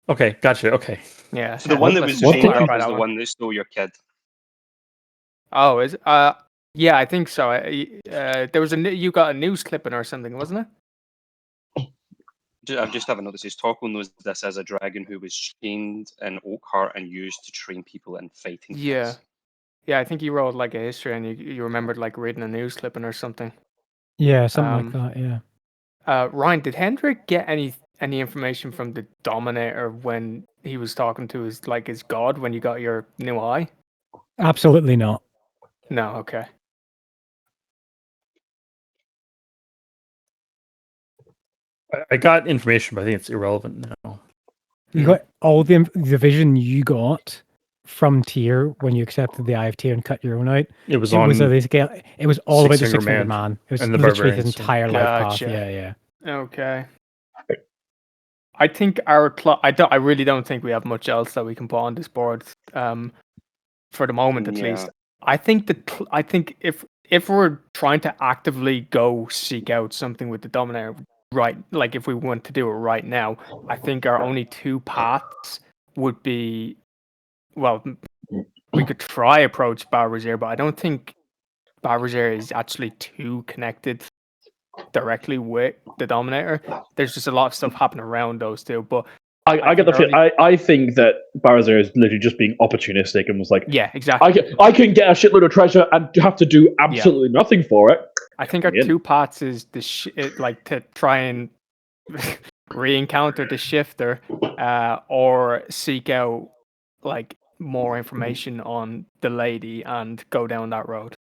Okay, gotcha. Okay. Yeah. So the one that was chained up is the one that stole your kid. Oh, is yeah, I think so. There was you got a news clipping or something, wasn't it? I'm just having a note that says Torkel knows this as a dragon who was chained in Oakhart and used to train people in fighting. Yeah. Yeah, I think you wrote like a history and you remembered like reading a news clipping or something. Yeah, something like that, yeah. Ryan, did Hendrik get any information from the Dominator when he was talking to his god when you got your new eye? Absolutely not. No, okay. I got information, but I think it's irrelevant now. You got all the vision you got from Tyr when you accepted the Eye of Tyr and cut your own out. It was all about the Six-Fingered Man. It was and the literally his barbarians, entire life path. Yeah. Okay. I think I really don't think we have much else that we can put on this board. For the moment, at least. I think if we're trying to actively go seek out something with the Dominator, right? Like if we want to do it right now, I think our only two paths would be, well, we could try approach Barbazier, but I don't think Barbazier is actually too connected directly with the Dominator. There's just a lot of stuff happening around those two, but I get the feel. I think that Barbazier is literally just being opportunistic and was like, yeah, exactly. I can get a shitload of treasure and have to do absolutely nothing for it. I think our two paths is to try and re-encounter the Shifter, or seek out like more information on the lady and go down that road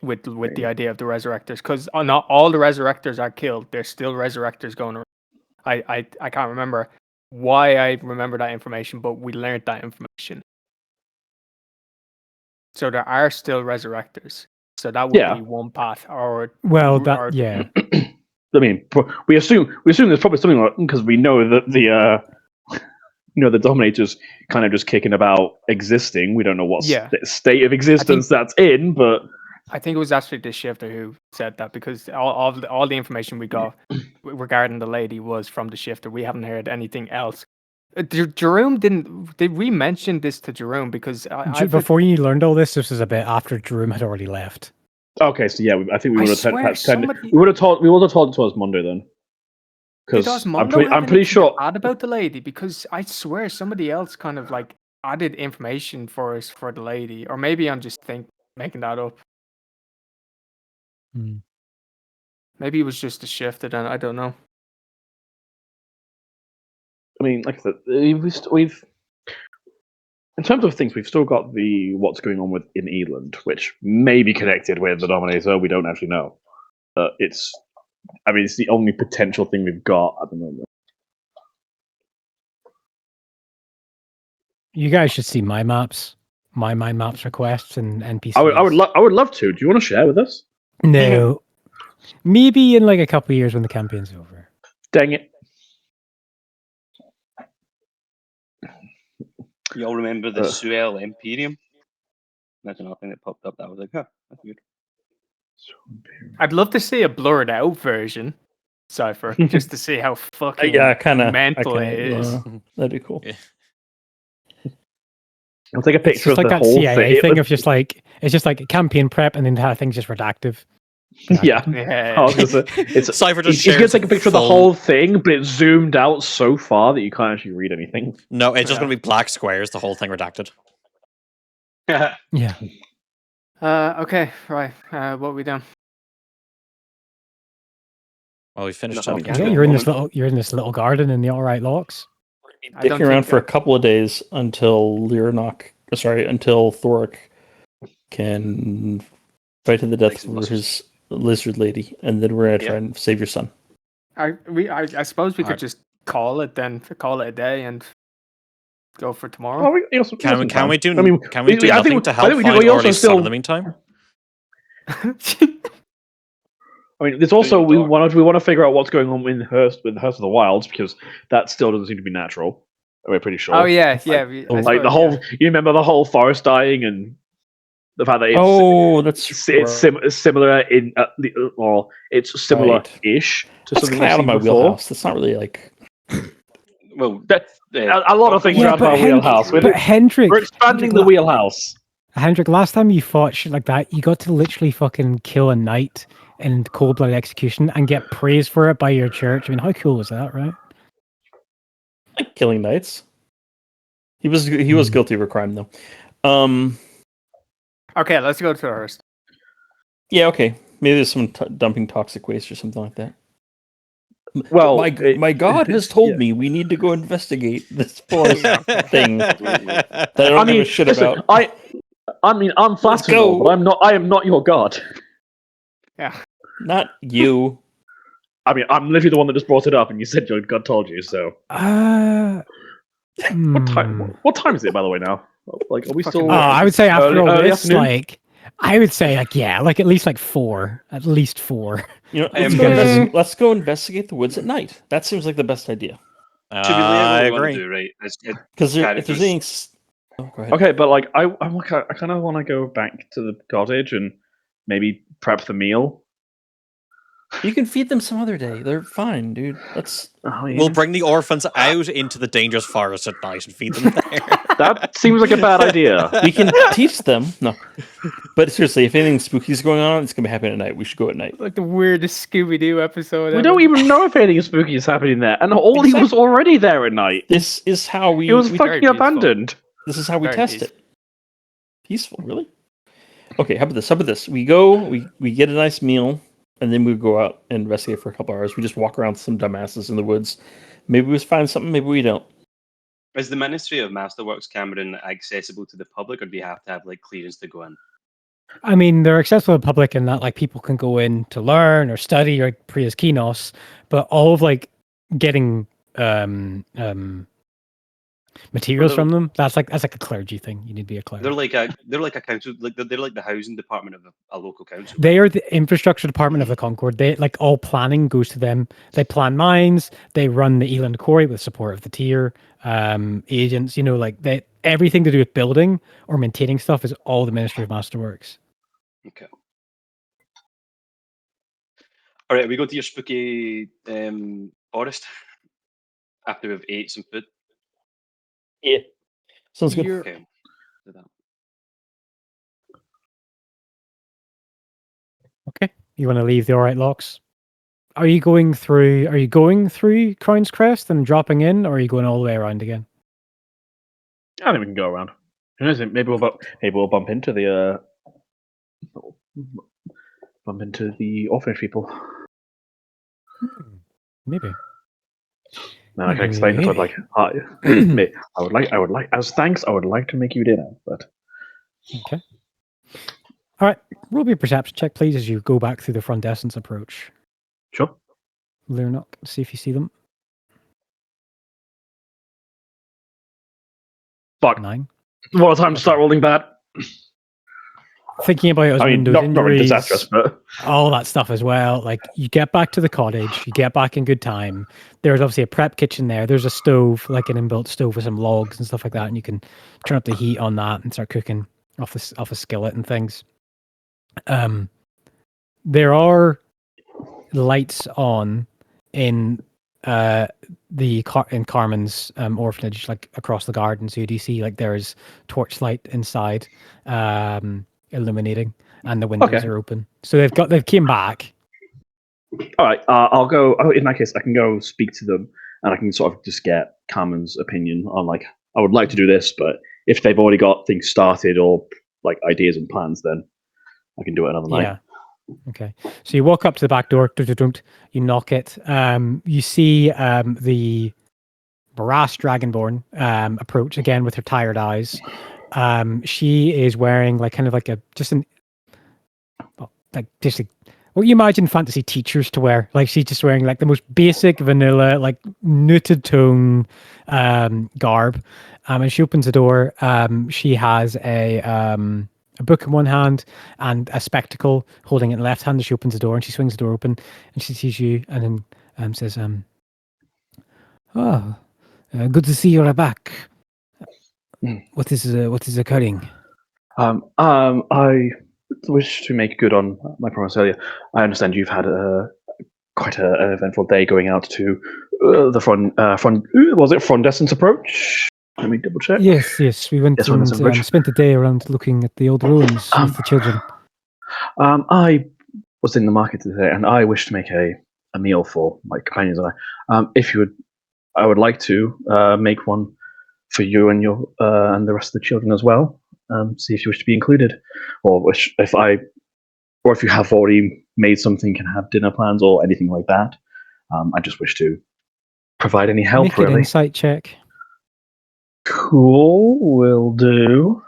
with the idea of the Resurrectors, because not all the Resurrectors are killed. There's still Resurrectors going around. I can't remember why I remember that information, but we learned that information. So there are still Resurrectors. So that would be one path, I mean, we assume there's probably something like, because we know that the Dominator's kind of just kicking about existing. We don't know what state of existence that's in, but I think it was actually the shifter who said that, because all the information we got regarding the lady was from the shifter. We haven't heard anything else. Jerome didn't. Did we mention this to Jerome? Because before you learned all this was a bit after Jerome had already left. Okay, so yeah, I think we would have somebody... we would have told it to us Monday then. Because I'm pretty sure add about the lady, because I swear somebody else kind of like added information for us for the lady, or maybe I'm just making that up. Maybe it was just a shift, and I don't know. I mean, like I said, we've in terms of things, we've still got the what's going on in Eland, which may be connected with the Dominator. We don't actually know. It's the only potential thing we've got at the moment. You guys should see my maps, my maps requests and NPCs. I would love to. Do you want to share with us? No, maybe in like a couple of years when the campaign's over. Dang it! You all remember the Suel Imperium? That's another thing that popped up. That was like, huh, that's good. I'd love to see a blurred out version, Cypher, just to see how fucking mental it is. That'd be cool. Yeah. I'll take a picture of like the that whole CIA thing of just like it's just like campaign prep and then the thing's just redactive. Yeah. It's Cypher just he's gonna take a picture of the whole thing, but it's zoomed out so far that you can't actually read anything. No, it's just gonna be black squares, the whole thing redacted. Yeah. Okay, right. What are we doing? Well, we finished Nothing talking. we Yeah, you're in this little garden in the All Right Locks. Dicking around for a couple of days until until Thoric can fight to the death for his lizard lady, and then we're gonna try and save your son. I suppose we could just call it a day and go for tomorrow. Can we do nothing to help find Orly's son in the meantime? I mean, there's also we want to figure out what's going on with Hearst of the Wilds, because that still doesn't seem to be natural. We're pretty sure. Oh yeah, yeah. Like the whole, you remember the whole forest dying and the fact that it's similar in it's similar-ish to something out of my before. wheelhouse. That's not really like. Well, a lot of things are out of our wheelhouse. But Hendrik, we're expanding the wheelhouse. Hendrik, last time you fought shit like that, you got to literally fucking kill a knight in cold-blooded execution and get praised for it by your church. I mean, how cool was that, right? Like killing knights. He was guilty of a crime though. Okay, let's go to Hearst. Yeah, okay. Maybe there's some dumping toxic waste or something like that. Well, my God has told me we need to go investigate this forest thing that I don't give a shit about. I mean, I'm flattered, but I am not your god. Yeah. Not you. I mean, I'm literally the one that just brought it up, and you said your god told you. So. What time is it, by the way? Now, like, are we still? I would say after all this, like, I would say like at least like 4, at least 4. You know, let's go investigate the woods at night. That seems like the best idea. I agree. Right? Because if there's anything. Oh, go ahead. Okay, but like, I kind of want to go back to the cottage and maybe prep the meal. You can feed them some other day. They're fine, dude. We'll bring the orphans out into the dangerous forest at night and feed them there. That seems like a bad idea. We can teach them. No. But seriously, if anything spooky is going on, it's going to be happening at night. We should go at night. Like the weirdest Scooby-Doo episode We don't even know if anything spooky is happening there. And Ollie was already there at night. This is how we... It was fucking abandoned. This is how we test it. Peaceful, really? Okay, how about this? We go, we get a nice meal, and then we go out and investigate for a couple hours. We just walk around some dumbasses in the woods. Maybe we find something, maybe we don't. Is the Ministry of Masterworks Cameron accessible to the public, or do you have to have like clearance to go in? I mean, they're accessible to the public in that like people can go in to learn or study or Priya's Kinos, but all of like getting materials from them, that's like a clergy thing. You need to be a clergy. They're like a council, they're like the housing department of a local council. They are the infrastructure department of the Concord. They like all planning goes to them. They plan mines. They run the Eland Quarry with support of the tier agents. You know, like everything to do with building or maintaining stuff is all the Ministry of Masterworks. Okay. All right, we go to your spooky forest after we've ate some food. Yeah. Sounds good. Okay. Do that. Okay. You want to leave the Alright Locks? Are you going through Crown's Crest and dropping in, or are you going all the way around again? I think we can go around. Who knows? Maybe we'll bump into the orphanage people. Maybe. Then I can explain it. Like, I would like as thanks. I would like to make you dinner, but Okay. All right. Roll me a perception check, please, as you go back through the front essence approach. sure. Lurnock, see if you see them. Fuck. 9. What a time to start rolling bad. Thinking about it as Windows not injuries, disastrous, but all that stuff as well. Like, you get back to the cottage, you get back in good time. There's obviously a prep kitchen there. There's a stove, like an inbuilt stove with some logs and stuff like that, and you can turn up the heat on that and start cooking off a skillet and things. There are lights on in in Carmen's orphanage, like across the garden. So you do see like there's torchlight inside, illuminating, and the windows are open. So they've came back. all right. I'll go. Oh, in that case, I can go speak to them, and I can sort of just get Carmen's opinion on like I would like to do this, but if they've already got things started or like ideas and plans, then I can do it another night. Yeah. Okay. So you walk up to the back door, you knock it. You see the brass dragonborn approach again with her tired eyes. She is wearing like kind of like what you imagine fantasy teachers to wear. Like she's just wearing like the most basic vanilla, like knitted tone garb. And she opens the door. She has a book in one hand and a spectacle holding it in the left hand. As she opens the door and she swings the door open and she sees you and then says, good to see you're back. What is occurring? I wish to make good on my promise earlier. I understand you've had quite an eventful day going out to the frondescence approach. Let me double check. Yes. We went and spent the day around looking at the old ruins with the children. I was in the market today, and I wish to make a meal for my companions and I. If you would, I would like to make one for you and your and the rest of the children as well. See if you wish to be included, or if you have already made something, can have dinner plans or anything like that. I just wish to provide any help. Make an insight check. Cool, will do.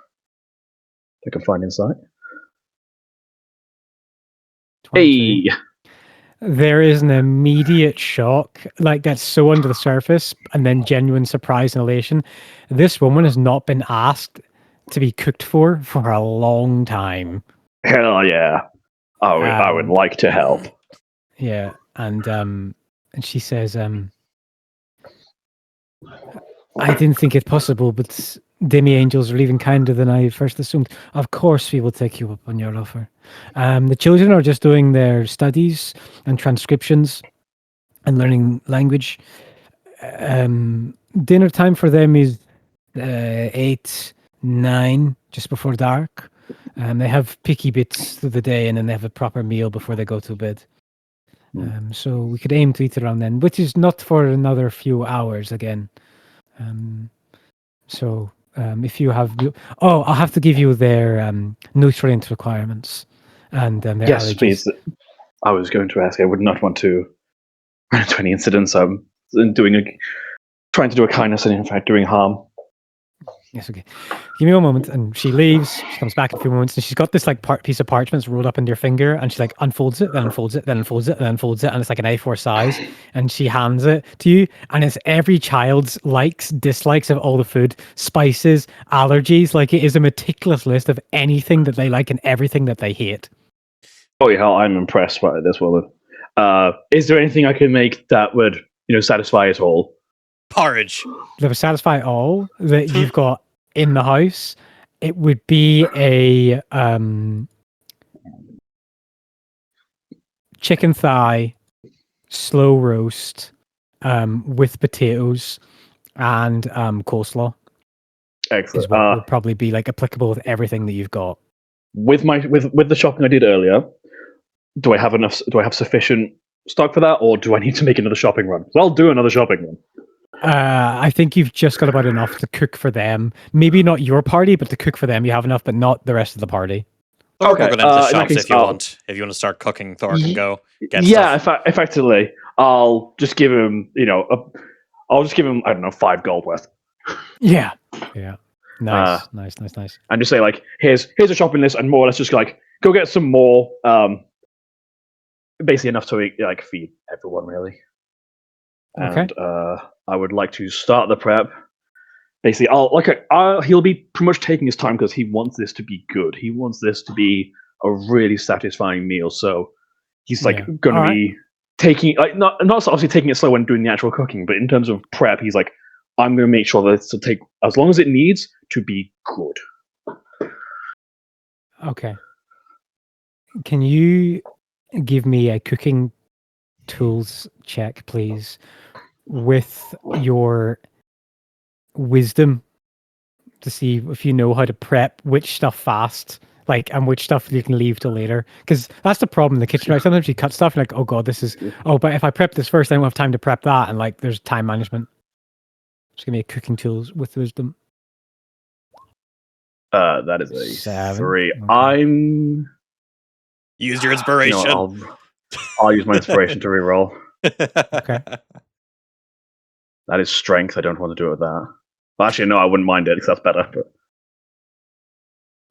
I can find insight. 22. Hey, there is an immediate shock, like that's so under the surface, and then genuine surprise and elation. This woman has not been asked to be cooked for a long time. Hell yeah! I would like to help. Yeah, and she says, I didn't think it possible, but demi-angels are even kinder than I first assumed. Of course we will take you up on your offer. The children are just doing their studies and transcriptions and learning language. Dinner time for them is 8, 9, just before dark. They have picky bits through the day, and then they have a proper meal before they go to bed. So we could aim to eat around then, which is not for another few hours again. If you have, I'll have to give you their nutrient requirements and their yes, allergies. Please. I was going to ask. I would not want to run into any incidents. Trying to do a kindness and in fact doing harm. Yes, okay. Give me one moment, and she leaves. She comes back in a few moments, and she's got this like piece of parchment rolled up into your finger, and she like unfolds it, then unfolds it, then unfolds it, then unfolds it, and it's like an A4 size, and she hands it to you, and it's every child's likes, dislikes of all the food, spices, allergies. Like it is a meticulous list of anything that they like and everything that they hate. Holy hell, I'm impressed by this woman. Is there anything I can make that would satisfy us all? Porridge. That would satisfy all that you've got in the house. It would be a chicken thigh slow roast with potatoes and coleslaw. Excellent. Is what would probably be like applicable with everything that you've got. With the shopping I did earlier, do I have sufficient stock for that, or do I need to make another shopping run? So I'll do another shopping run. I think you've just got about enough to cook for them. Maybe not your party, but to cook for them, you have enough, but not the rest of the party. Thor can go down to the in that shops case, if you want. If you want to start cooking, Thor can go get stuff. Effectively, I'll just give him, I'll just give him, I don't know, 5 gold worth. Yeah. Nice. And just say like, here's a shopping list, and more or less just like go get some more. Basically enough to like feed everyone really. And I would like to start the prep. Basically, he'll be pretty much taking his time because he wants this to be good. He wants this to be a really satisfying meal. So he's like going to be taking not obviously taking it slow when doing the actual cooking, but in terms of prep, he's like, I'm going to make sure that it's to take as long as it needs to be good. Okay. Can you give me a cooking tools check, please, with your wisdom to see if you know how to prep which stuff fast, and which stuff you can leave till later. Because that's the problem in the kitchen, right? Sometimes you cut stuff and like, oh god, but if I prep this first, I don't have time to prep that, and like there's time management. Just give me a cooking tools with wisdom. That is a 7. 3. Okay. Use your inspiration. I'll use my inspiration to reroll. Okay. That is strength. I don't want to do it with that. Well, actually, no, I wouldn't mind it because that's better. But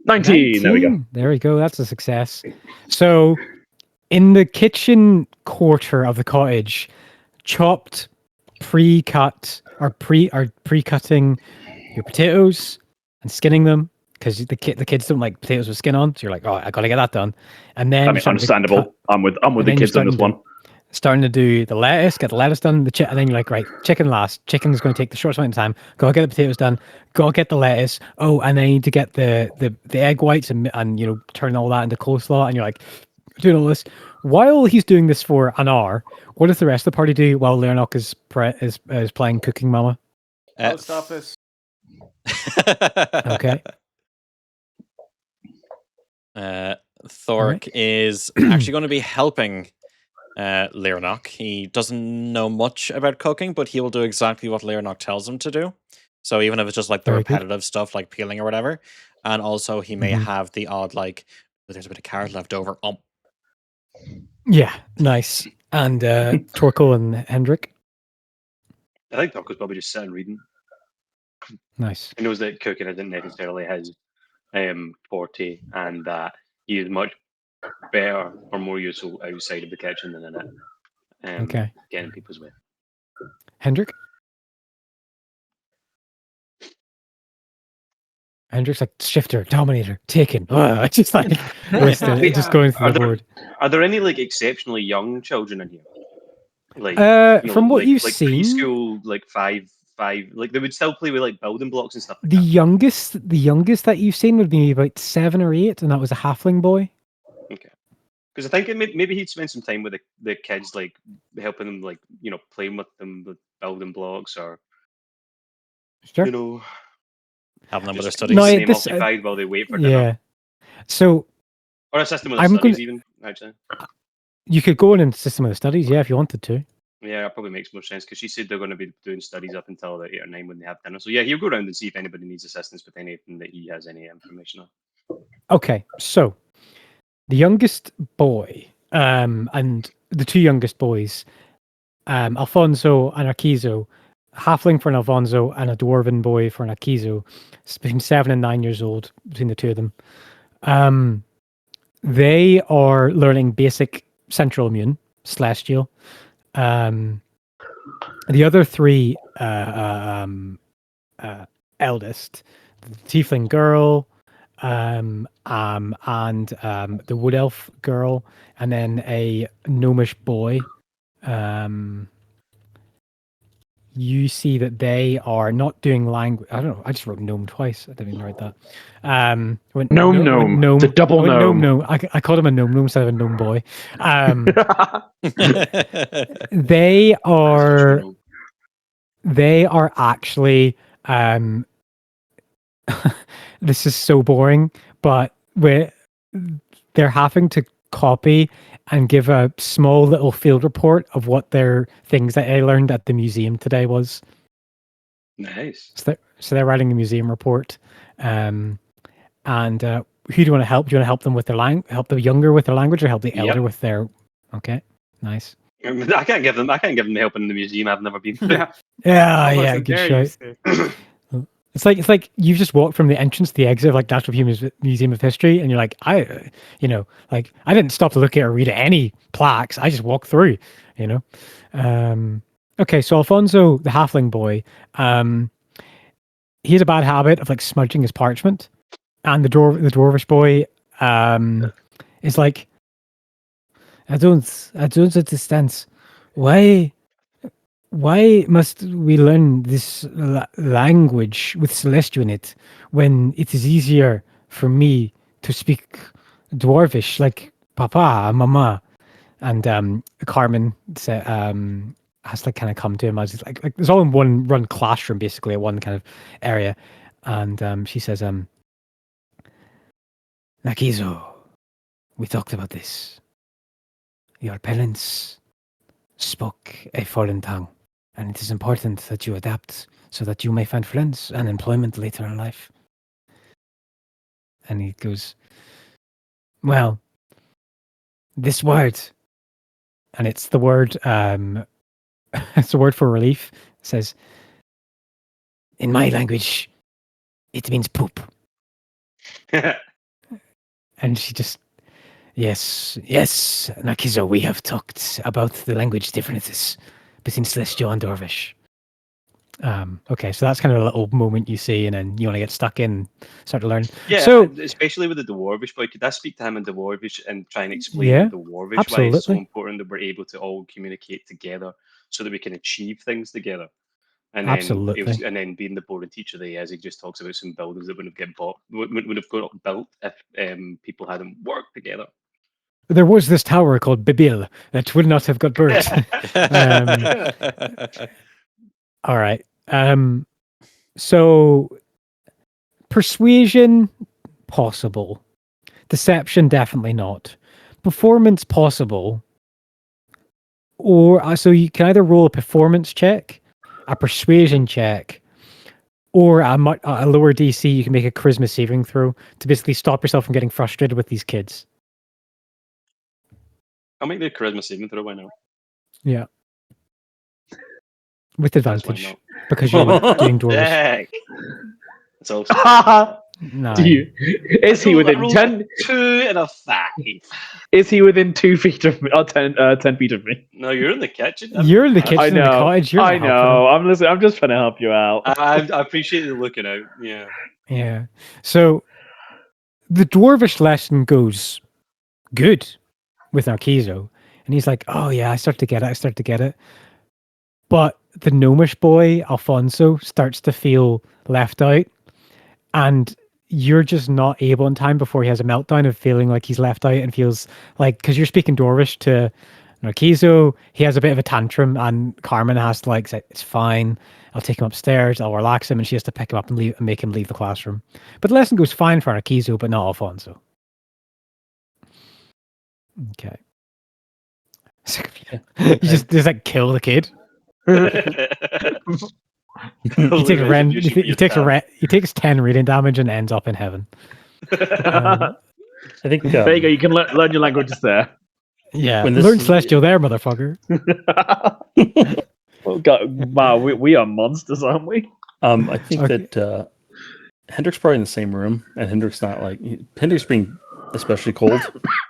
19. There we go. There we go. That's a success. So, in the kitchen quarter of the cottage, chopped, pre-cut, or pre-cutting your potatoes and skinning them, because the kids don't like potatoes with skin on. So you're like, oh, I gotta get that done. And then understandable. I'm with the kids on this one. Starting to do the lettuce, get the lettuce done, and then you're like, right, chicken last. Chicken's going to take the shortest amount of time. Go get the potatoes done. Go get the lettuce. Oh, and then I need to get the egg whites and turn all that into coleslaw. And you're like, doing all this while he's doing this for an hour. What does the rest of the party do while Leonok is playing Cooking Mama? Post office. Okay. Thork is actually going to be helping Leonok. He doesn't know much about cooking, but he will do exactly what Leonok tells him to do. So even if it's just like the repetitive stuff like peeling or whatever, and also he may have the odd like, there's a bit of carrot left over. Yeah, nice. And Torkel and Hendrik. I think Torkel's probably just sitting reading. Nice. He knows that cooking isn't necessarily his forte, and that he is much better or more useful outside of the kitchen than in it. Getting people's way. Hendrik's like shifter, dominator, taken. Just like just going through the board. Are there any like exceptionally young children in here? Like from what you've seen, preschool, like five, like they would still play with like building blocks and stuff. Like the youngest that you've seen would be about 7 or 8, and that was a halfling boy. Okay, because I think maybe he'd spend some time with the kids, like helping them, like playing with them with building blocks, or having them with their studies. No, occupied while they wait for dinner. Yeah. So, or assist them with their studies, even actually. You could go in and assist them with the studies, if you wanted to. Yeah, that probably makes more sense because she said they're going to be doing studies up until 8 or 9 when they have dinner. So yeah, he'll go around and see if anybody needs assistance with anything that he has any information on. Okay, so the youngest boy, and the 2 youngest boys, Alfonso and Arquizo, halfling for an Alfonso and a dwarven boy for an Arquizo. It's between 7 and 9 years old between the 2 of them. They are learning basic central immune, celestial. The other 3 eldest, the tiefling girl, and the wood elf girl, and then a gnomish boy. you see that they are not doing language. I don't know. I just wrote gnome twice. I didn't even write that. Gnome. The double gnome. Gnome. I called him a gnome instead of a gnome boy. They are. They are actually. This is so boring, but they're having to copy and give a small little field report of what their things that I learned at the museum today was. Nice. So they're writing a museum report. And who do you want to help? Do you want to help them with their help the younger with their language, or help the elder with their? Okay, nice. I can't give them the help in the museum. I've never been there. Yeah, good choice. It's like you've just walked from the entrance to the exit of like Natural Museum of History, and you're like, I didn't stop to look at or read any plaques. I just walked through, Okay, so Alfonso, the halfling boy, he has a bad habit of like smudging his parchment, and the dwarvish boy is like, I don't understand why must we learn this language with Celestial in it when it is easier for me to speak Dwarvish like Papa, Mama? And Carmen has to kind of come to him as it's like there's all in one classroom, basically, at one kind of area. And she says, Nakizo, we talked about this. Your parents spoke a foreign tongue. And it is important that you adapt so that you may find friends and employment later in life. And he goes, well, this word, and it's the word, it's a word for relief. It says, in my language, it means poop. And she just, yes, Nakizo, we have talked about the language differences between Celestial and Dwarvish. Okay, so that's kind of a little moment you see, and then you want to get stuck in, start to learn. Yeah, so especially with the Dwarvish boy, could I speak to him in Dwarvish and try and explain the Dwarvish why it's so important that we're able to all communicate together so that we can achieve things together? And then, and then being the boring teacher that he is, he just talks about some buildings that wouldn't have got built if people hadn't worked together. There was this tower called Bibil that would not have got burnt. All right. So persuasion, possible. Deception, definitely not. Performance, possible. Or so you can either roll a performance check, a persuasion check, or a lower DC. You can make a charisma saving throw to basically stop yourself from getting frustrated with these kids. I'll make the charisma saving throw. Why not? Yeah. With advantage. Because you're doing dwarves. That's awesome. No. Is he within 10? 2 and a 5. Is he within 2 feet of me? Or 10 feet of me? No, you're in the kitchen. You're in the kitchen in the cottage. I know. I'm listening. I'm just trying to help you out. I appreciate you looking out. Yeah. Yeah. So the dwarvish lesson goes good with Narciso. And he's like, oh yeah, I start to get it. But the gnomish boy, Alfonso, starts to feel left out. And you're just not able in time before he has a meltdown of feeling like he's left out and feels like, because you're speaking Dwarvish to Narciso, he has a bit of a tantrum, and Carmen has to like say, it's fine, I'll take him upstairs, I'll relax him, and she has to pick him up and make him leave the classroom. But the lesson goes fine for Narciso, but not Alfonso. Okay. You just like kill the kid. He takes 10 reading damage and ends up in heaven. I think there you go. You can learn your languages there. Yeah, learn Celestial there, motherfucker. Oh, God, wow, we are monsters, aren't we? I think that Hendrik's probably in the same room, and Hendrik's not like Hendrik's being especially cold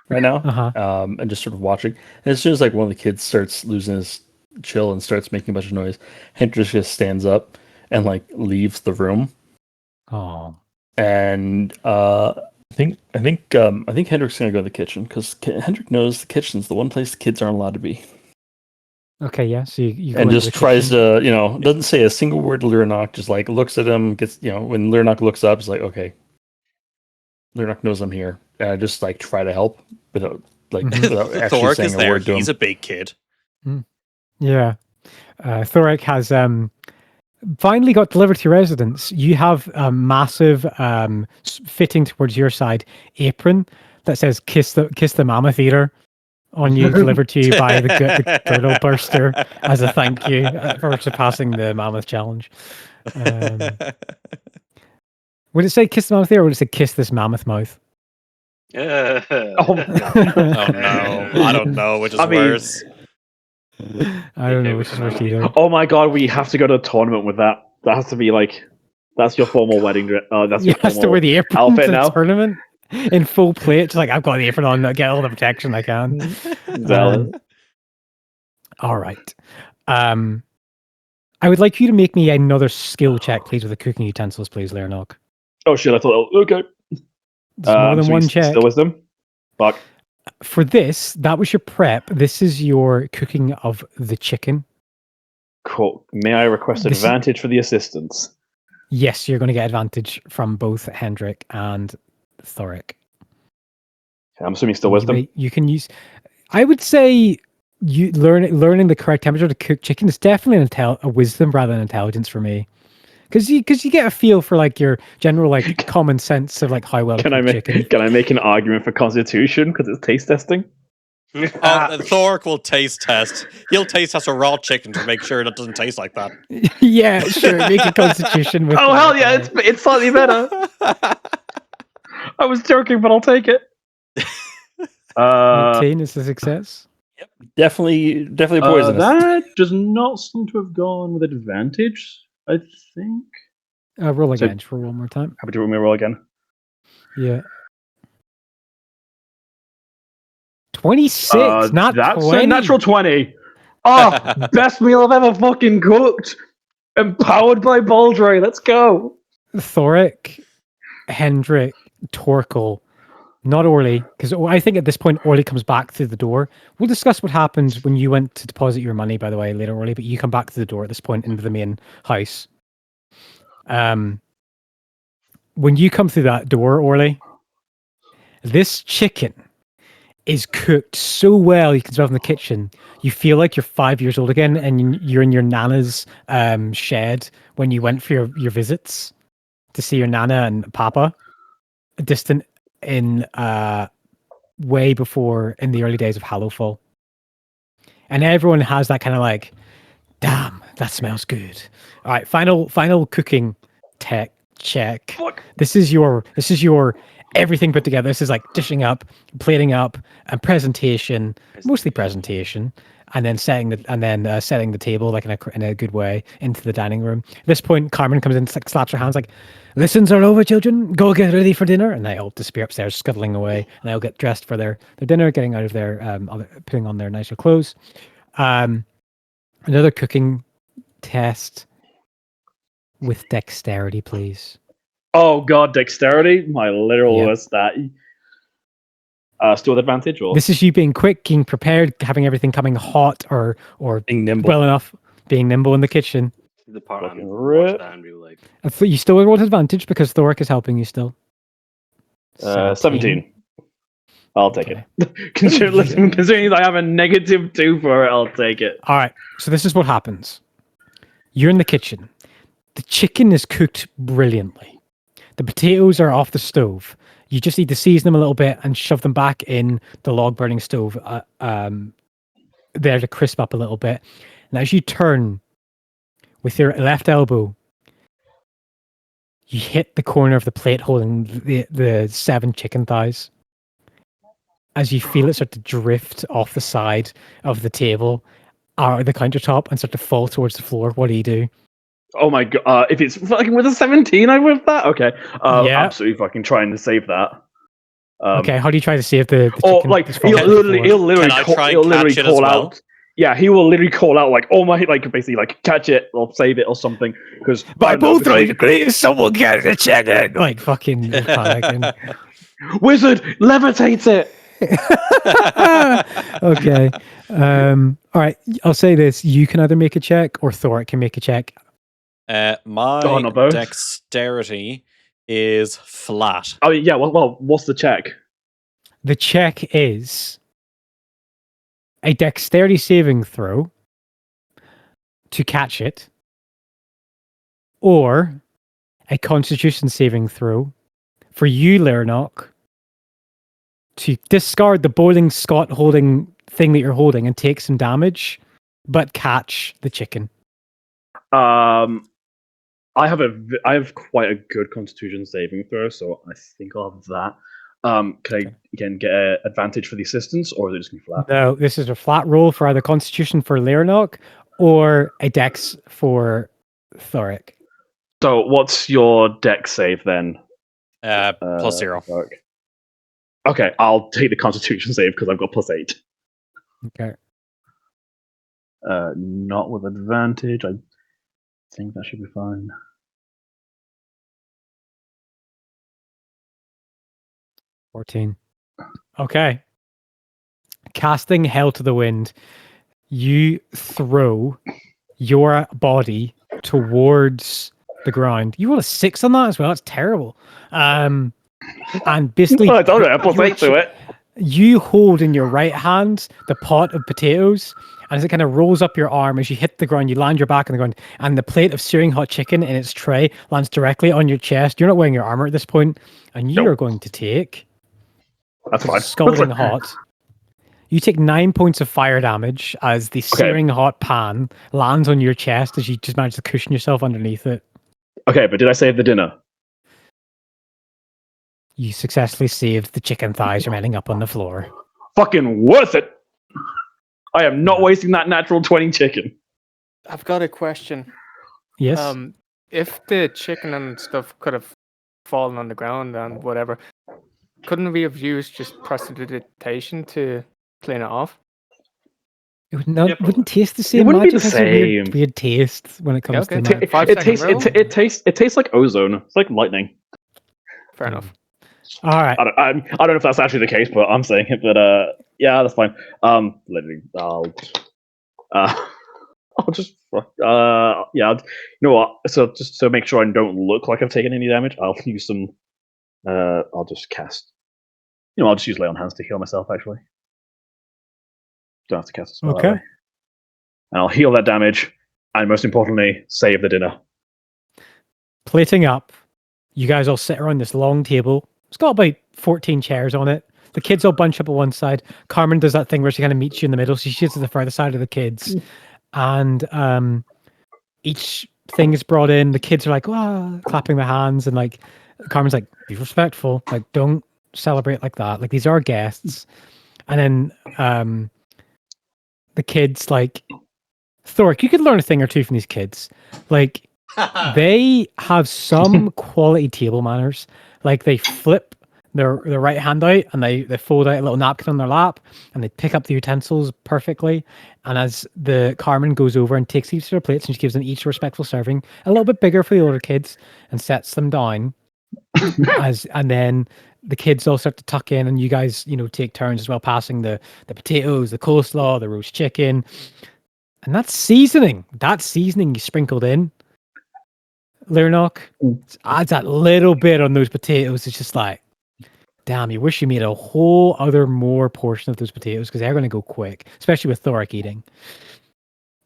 right now, and just sort of watching. And as soon as like one of the kids starts losing his chill and starts making a bunch of noise, Hendrik just stands up and like leaves the room. Oh, and I think Hendrik's gonna go to the kitchen because Hendrik knows the kitchen's the one place the kids aren't allowed to be. Okay, yeah. So you go and into just the tries kitchen. to, doesn't say a single word to Lurnok, just like looks at him, gets, when Lurnok looks up, it's like, okay, Lurnok knows I'm here. And I just like try to help without without actually Thoric saying is a there. word to him. He's a big kid. Yeah. Thoric has finally got delivered to your residence. You have a massive fitting towards your side apron that says kiss the mammoth eater on you, delivered to you by the girdle burster as a thank you for surpassing the mammoth challenge. Would it say kiss the mammoth eater, or would it say kiss this mammoth mouth? Oh, Oh no, I don't know which is worse. I don't know which is worse either. Oh my god, we have to go to a tournament with that. That has to be like, that's your formal wedding dress. That's your has to wear the apron outfit to the now. tournament in full plate. Just like, I've got the apron on, get all the protection I can. All right. I would like you to make me another skill check, please, with the cooking utensils, please, Lernok. Oh shit! I thought. Okay. There's more than one check. Still wisdom. Fuck. For this, that was your prep. This is your cooking of the chicken. Cool. May I request advantage for the assistants? Yes, you're going to get advantage from both Hendrik and Thoric. I'm assuming still wisdom. You can use. I would say you learning the correct temperature to cook chicken is definitely a wisdom rather than intelligence for me. Because you get a feel for like your general like common sense of like how well to cook chicken. Can I make an argument for Constitution because it's taste testing? Thoric will taste test. He'll taste test a raw chicken to make sure it doesn't taste like that. Yeah, sure. Make a Constitution with. Oh hell yeah! It's slightly better. I was joking, but I'll take it. 18 is a success. Yep, definitely poisonous. That does not seem to have gone with advantage. I think. Roll again for one more time. Happy to roll again. Yeah. 26, not that's 20. A natural 20. Oh, best meal I've ever fucking cooked. Empowered by Baldry. Let's go. Thoric, Hendrik, Torkel, not Orly, because I think at this point Orly comes back through the door. We'll discuss what happened when you went to deposit your money, by the way, later, Orly, but you come back to the door at this point into the main house. When you come through that door, Orly, this chicken is cooked so well you can smell it in the kitchen. You feel like you're 5 years old again, and you're in your nana's shed when you went for your visits to see your nana and papa, distant in way before in the early days of Hallowfall. And everyone has that kind of like, damn, that smells good. All right, final cooking tech check. Fuck. This is your everything put together. This is like dishing up, plating up, and presentation, mostly presentation, and then setting the table like in a good way into the dining room. At this point, Carmen comes in, like, slaps her hands, like, "Lessons are over, children. Go get ready for dinner." And they all disappear upstairs, scuttling away, and they'll get dressed for their dinner, getting out of their putting on their nicer clothes. Another cooking test with dexterity, please. Oh god, dexterity, my literal worst stat. Still with advantage, or this is you being quick, being prepared, having everything coming hot or being nimble. Well enough, being nimble in the kitchen. The part I'm in real life. You still roll advantage because Thoric is helping you still. 17. I'll take it. Considering I have a -2 for it, I'll take it. All right, so this is what happens. You're in the kitchen. The chicken is cooked brilliantly. The potatoes are off the stove. You just need to season them a little bit and shove them back in the log burning stove there to crisp up a little bit. And as you turn with your left elbow, you hit the corner of the plate holding the 7 chicken thighs. As you feel it start to drift off the side of the table or the countertop and start to fall towards the floor, what do? Oh my god! If it's fucking with a 17, I whip that. Okay, absolutely fucking trying to save that. Okay, how do you try to save the chicken? Or like he'll literally call out. Yeah, he will literally call out like, "Oh my!" Like basically like catch it or save it or something. Because by both right, someone get the chicken. Like fucking panicking. Wizard levitates it. Okay. All right. I'll say this: you can either make a check, or Thor can make a check. My not both. dexterity is flat. Oh yeah. Well, what's the check? The check is a dexterity saving throw to catch it, or a Constitution saving throw for you, Lernok, to discard the boiling Scott holding thing that you're holding and take some damage, but catch the chicken. I have quite a good Constitution saving throw, so I think I'll have that. Can I again get an advantage for the assistance, or is it just gonna be flat? No, this is a flat roll for either Constitution for Lernok or a Dex for Thoric. So, what's your dex save then? +0. Thoric? Okay, I'll take the Constitution save because I've got +8. Okay. Not with advantage. I think that should be fine. 14. Okay. Casting Hell to the Wind, you throw your body towards the ground. You roll a 6 on that as well. That's terrible. And basically, I don't know. +8 to it. You hold in your right hand the pot of potatoes, and as it kind of rolls up your arm as you hit the ground, you land your back on the ground, and the plate of searing hot chicken in its tray lands directly on your chest. You're not wearing your armor at this point, and you are going to take That's fine. scalding hot. You take 9 points of fire damage as the searing hot pan lands on your chest as you just manage to cushion yourself underneath it. Okay, but did I save the dinner? You successfully saved the chicken thighs from ending up on the floor. Fucking worth it! I am not wasting that natural 20 chicken. I've got a question. Yes? If the chicken and stuff could have fallen on the ground and whatever, couldn't we have used just prestidigitation to clean it off? It would not, wouldn't taste the same. It wouldn't be the Magic has a same. weird taste when it comes okay. to magic. It tastes like ozone. It's like lightning. Fair enough. All right. I don't know if that's actually the case, but I'm saying it. But yeah, that's fine. I'll just yeah. You know what? So just to make sure I don't look like I've taken any damage, I'll use some. I'll just cast. I'll just use lay on hands to heal myself. Actually, don't have to cast a spell. Okay. And I'll heal that damage, and most importantly, save the dinner. Plating up, you guys all sit around this long table. It's got about 14 chairs on it. The kids all bunch up at one side. Carmen does that thing where she kind of meets you in the middle. So she sits at the further side of the kids. And each thing is brought in. The kids are like, wow, clapping their hands. And like, Carmen's like, be respectful. Like, don't celebrate like that. Like, these are guests. And then the kids, like, Thoric, you could learn a thing or two from these kids. Like, they have some quality table manners. Like, they flip their right hand out and they fold out a little napkin on their lap and they pick up the utensils perfectly. And as the Carmen goes over and takes each of their plates and she gives them each a respectful serving, a little bit bigger for the older kids, and sets them down. And then the kids all start to tuck in, and you guys, take turns as well, passing the potatoes, the coleslaw, the roast chicken. And that's seasoning. That seasoning you sprinkled in, Lernok, adds that little bit on those potatoes. It's just like, damn, you wish you made a whole other more portion of those potatoes because they're going to go quick, especially with Thoric eating.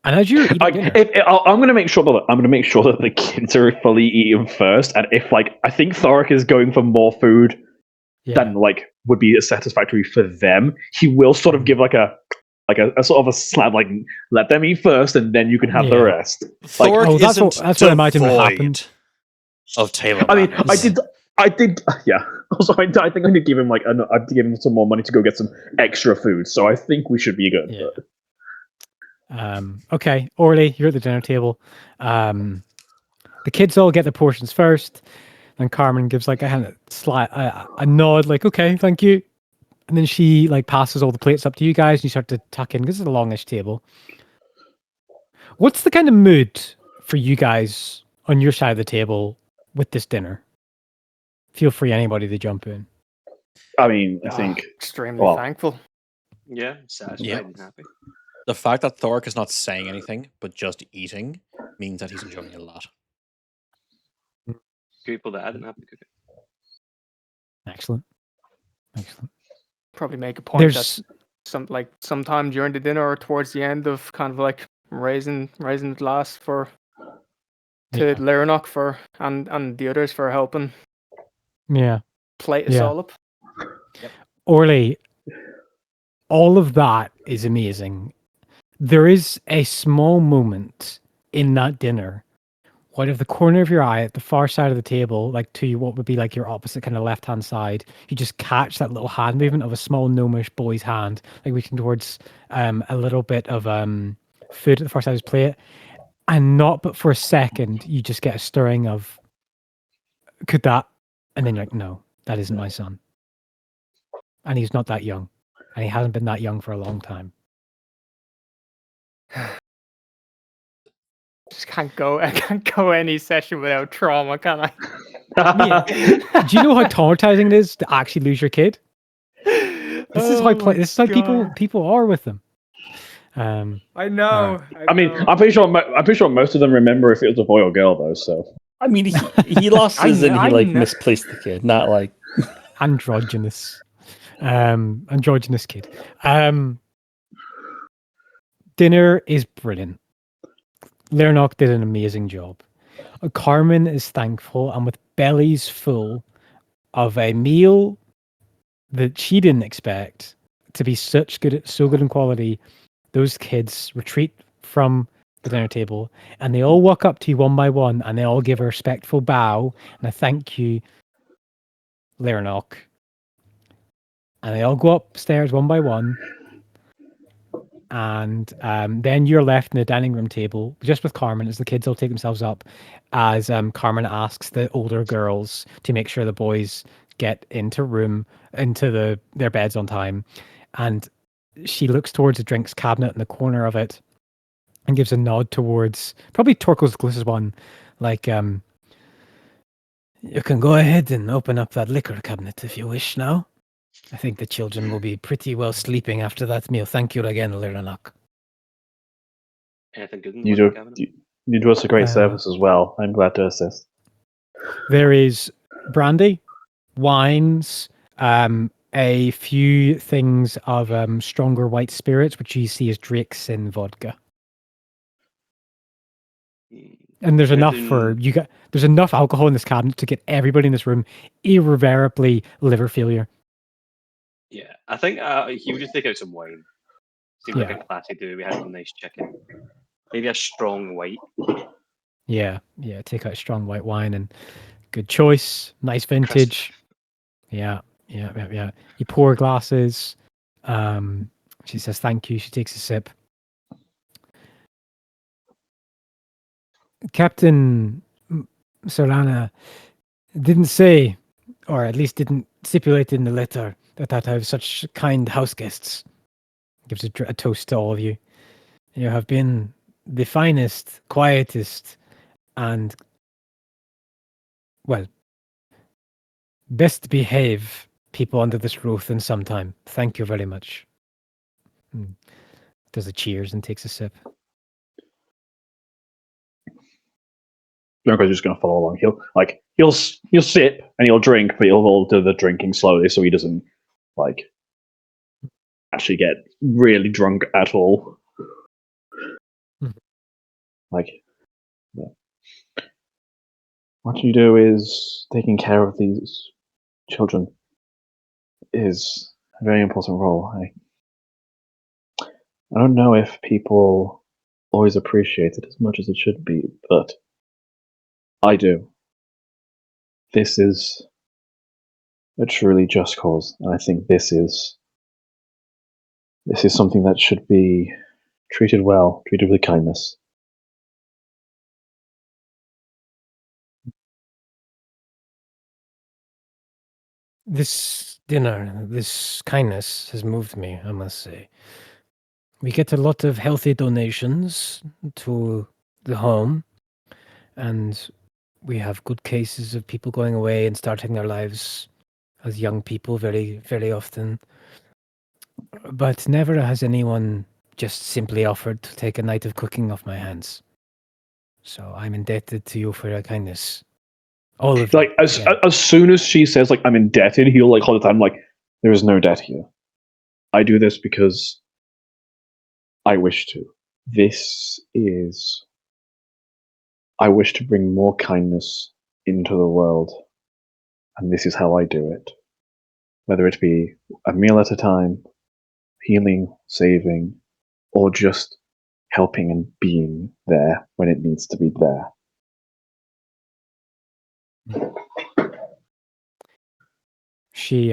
And as you're eating I'm going to make sure that the kids are fully eaten first. And if I think Thoric is going for more food than would be satisfactory for them, he will sort of give a sort of a slap, let them eat first, and then you can have the rest. Thoric that's what I imagine happened. Of table. I mean, I did. Yeah. Also, I think I need to give him I'd give him some more money to go get some extra food. So I think we should be good. Yeah. Okay, Orly, you're at the dinner table. The kids all get their portions first. Then Carmen gives a nod, like, okay, thank you. And then she passes all the plates up to you guys, and you start to tuck in. This is a longish table. What's the kind of mood for you guys on your side of the table with this dinner? Feel free, anybody, to jump in. I mean, I think extremely thankful. Yeah, satisfied and happy. The fact that Thork is not saying anything but just eating means that he's enjoying it a lot. Grateful that I didn't have to cook it. Excellent. Probably make a point that sometime during the dinner or towards the end of kind of like raising the glass to Lerenok and the others for helping. Yeah. Plate us all up. Yep. Orly, all of that is amazing. There is a small moment in that dinner, out of the corner of your eye at the far side of the table, like to what would be like your opposite kind of left-hand side, you just catch that little hand movement of a small gnomish boy's hand, like reaching towards a little bit of food at the far side of his plate. And not but for a second, you just get a stirring of, could that? And then you're like, no, that isn't my son. And he's not that young. And he hasn't been that young for a long time. I can't go any session without trauma, can I? Do you know how traumatizing it is to actually lose your kid? This is how people are with them. I know. I mean, I'm pretty sure most of them remember if it was a boy or girl, though. So I mean, he lost his and he misplaced the kid, not like androgynous kid. Dinner is brilliant. Lerenok did an amazing job. Carmen is thankful, and with bellies full of a meal that she didn't expect to be so good in quality, those kids retreat from the dinner table, and they all walk up to you one by one, and they all give a respectful bow and a thank you, Lerenok. And they all go upstairs one by one. And then you're left in the dining room table just with Carmen as the kids all take themselves up, as Carmen asks the older girls to make sure the boys get into their beds on time. And she looks towards the drinks cabinet in the corner of it and gives a nod towards probably Torko's the closest one, like, you can go ahead and open up that liquor cabinet if you wish now. I think the children will be pretty well sleeping after that meal. Thank you again, Lerenok. Anything good in you do us a great service as well. I'm glad to assist. There is brandy, wines, a few things of stronger white spirits, which you see as Drake's in vodka. And there's enough there's enough alcohol in this cabinet to get everybody in this room irreversibly liver failure. Yeah, I think he would just take out some wine. Seems like a classy dude. We had some nice chicken. Maybe a strong white. Yeah, take out strong white wine and good choice. Nice vintage. Yeah. You pour glasses. She says thank you. She takes a sip. Captain Solana didn't say, or at least didn't stipulate in the letter, that I have such kind house guests. Gives a toast to all of you. You have been the finest, quietest, and, well, best behave people under this roof in some time. Thank you very much. Does a cheers and takes a sip. Blanco's just going to follow along. He'll sip and he'll drink, but he'll do the drinking slowly so he doesn't actually get really drunk at all. What you do is taking care of these children is a very important role. I don't know if people always appreciate it as much as it should be, but I do. This is a truly just cause, and I think this is something that should be treated well, treated with kindness. This dinner, this kindness has moved me, I must say. We get a lot of healthy donations to the home, and we have good cases of people going away and starting their lives as young people very, very often. But never has anyone just simply offered to take a night of cooking off my hands. So I'm indebted to you for your kindness. All of Like you. as soon as she says like I'm indebted, he'll like all the time like there is no debt here. I do this because I wish to. I wish to bring more kindness into the world, and this is how I do it. Whether it be a meal at a time, healing, saving, or just helping and being there when it needs to be there. She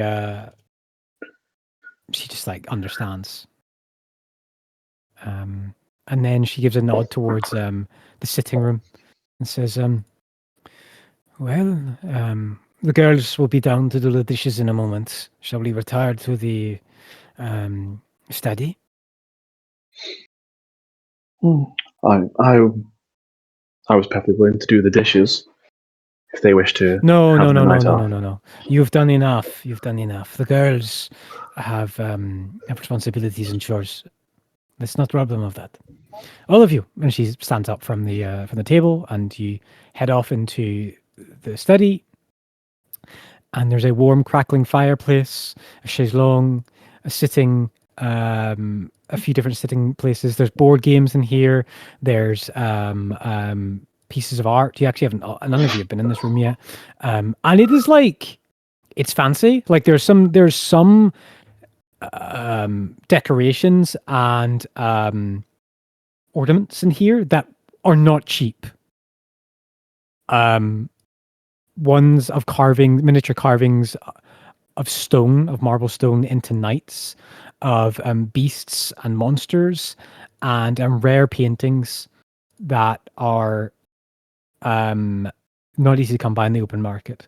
just like understands. And then she gives a nod towards the sitting room and says, well, the girls will be down to do the dishes in a moment. Shall we retire to the study? I was perfectly willing to do the dishes if they wish to. No. Off. You've done enough. The girls have responsibilities and chores. Let's not rob them of that. All of you. And she stands up from the table, and you head off into the study. And there's a warm, crackling fireplace, a chaise-longue, a sitting, a few different sitting places. There's board games in here. There's pieces of art. You actually haven't. None of you have been in this room yet. And it is like it's fancy. Like there's some decorations and ornaments in here that are not cheap. Ones of miniature carvings of marble stone into knights, of beasts and monsters, and rare paintings that are not easy to come by in the open market.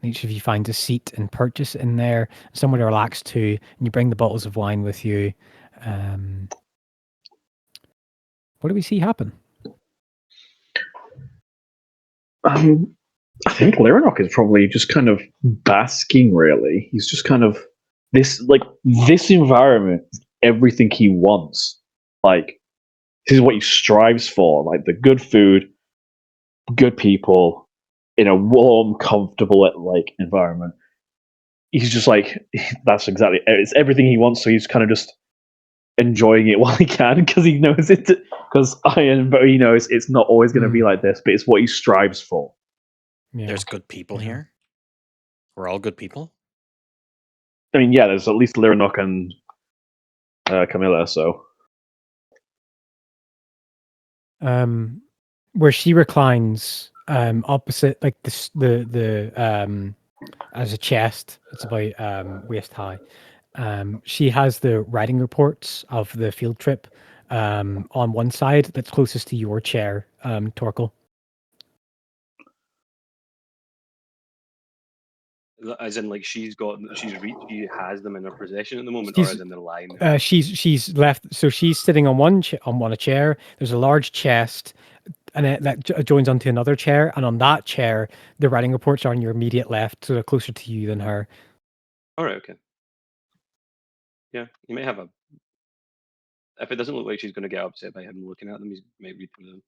And each of you finds a seat and purchase in there, somewhere to relax to, and you bring the bottles of wine with you. What do we see happen? I think Lyranok is probably just kind of basking, really. He's just kind of this environment is everything he wants. Like, this is what he strives for, like the good food, good people, in a warm, comfortable environment. He's just like, that's exactly, it's everything he wants, so he's kind of just enjoying it while he can, because he knows he knows it's not always going to be like this, but it's what he strives for. Yeah. There's good people here. We're all good people. I mean, yeah, there's at least Lyranok and Camilla. So, where she reclines, opposite, like the as a chest, it's about waist high. She has the riding reports of the field trip on one side that's closest to your chair, Torkel. As in, like she has them in her possession at the moment, or as in the line. She's left. So she's sitting on a chair. There's a large chest, and that joins onto another chair. And on that chair, the riding reports are on your immediate left, so they're closer to you than her. All right. Okay. Yeah, you may have if it doesn't look like she's going to get upset by him looking at them, he might read through them.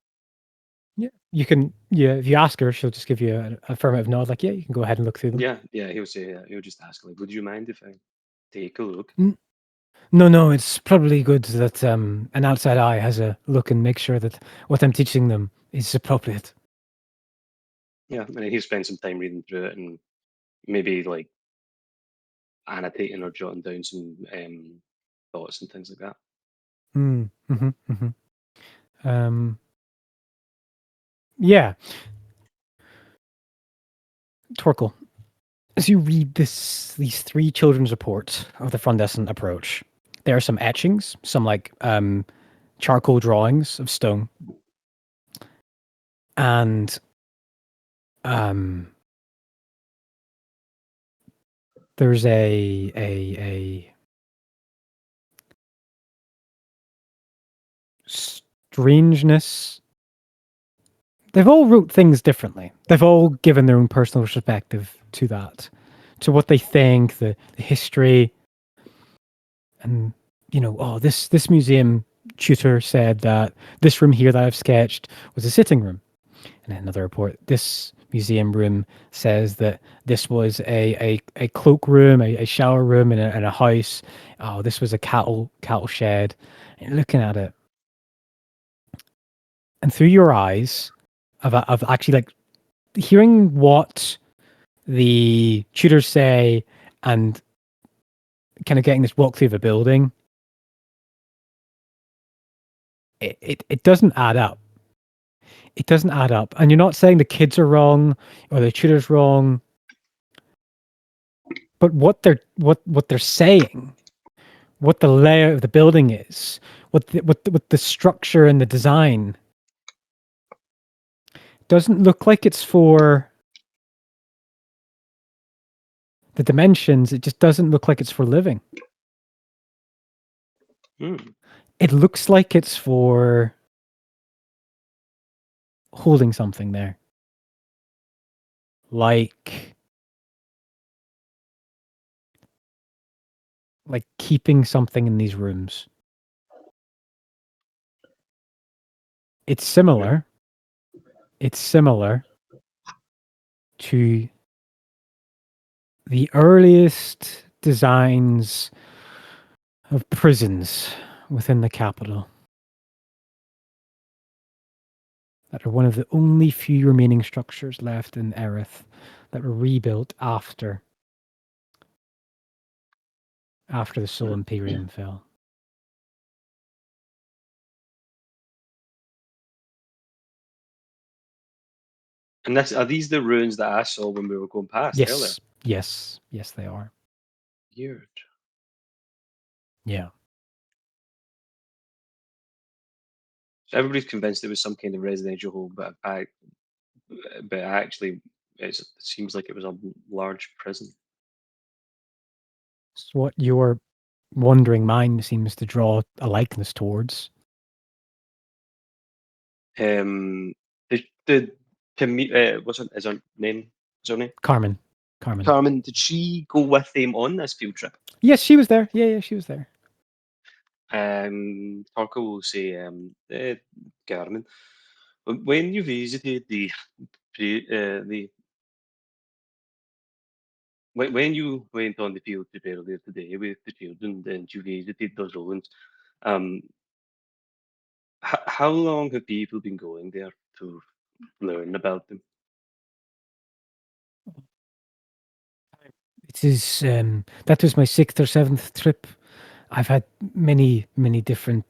Yeah, you can. Yeah, if you ask her, she'll just give you an affirmative nod. Like, yeah, you can go ahead and look through them. Yeah, he'll say. He'll just ask, like, would you mind if I take a look? No, it's probably good that an outside eye has a look and make sure that what I'm teaching them is appropriate. Yeah, and he'll spend some time reading through it and maybe like annotating or jotting down some thoughts and things like that. Yeah. Torkel, as you read these three children's reports of the Frondescent approach, there are some etchings, some like charcoal drawings of stone, and there's a strangeness. They've all wrote things differently. They've all given their own personal perspective to that. to what they think, the history, and this museum tutor said that this room here that I've sketched was a sitting room. And another report, this museum room says that this was a cloak room, a shower room in a house. Oh, this was a cattle shed. And you're looking at it, and through your eyes of actually like hearing what the tutors say and kind of getting this walk through the building, it doesn't add up. It doesn't add up. And you're not saying the kids are wrong or the tutor's wrong, but what they're saying, what the layout of the building is, what the structure and the design doesn't look like it's for the dimensions. It just doesn't look like it's for living. It looks like it's for holding something there. Like keeping something in these rooms. It's similar. It's similar to the earliest designs of prisons within the capital that are one of the only few remaining structures left in Erith that were rebuilt after the Soul Imperium fell. And are these the ruins that I saw when we were going past earlier? Yes, they are. Weird. Yeah. So everybody's convinced it was some kind of residential home, but actually, it seems like it was a large prison. It's what your wandering mind seems to draw a likeness towards. What's her name? Carmen. Carmen, did she go with them on this field trip? Yes, she was there. Yeah, she was there. Torko will say, Carmen, when you visited when you went on the field trip earlier today with the children and you visited those ruins, how long have people been going there to learn about them? It is that was my 6th or 7th trip. I've had many different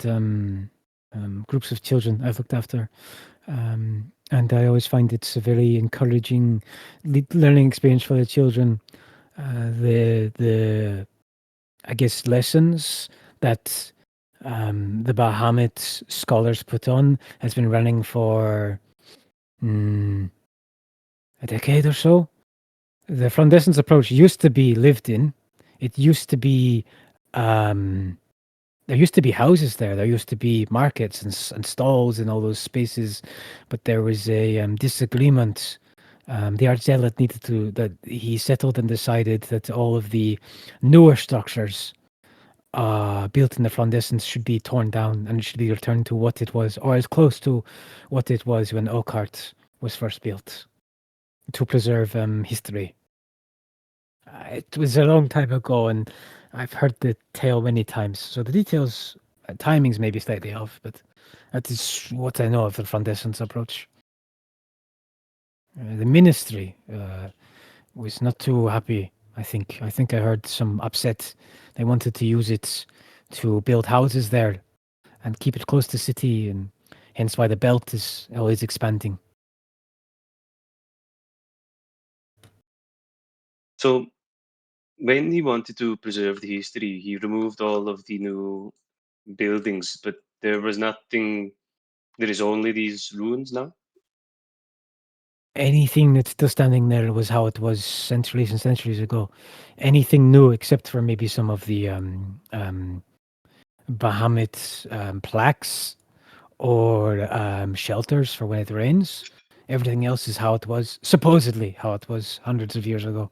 groups of children I've looked after, and I always find it's a very encouraging learning experience for the children. The I guess lessons that the Bahamut scholars put on has been running for a decade or so. The Frondescence approach used to be lived in. It used to be there used to be houses there. There used to be markets and stalls in all those spaces, but there was a disagreement. The Archzealot that he settled and decided that all of the newer structures built in the Frondescence should be torn down and should be returned to what it was, or as close to what it was when Oakheart was first built, to preserve history. It was a long time ago, and I've heard the tale many times. So the details, timings may be slightly off, but that is what I know of the Frondescence approach. The ministry was not too happy. I think I heard some upset. They wanted to use it to build houses there and keep it close to city, and hence why the belt is always expanding. So when he wanted to preserve the history, he removed all of the new buildings, but there was nothing. There is only these ruins now. Anything that's still standing there was how it was centuries and centuries ago. Anything new, except for maybe some of the Bahamut plaques or shelters for when it rains. Everything else is how it was, supposedly how it was hundreds of years ago.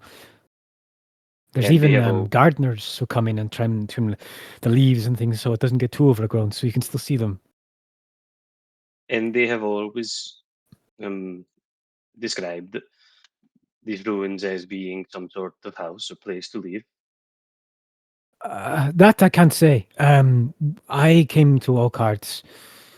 There's they even have gardeners who come in and trim the leaves and things so it doesn't get too overgrown, so you can still see them. And they have always described these ruins as being some sort of house or place to live. That I can't say. I came to Oakheart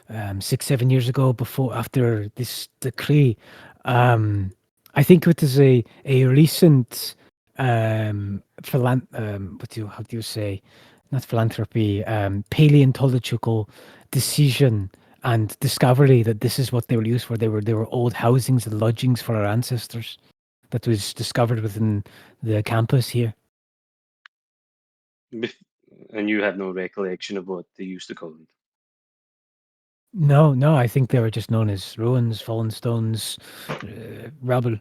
6-7 years ago after this decree. I think it is a recent how do you say, not philanthropy, paleontological decision and discovery that this is what they were used for. They were old housings and lodgings for our ancestors that was discovered within the campus here. And you have no recollection of what they used to call it. No, I think they were just known as ruins, fallen stones, rubble,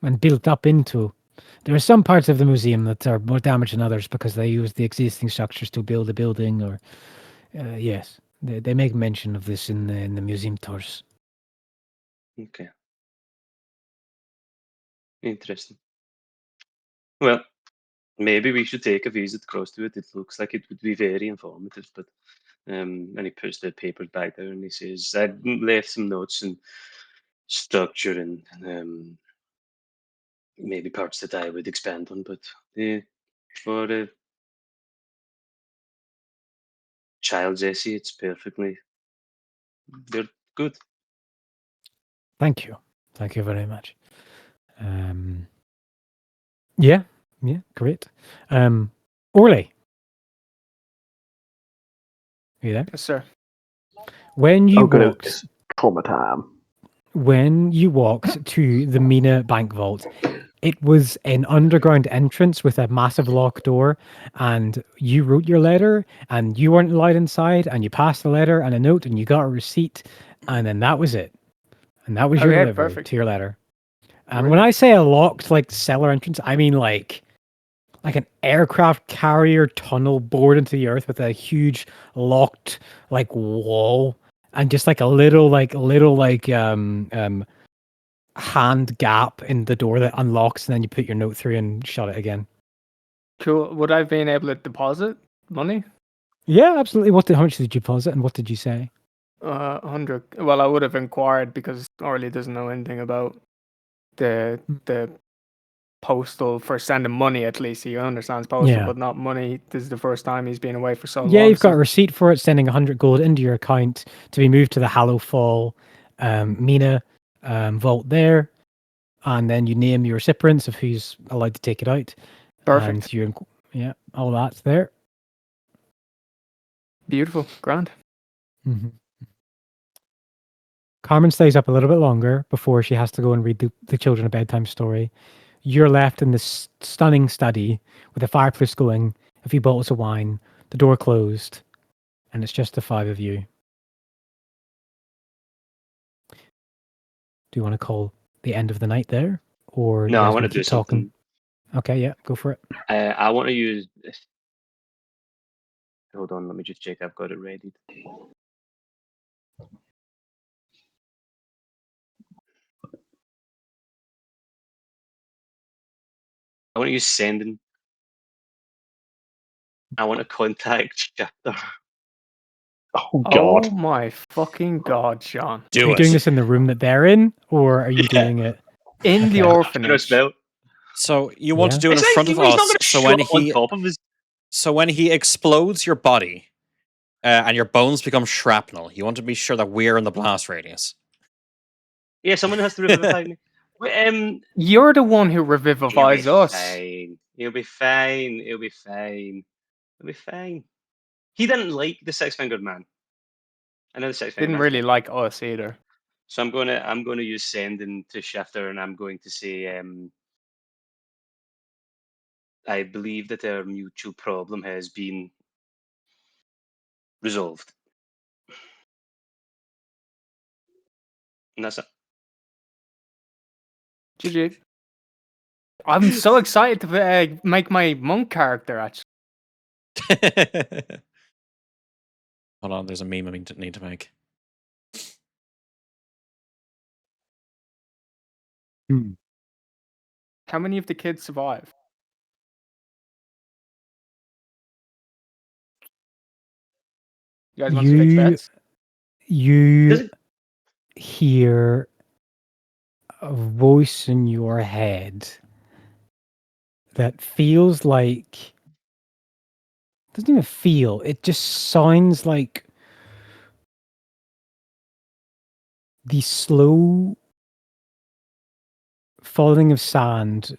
and built up into. There are some parts of the museum that are more damaged than others because they use the existing structures to build a building. Or yes, they make mention of this in the museum tours. Okay, interesting. Well, maybe we should take a visit close to it. It looks like it would be very informative. But and he puts the papers back there and he says, "I left some notes and structure and maybe parts that I would expand on, but for a child's essay, it's perfectly. They're good." Thank you very much. Yeah, great. Orly, are you there? Yes, sir. When you good, walked, it's trauma time. when you walked to the Mina bank vault, it was an underground entrance with a massive locked door, and you wrote your letter, and you weren't allowed inside, and you passed the letter and a note, and you got a receipt, and then that was it. And that was your Okay, delivery perfect. to your letter. And when Brilliant. I say a locked like cellar entrance, I mean like an aircraft carrier tunnel bored into the earth with a huge locked like wall and just like a little hand gap in the door that unlocks and then you put your note through and shut it again. Cool. Would I have been able to deposit money? Yeah, absolutely. How much did you deposit and what did you say? 100. Well, I would have inquired because Orly doesn't know anything about the postal for sending money. At least he understands postal, Yeah. but not money. This is the first time he's been away for so long. Yeah, you've got a so- receipt for it, sending 100 gold into your account to be moved to the Hallowfall Mina vault there. And then you name your recipients of who's allowed to take it out. Perfect. And all that's there. Beautiful. Grand. Mm-hmm. Carmen stays up a little bit longer before she has to go and read the children a bedtime story. You're left in this stunning study with a fireplace going, a few bottles of wine, the door closed, and it's just the five of you. Do you want to call the end of the night there? Or No, you I guys want to keep do talking? something. Okay, yeah, go for it. I want to use. Hold on, let me just check. I've got it ready. I want to use sending. I want to contact Chapter. Oh God! Oh my fucking God, Sean. Are Do you it. doing this in the room that they're in? Or are you Yeah. doing it? In the Okay. orphanage. Spell. So you want to Yeah. do it in It's front like, of he's not us. going to shove on top of his. So when he explodes your body, and your bones become shrapnel, you want to be sure that we're in the blast radius. Yeah, someone has to revivify me. You're the one who He'll revivifies be us. fine. He'll be fine. He'll be fine. He'll be fine. He didn't like the six-fingered man. I know the six-fingered Didn't man's really fine. like us either. So I'm gonna use sending to Shifter, and I'm going to say, I believe that our mutual problem has been resolved. And that's it. GG. I'm so excited to make my monk character, actually. Hold on, there's a meme I need to make. How many of the kids survive? You guys want to switch bets? You hear a voice in your head that feels like, doesn't even feel, it just sounds like the slow falling of sand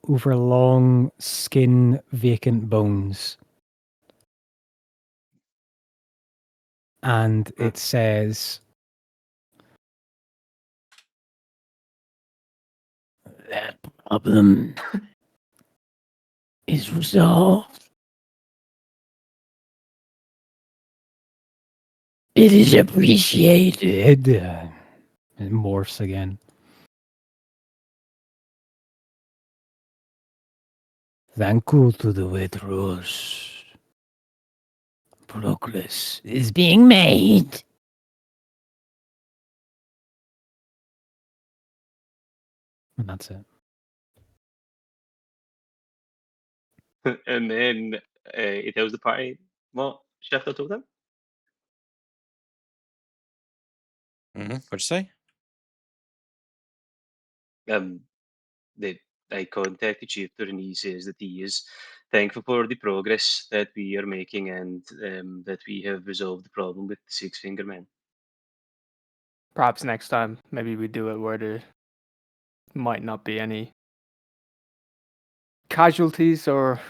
over long skin vacant bones. And it says, that problem is resolved. It is appreciated. It morphs again. Thank you to the Waitrose. Progress is being made. And that's it. And then he tells the party what Shifter told him. What'd you say? I contacted Shifter and he says that he is thankful for the progress that we are making and that we have resolved the problem with the Six Finger Man. Perhaps next time, maybe we do it where there might not be any casualties or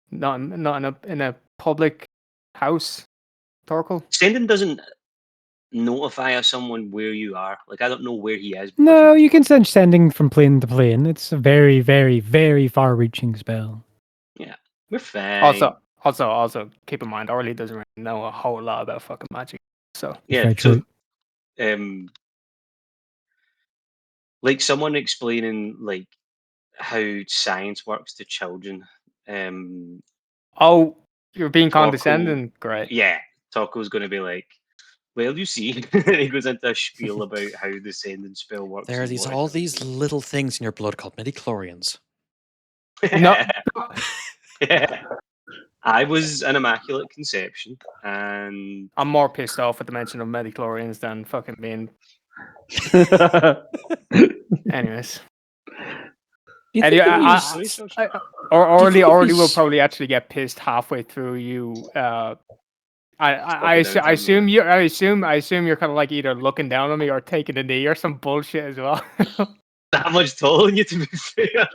not in a public house. Torkel? Sending doesn't notify us someone where you are. Like I don't know where he is. No, you can send sending from plane to plane. It's a very, very, very far-reaching spell. Yeah, we're fine. Also, keep in mind, Orly doesn't really know a whole lot about fucking magic. So yeah, very true. Like someone explaining like how science works to children. Oh, you're being Taco- condescending. Great. Yeah, Taco's going to be like, well, you see, he goes into a spiel about how the sending spell works. There are and what it all does. these little things in your blood called midichlorians. No. Yeah. I was an immaculate conception, and I'm more pissed off at the mention of midichlorians than fucking being. Anyways. Orly will probably actually get pissed halfway through you. I assume you're kind of like either looking down on me or taking a knee or some bullshit as well. that much taller than you, to be fair.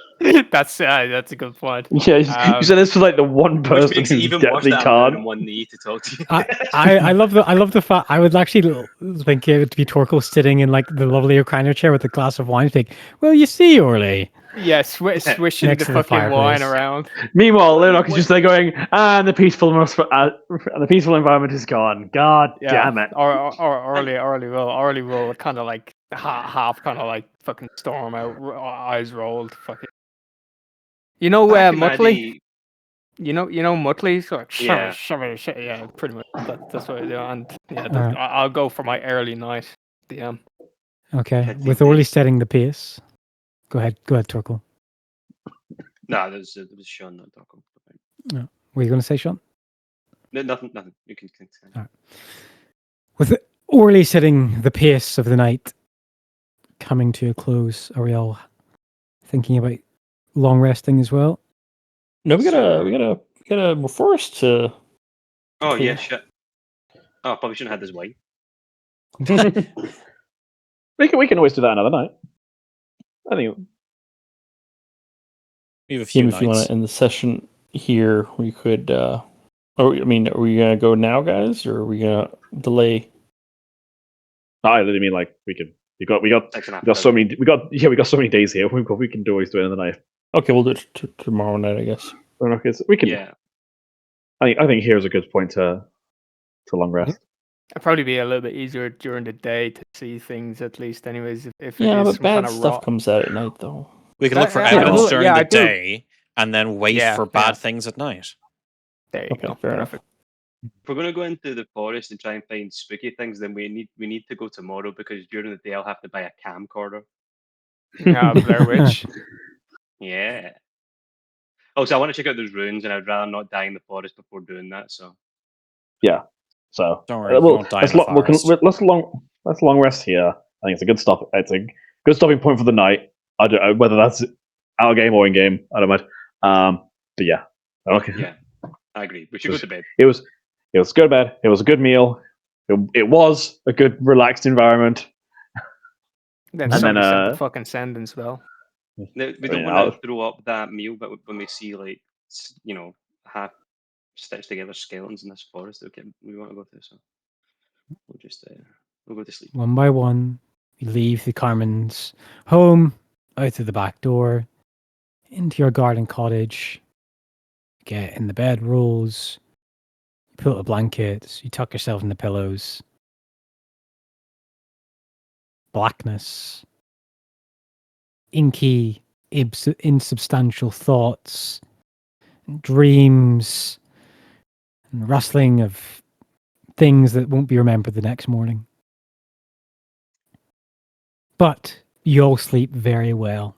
That's a good point. Yeah, you said this for like the one person Which makes it who even worse definitely that I'm down on can't. one knee to talk to you. I love the fact. I would actually think it would be Torkel sitting in like the lovely recliner chair with a glass of wine. Think, well, you see, Orly. Yeah, swishing Next the to the fucking wine fireplace. around. Meanwhile, Leonok is just there going, and the peaceful environment is gone. God damn it! Orly will kind of like half kind of like fucking storm out, eyes rolled, fucking. You know, Muttley. You know Muttley. So like, yeah, pretty much. That's what I do. And yeah, I'll go for my early night DM. Okay, with Orly setting the pace. Go ahead, Torkel. No, there was Sean, not Torkel. No. What were you going to say, Sean? No, nothing. You can continue. All right. With Orly setting the pace of the night coming to a close, are we all thinking about long resting as well? No, we got a forest to. Oh yeah, shit. Oh, I probably shouldn't have had this wine. we can always do that another night. I think We have a few if you want to end the session here, we could. Are we gonna go now, guys, or are we gonna delay? I literally mean like we got so many days here. We can always do it another night. Okay, we'll do it tomorrow night, I guess. We can. Yeah. I think here's a good point to long rest. It'd probably be a little bit easier during the day to see things, at least. Anyways, if Yeah, it is but some bad kind of stuff comes out at night, though. We can look for evidence during the day and then wait for bad things at night. There you go. Fair enough. If we're going to go into the forest and try and find spooky things, then we need to go tomorrow because during the day I'll have to buy a camcorder. Blair Witch. Yeah. Also, I want to check out those ruins, and I'd rather not die in the forest before doing that. So So Don't worry, you won't die in a forest. let's long rest here. I think it's a good stop. It's a good stopping point for the night. I don't know whether that's out game or in game. I don't mind. But yeah, okay. Yeah, I agree. We should go to bed. It was good to bed. It was a good meal. It was a good relaxed environment. Then And somebody then, sent the fucking send as well. No, we don't mean, want to throw up that meal, but when we see like half stitched together skeletons in this forest, okay, we want to go through. So we'll just we'll go to sleep. One by one, you leave the Carmen's home, out through the back door, into your garden cottage, get in the bed rolls, you pull out the blankets, you tuck yourself in the pillows. Blackness, inky, insubstantial thoughts, dreams, and rustling of things that won't be remembered the next morning. But you all sleep very well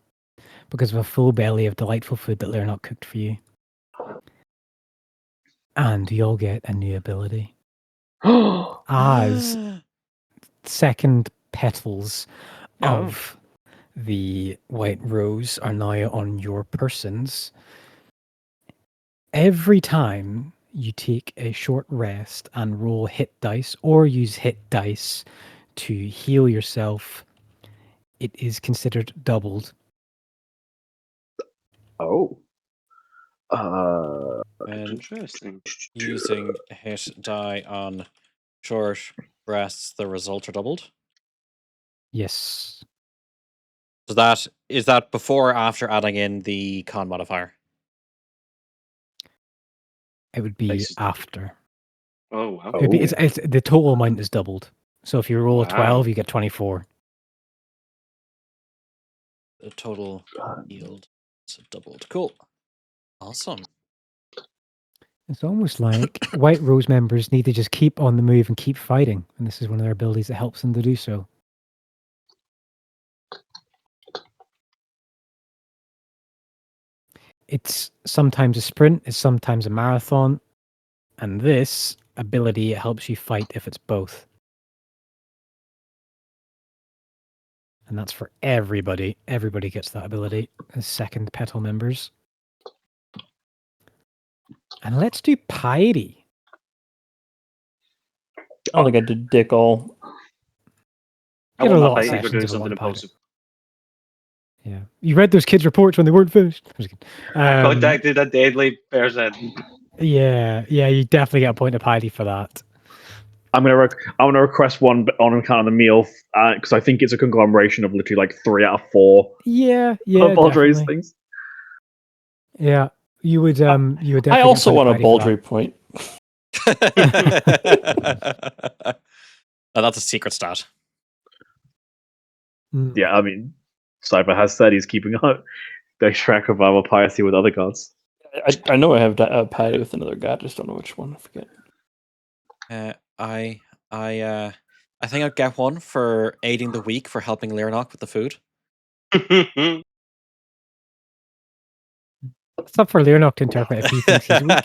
because of a full belly of delightful food that Lernock cooked for you. And you all get a new ability. As second petals of the white rose are now on your persons. Every time you take a short rest and roll hit dice or use hit dice to heal yourself, it is considered doubled. Oh. Interesting. Using hit die on short rests, the results are doubled. Yes. So is that before or after adding in the con modifier? It would be Dice is- after. Oh wow. It's the total amount is doubled. So if you roll a Wow. 12, you get 24. The total yield is doubled. Cool. Awesome. It's almost like White Rose members need to just keep on the move and keep fighting. And this is one of their abilities that helps them to do so. It's sometimes a sprint, it's sometimes a marathon. And this ability helps you fight if it's both. And that's for everybody. Everybody gets that ability as second petal members. And let's do piety. I don't think I did dick all. I Get a want lot my of bike for sessions doing if you something want piety. impulsive. Yeah. You read those kids' reports when they weren't finished. I'm just kidding. Contacted a deadly person. Yeah, you definitely get a point of piety for that. I'm gonna request one on account of the meal because I think it's a conglomeration of literally like 3 out of 4 Yeah, of Baldry's definitely. things. Yeah, you would definitely. I also want a get point of Baldry point. Oh, that's a secret stat. piety. Yeah, I mean, Cypher has said he's keeping the track of our piety with other gods. I know I have piety with another god. Just don't know which one. I forget. I think I'd get one for aiding the weak for helping Lernock with the food. It's up for Leonok to interpret if he thinks he's weak.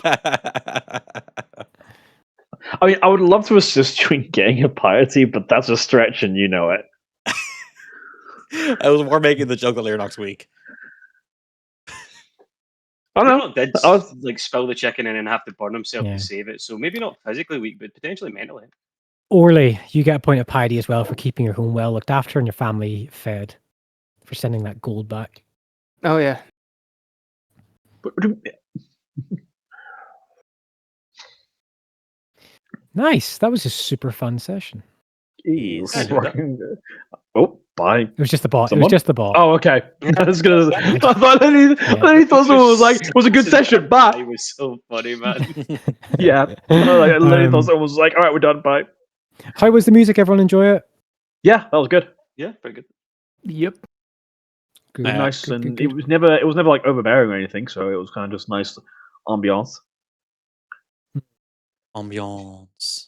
I mean, I would love to assist you in getting a piety, but that's a stretch, and you know it. I was more making the joke that Lernock's weak. I don't know. Not did I was- like spill the chicken and then have to burn himself Yeah. to save it. So maybe not physically weak, but potentially mentally. Orly, you get a point of piety as well for keeping your home well looked after and your family fed. For sending that gold back. Oh yeah. Nice. That was a super fun session. Yes. Oh, bye. It was just the bot. Someone? It was just the bot. Oh, okay. I was gonna. I thought he thought someone was like, "It was a good session." Bye. It was so funny, man. Yeah. I literally thought someone was like, "All right, we're done." Bye. How was the music? Everyone enjoy it? Yeah, that was good. Yeah, pretty good. Yep. Good. Nice, good, and good, good. it was never like overbearing or anything. So it was kind of just nice ambiance. Ambiance.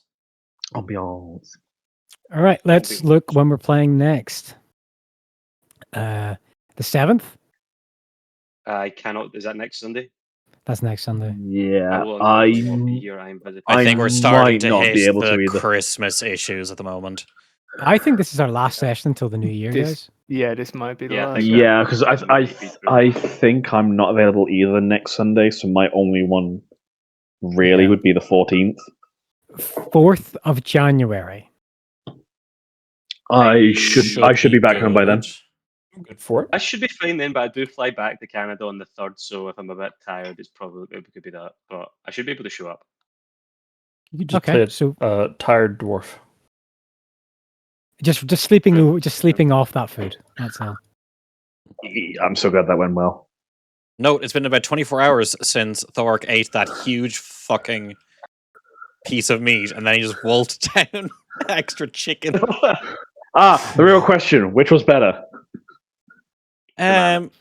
Ambiance. All right, let's look when we're playing next. The 7th? I cannot. Is that next Sunday? That's next Sunday. Yeah, will not be here. I'm busy. I think we're starting might to not hit be able the to either. Christmas issues at the moment. I think this is our last session until the new year, guys. This might be the Yeah, I last. think Yeah, because might be true. I think I'm not available either next Sunday, so my only one really Yeah. would be the 14th. 4th of January. I should be back home by then. I'm good for it. I should be fine then, but I do fly back to Canada on the 3rd, so if I'm a bit tired, it could be that. But I should be able to show up. You could just Okay, play a so tired dwarf. just sleeping off that food. That's all. I'm so glad that went well. No, it's been about 24 hours since Thork ate that huge fucking piece of meat, and then he just wolfed down extra chicken. The real question: which was better? I'll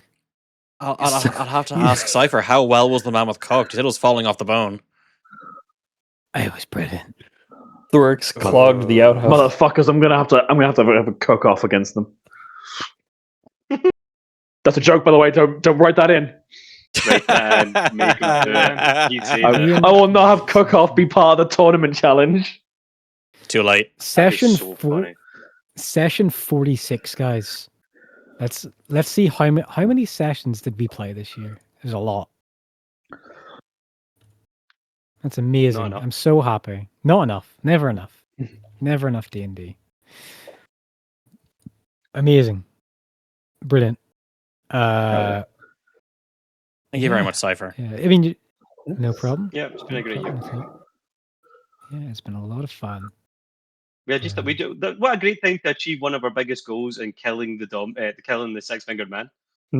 have to ask Cypher, how well was the mammoth cooked? He said it was falling off the bone. It was brilliant. Thorix clogged the outhouse. Motherfuckers! I'm gonna have to have a cook off against them. That's a joke, by the way. Don't write that in. Right then, make him do it. You see that. I will not have cook off be part of the tournament challenge. Too late. That'd be Session so 4, funny. session 46, guys. Let's see how many sessions did we play this year? There's a lot. That's amazing. enough. I'm so happy. Not enough. Never enough. Never enough D&D. Amazing. Brilliant. Thank you very yeah. much, Cypher. Yeah, I mean, no problem. Yeah, it's been a great year. Yeah, it's been a lot of fun. What a great time to achieve one of our biggest goals in killing the six-fingered man. I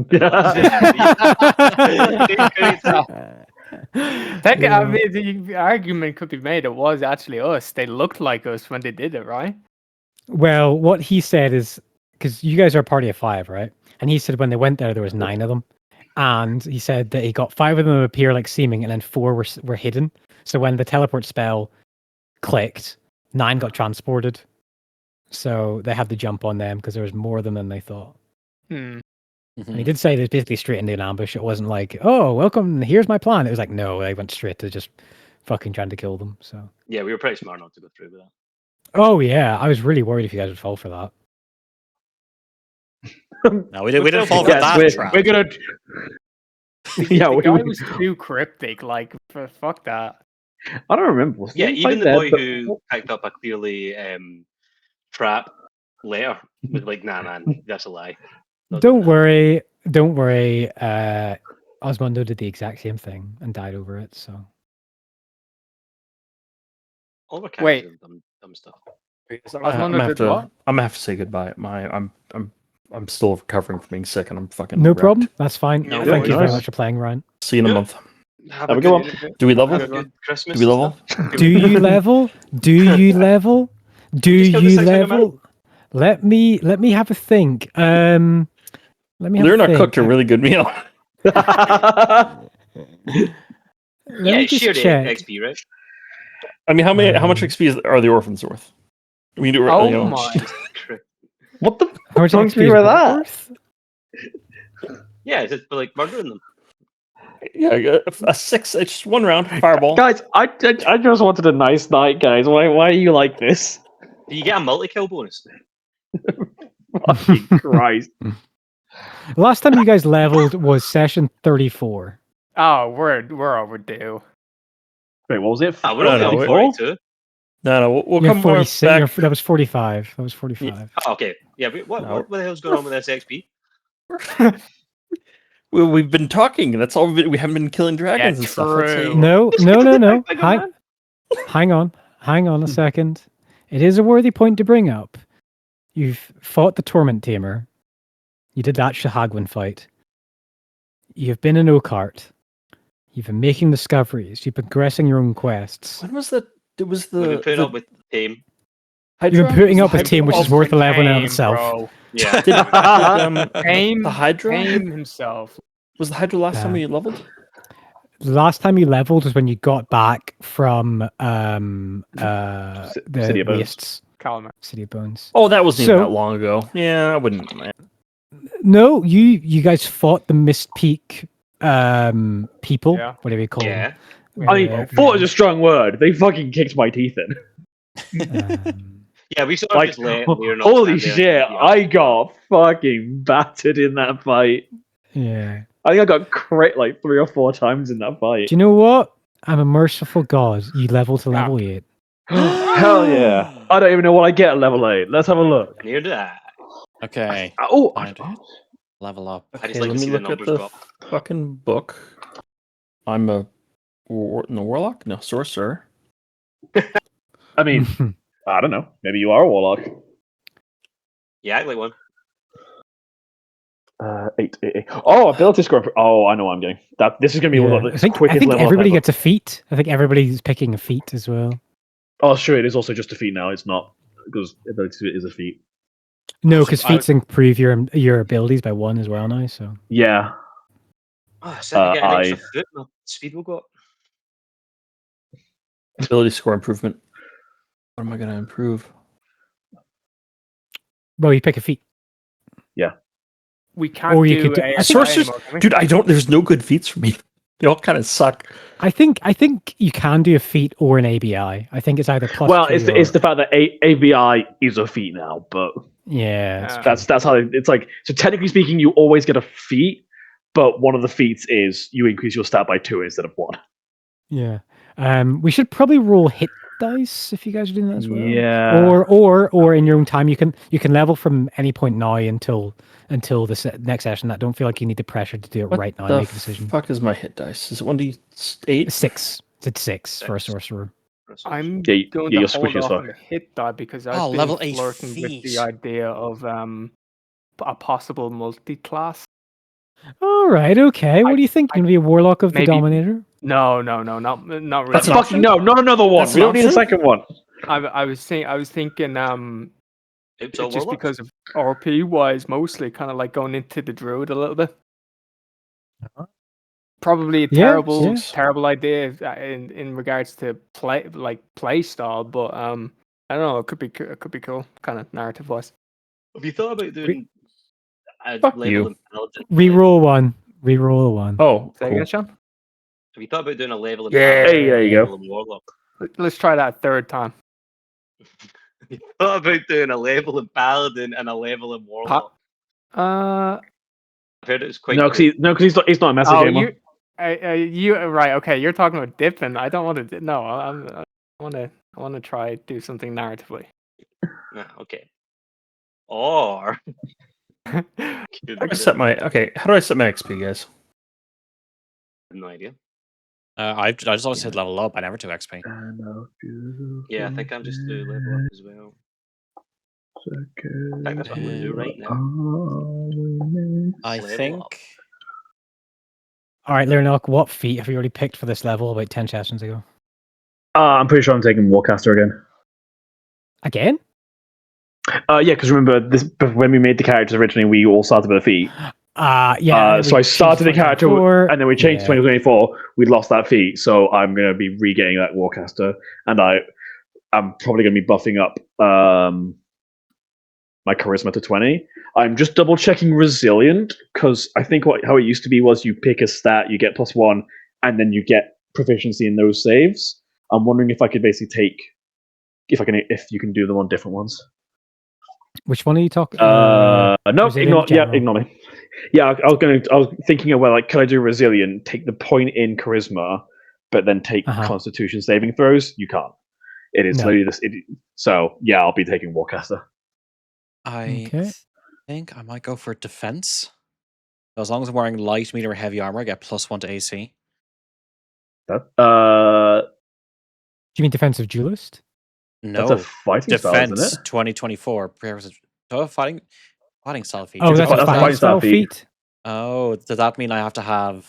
mean, the argument could be made it was actually us. They looked like us when they did it, right? Well, what he said is, because you guys are a party of 5, right? And he said when they went there was 9 of them. And he said that he got 5 of them appear like seeming, and then 4 were hidden. So when the teleport spell clicked, 9 got transported. So they had to jump on them because there was more of them than they thought. Hmm. And he did say it was basically straight into an ambush. It wasn't like, oh, welcome, here's my plan. It was like, no, they went straight to just fucking trying to kill them. So Yeah, we were pretty smart not to go through with that. oh yeah, I was really worried if you guys would fall for that. No, we didn't fall for that trap. We're gonna. The guy was too cryptic. Like, fuck that. I don't remember. Yeah, even the boy who picked up a clearly trap later was like, nah, man, that's a lie. Don't worry. Osmondo did the exact same thing and died over it. So All of our Wait. characters have done dumb stuff. I'm gonna have to say goodbye. I'm still recovering from being sick, and I'm fucking. no wrecked. problem. That's fine. No Thank you very worries. much for playing, Ryan. See you in a month. Have a a good one. Do we level? Have a good Christmas. Do we level? Do you level? Do you level? Do Just kill the you six-fingered level? Let me have a think. Let me. Have Learn a our think. cooked a really good meal. Let me just share the check. XP, right? I mean, how much XP are the orphans worth? We do. Oh you know, my! What the How much fuck XP do you is mean by that that? worth? Yeah, it's for like murdering them. Yeah, a 6. It's just 1 round fireball. Guys, I just wanted a nice night, guys. Why are you like this? Do you get a multi-kill bonus? Fucking Christ! Last time you guys leveled was session 34. Oh, we're overdue. Wait, what was it? Ah, we're No, only no, on we- 42. No, we'll You're come more 46. back. That was 45. That was 45. Oh, okay. Yeah, what the hell's going on with this XP? We've been talking. That's all. We haven't been killing dragons and stuff. That's true. it. No. Hang Hang on a second. It is a worthy point to bring up. You've fought the Torment Tamer. You did that Shahagwin fight. You've been in Oakheart. You've been making discoveries. You've been progressing your own quests. When was that? It was We've been putting the up with Tame. Hydra? You've been putting up Was with the Tame, which is Oh, worth 11 in and of Tame, itself. bro. Yeah. Tame, the Hydra? Tame himself. Was the Hydra last time Yeah. we leveled? The last time you leveled was when you got back from the City of Bones. Wastes. Calamar. City of Bones. Oh, that wasn't So- even that long ago. Yeah, I wouldn't. No, you guys fought the Mist Peak people, Yeah. whatever you call Yeah. them. I mean, fought is a strong word. They fucking kicked my teeth in. Yeah, we sort of Like, just let Leonard holy stand there and shit, be I honest. got fucking battered in that fight. Yeah. I think I got crit like 3 or 4 times in that fight. Do you know what? I'm a merciful god. You level to level 8. Hell yeah. I don't even know what I get at level 8. Let's have a look. Near that. Okay. Oh, Time to level up. I just Okay, like let to me see the look at numbers the drop. fucking book. I'm a warlock? No, sorcerer. I mean, I don't know. Maybe you are a warlock. Yeah, act like one. 8. Oh, ability score. Oh, I know what I'm getting. This is going to be Yeah. the I think quickest level everybody up ever. gets a feat. I think everybody's picking a feat as well. Oh, sure, it is also just a feat now. It's not, because ability is a feat. No, because I- feats improve your abilities by 1 as well now. So Yeah. Oh, so I get an extra I- foot. My speed will go up. Ability score improvement. What am I going to improve? well, you pick a feat. We can't Or you do could do- a I think- Sorcerers, dude, I don't. There's no good feats for me. They all kind of suck. I think you can do a feat or an ABI. I think it's either plus. Well, 2 it's the fact that ABI is a feat now, but yeah. that's how it's like. So technically speaking, you always get a feat, but one of the feats is you increase your stat by 2 instead of 1. Yeah. We should probably roll hit dice if you guys are doing that as well. Yeah. Or in your own time you can level from any point now until the next session. I don't feel like you need the pressure to do it What right now the and make a decision. fuck is my hit dice? Is it 1d8? 6. It's 6 for a sorcerer. I'm Yeah, going you're to hold squishy as off fuck. on the hit die because I've Oh, been level 8 flirting with feat. the idea of a possible multi-class. All right, okay. What do you think? You gonna be a warlock of the maybe- Dominator? No, not really. That's an fucking no, not another one. That's We an don't need a option? second one. I was thinking It's all just warlocks. because of RP wise, mostly kind of like going into the druid a little bit. Probably a Yeah, terrible idea in regards to play style, but I don't know. It could be cool, kind of narrative wise. Have you thought about doing a Fuck level you. in paladin? Reroll one. Reroll a 1. Oh, Say cool. again, Sean? Have you thought about doing a level in Yeah. paladin? Hey, there you level go. in warlock? Let's try that third time. Have you thought about doing a level in paladin and a level in warlock? Uh, I've heard it's quite. No, because he's not a message oh, gamer. you right? Okay, you're talking about dipping. I don't want to. No, I want to try do something narratively. Okay. Or How do I set my How do I set my XP, guys? no idea. I just always said level up. I never took XP. Yeah, I think I'm just doing level up as well. I think that's what I'm going to do right now. I Level think. up. All right, Lernok, what feat have you already picked for this level about 10 sessions ago? I'm pretty sure I'm taking Warcaster again. Again? Yeah, because remember this when we made the characters originally, we all started with a feat. Yeah. So I started the character, and then we changed to 2024. We lost that feat, so I'm going to be regaining that Warcaster, and I'm probably going to be buffing up my charisma to 20. I'm just double checking resilient because I think how it used to be was you pick a stat, you get +1, and then you get proficiency in those saves. I'm wondering if I could basically if you can do them on different ones. Which one are you talking? No, Resilient ignore me. Yeah, I was thinking of can I do resilient? Take the point in charisma, but then take Constitution saving throws. You can't. It is literally this. So yeah, I'll be taking Warcaster. I think I might go for defense. So as long as I'm wearing light, medium, or heavy armor, I get +1 to AC. Do you mean defensive duelist? No, that's a fighting style, isn't defense it? 2024. Fighting style feat. Oh, that's a fighting fighting style feat. Oh, does that mean I have to have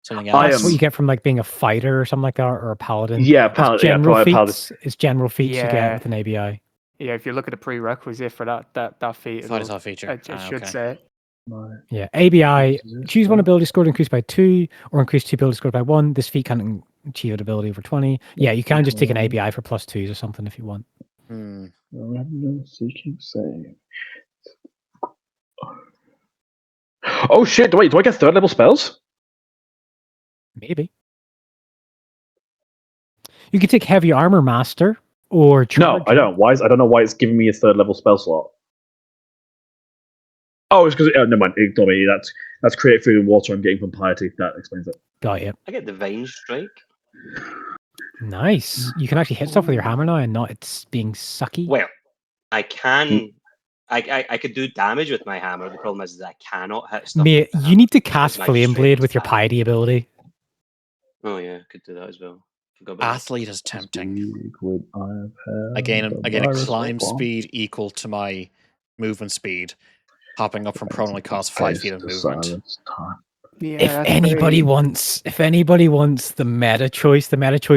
something I else? That's what you get from being a fighter or something like that, or a paladin. Yeah, General feats. paladin. It's general feats you get with an ABI. Yeah, if you look at the prerequisite for that feat, fighting style feature. it should say it. Yeah, ABI. Choose one ability score to increase by 2, or increase 2 ability score by 1. This feat can achieve an ability over 20. Yeah, you can just take an ABI for +2s or something if you want. Seeking save. Oh shit! Wait, do I get 3rd level spells? Maybe. You could take Heavy Armor Master or Charge. No, I don't. I don't know why it's giving me a 3rd level spell slot. Oh, it's because never mind. Ignore me. That's created through the water I'm getting from piety. That explains it. Got you. I get Divine Strike. Nice. You can actually hit stuff with your hammer now, and not it's being sucky. Well, I can. I could do damage with my hammer. The problem is that I cannot hit stuff. Mate, with the you hammer need to because cast my Flame strength Blade is with your bad. piety ability. Oh yeah, I could do that as well. Forgot about that. Athlete is tempting. I Again, gain a climb speed equal to my movement speed. Hopping up from prone only costs 5 feet of movement. Yeah, If that's anybody very- wants the meta choice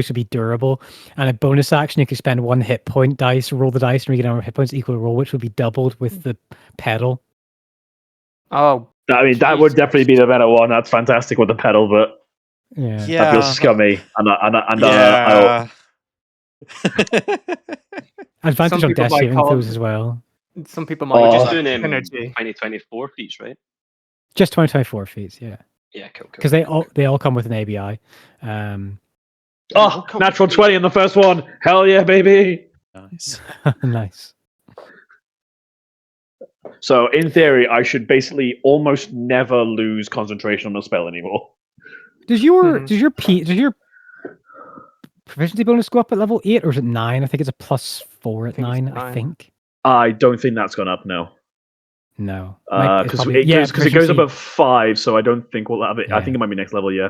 would be durable, and a bonus action you could spend 1 hit point dice, roll the dice, and you get number of hit points equal to roll, which would be doubled with the pedal. Oh, I mean, that would definitely be the better one. That's fantastic with the pedal, but Yeah. that feels scummy. Yeah. Advantage Some on people death might saving call throws it- as well. some people We're might just call doing that synergy. 2024 feats, right? Just 2024 feet, yeah. Yeah, cool. Because they all come with an ABI. Natural 20 in the first one. Hell yeah, baby. Nice. Nice. So, in theory, I should basically almost never lose concentration on a spell anymore. Does your proficiency bonus go up at level 8 or is it 9? I think it's a +4 at think it's 9, I 9. think. I don't think that's gone up now. No. Because it goes up at 5, so I don't think we'll have it. I think it might be next level, yeah.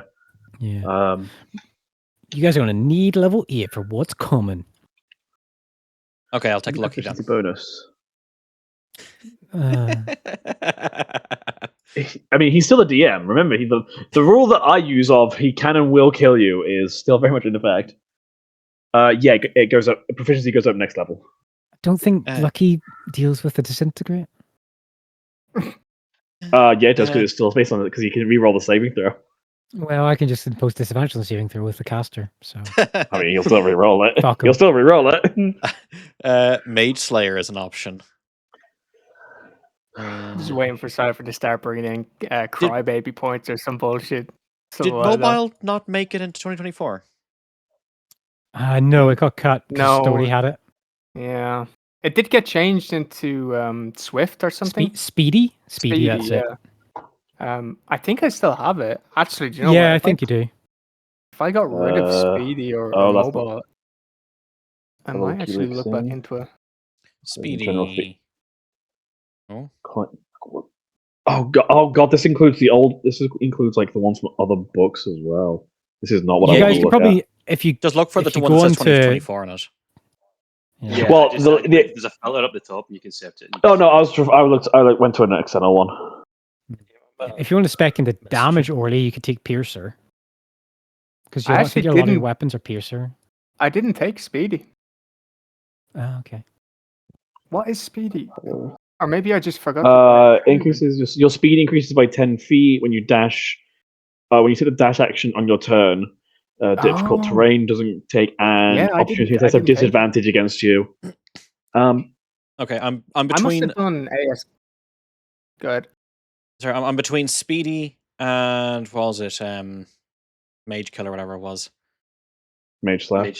Yeah. You guys are going to need level 8 for what's coming. Okay, I'll take lucky then. Efficiency bonus. Uh, I mean, he's still a DM. Remember, the rule that I use of he can and will kill you is still very much in effect. Yeah, it goes up. Proficiency goes up next level. I don't think Lucky deals with the disintegrate. Yeah, it does because it's still based on it because you can re-roll the saving throw. Well, I can just impose disadvantage on the saving throw with the caster. So I mean, you'll still re-roll it. Fuck 'em. You'll still re-roll it. Mage Slayer is an option. Just waiting for Cypher to start bringing in crybaby points or some bullshit. Did mobile not make it into 2024? no, it got cut. No. Story had it. Yeah, it did get changed into Swift or something. Speedy, that's yeah. it. I think I still have it. Actually, do you know Yeah, what? I think you do. If I got rid of Speedy or that's mobile, I Hello, might actually look back Helixing. into it. Speedy. Oh god! This includes includes like the ones from other books as well. This is not what You I guys want to could look probably, at. if you Just look for the if you one that go says onto- 2024 in it. Yeah. Well, there's a filter up the top, and you can set it. Oh no, I went to an external one. if you want to spec into damage Orly, you could take Piercer. Because I I actually think a lot of your didn't- weapons are Piercer. I didn't take Speedy. Oh, okay. What is Speedy? Or maybe I just forgot. Increases your speed increases by 10 feet when you dash. When you take the dash action on your turn, difficult Oh. terrain doesn't take, and Yeah, I opportunity didn't- I attacks have didn't take it. disadvantage against you. Okay, I'm I must between. have done AS. Good. Sorry, I'm between Speedy and what was it? Mage Killer, whatever it was. Mage Slash.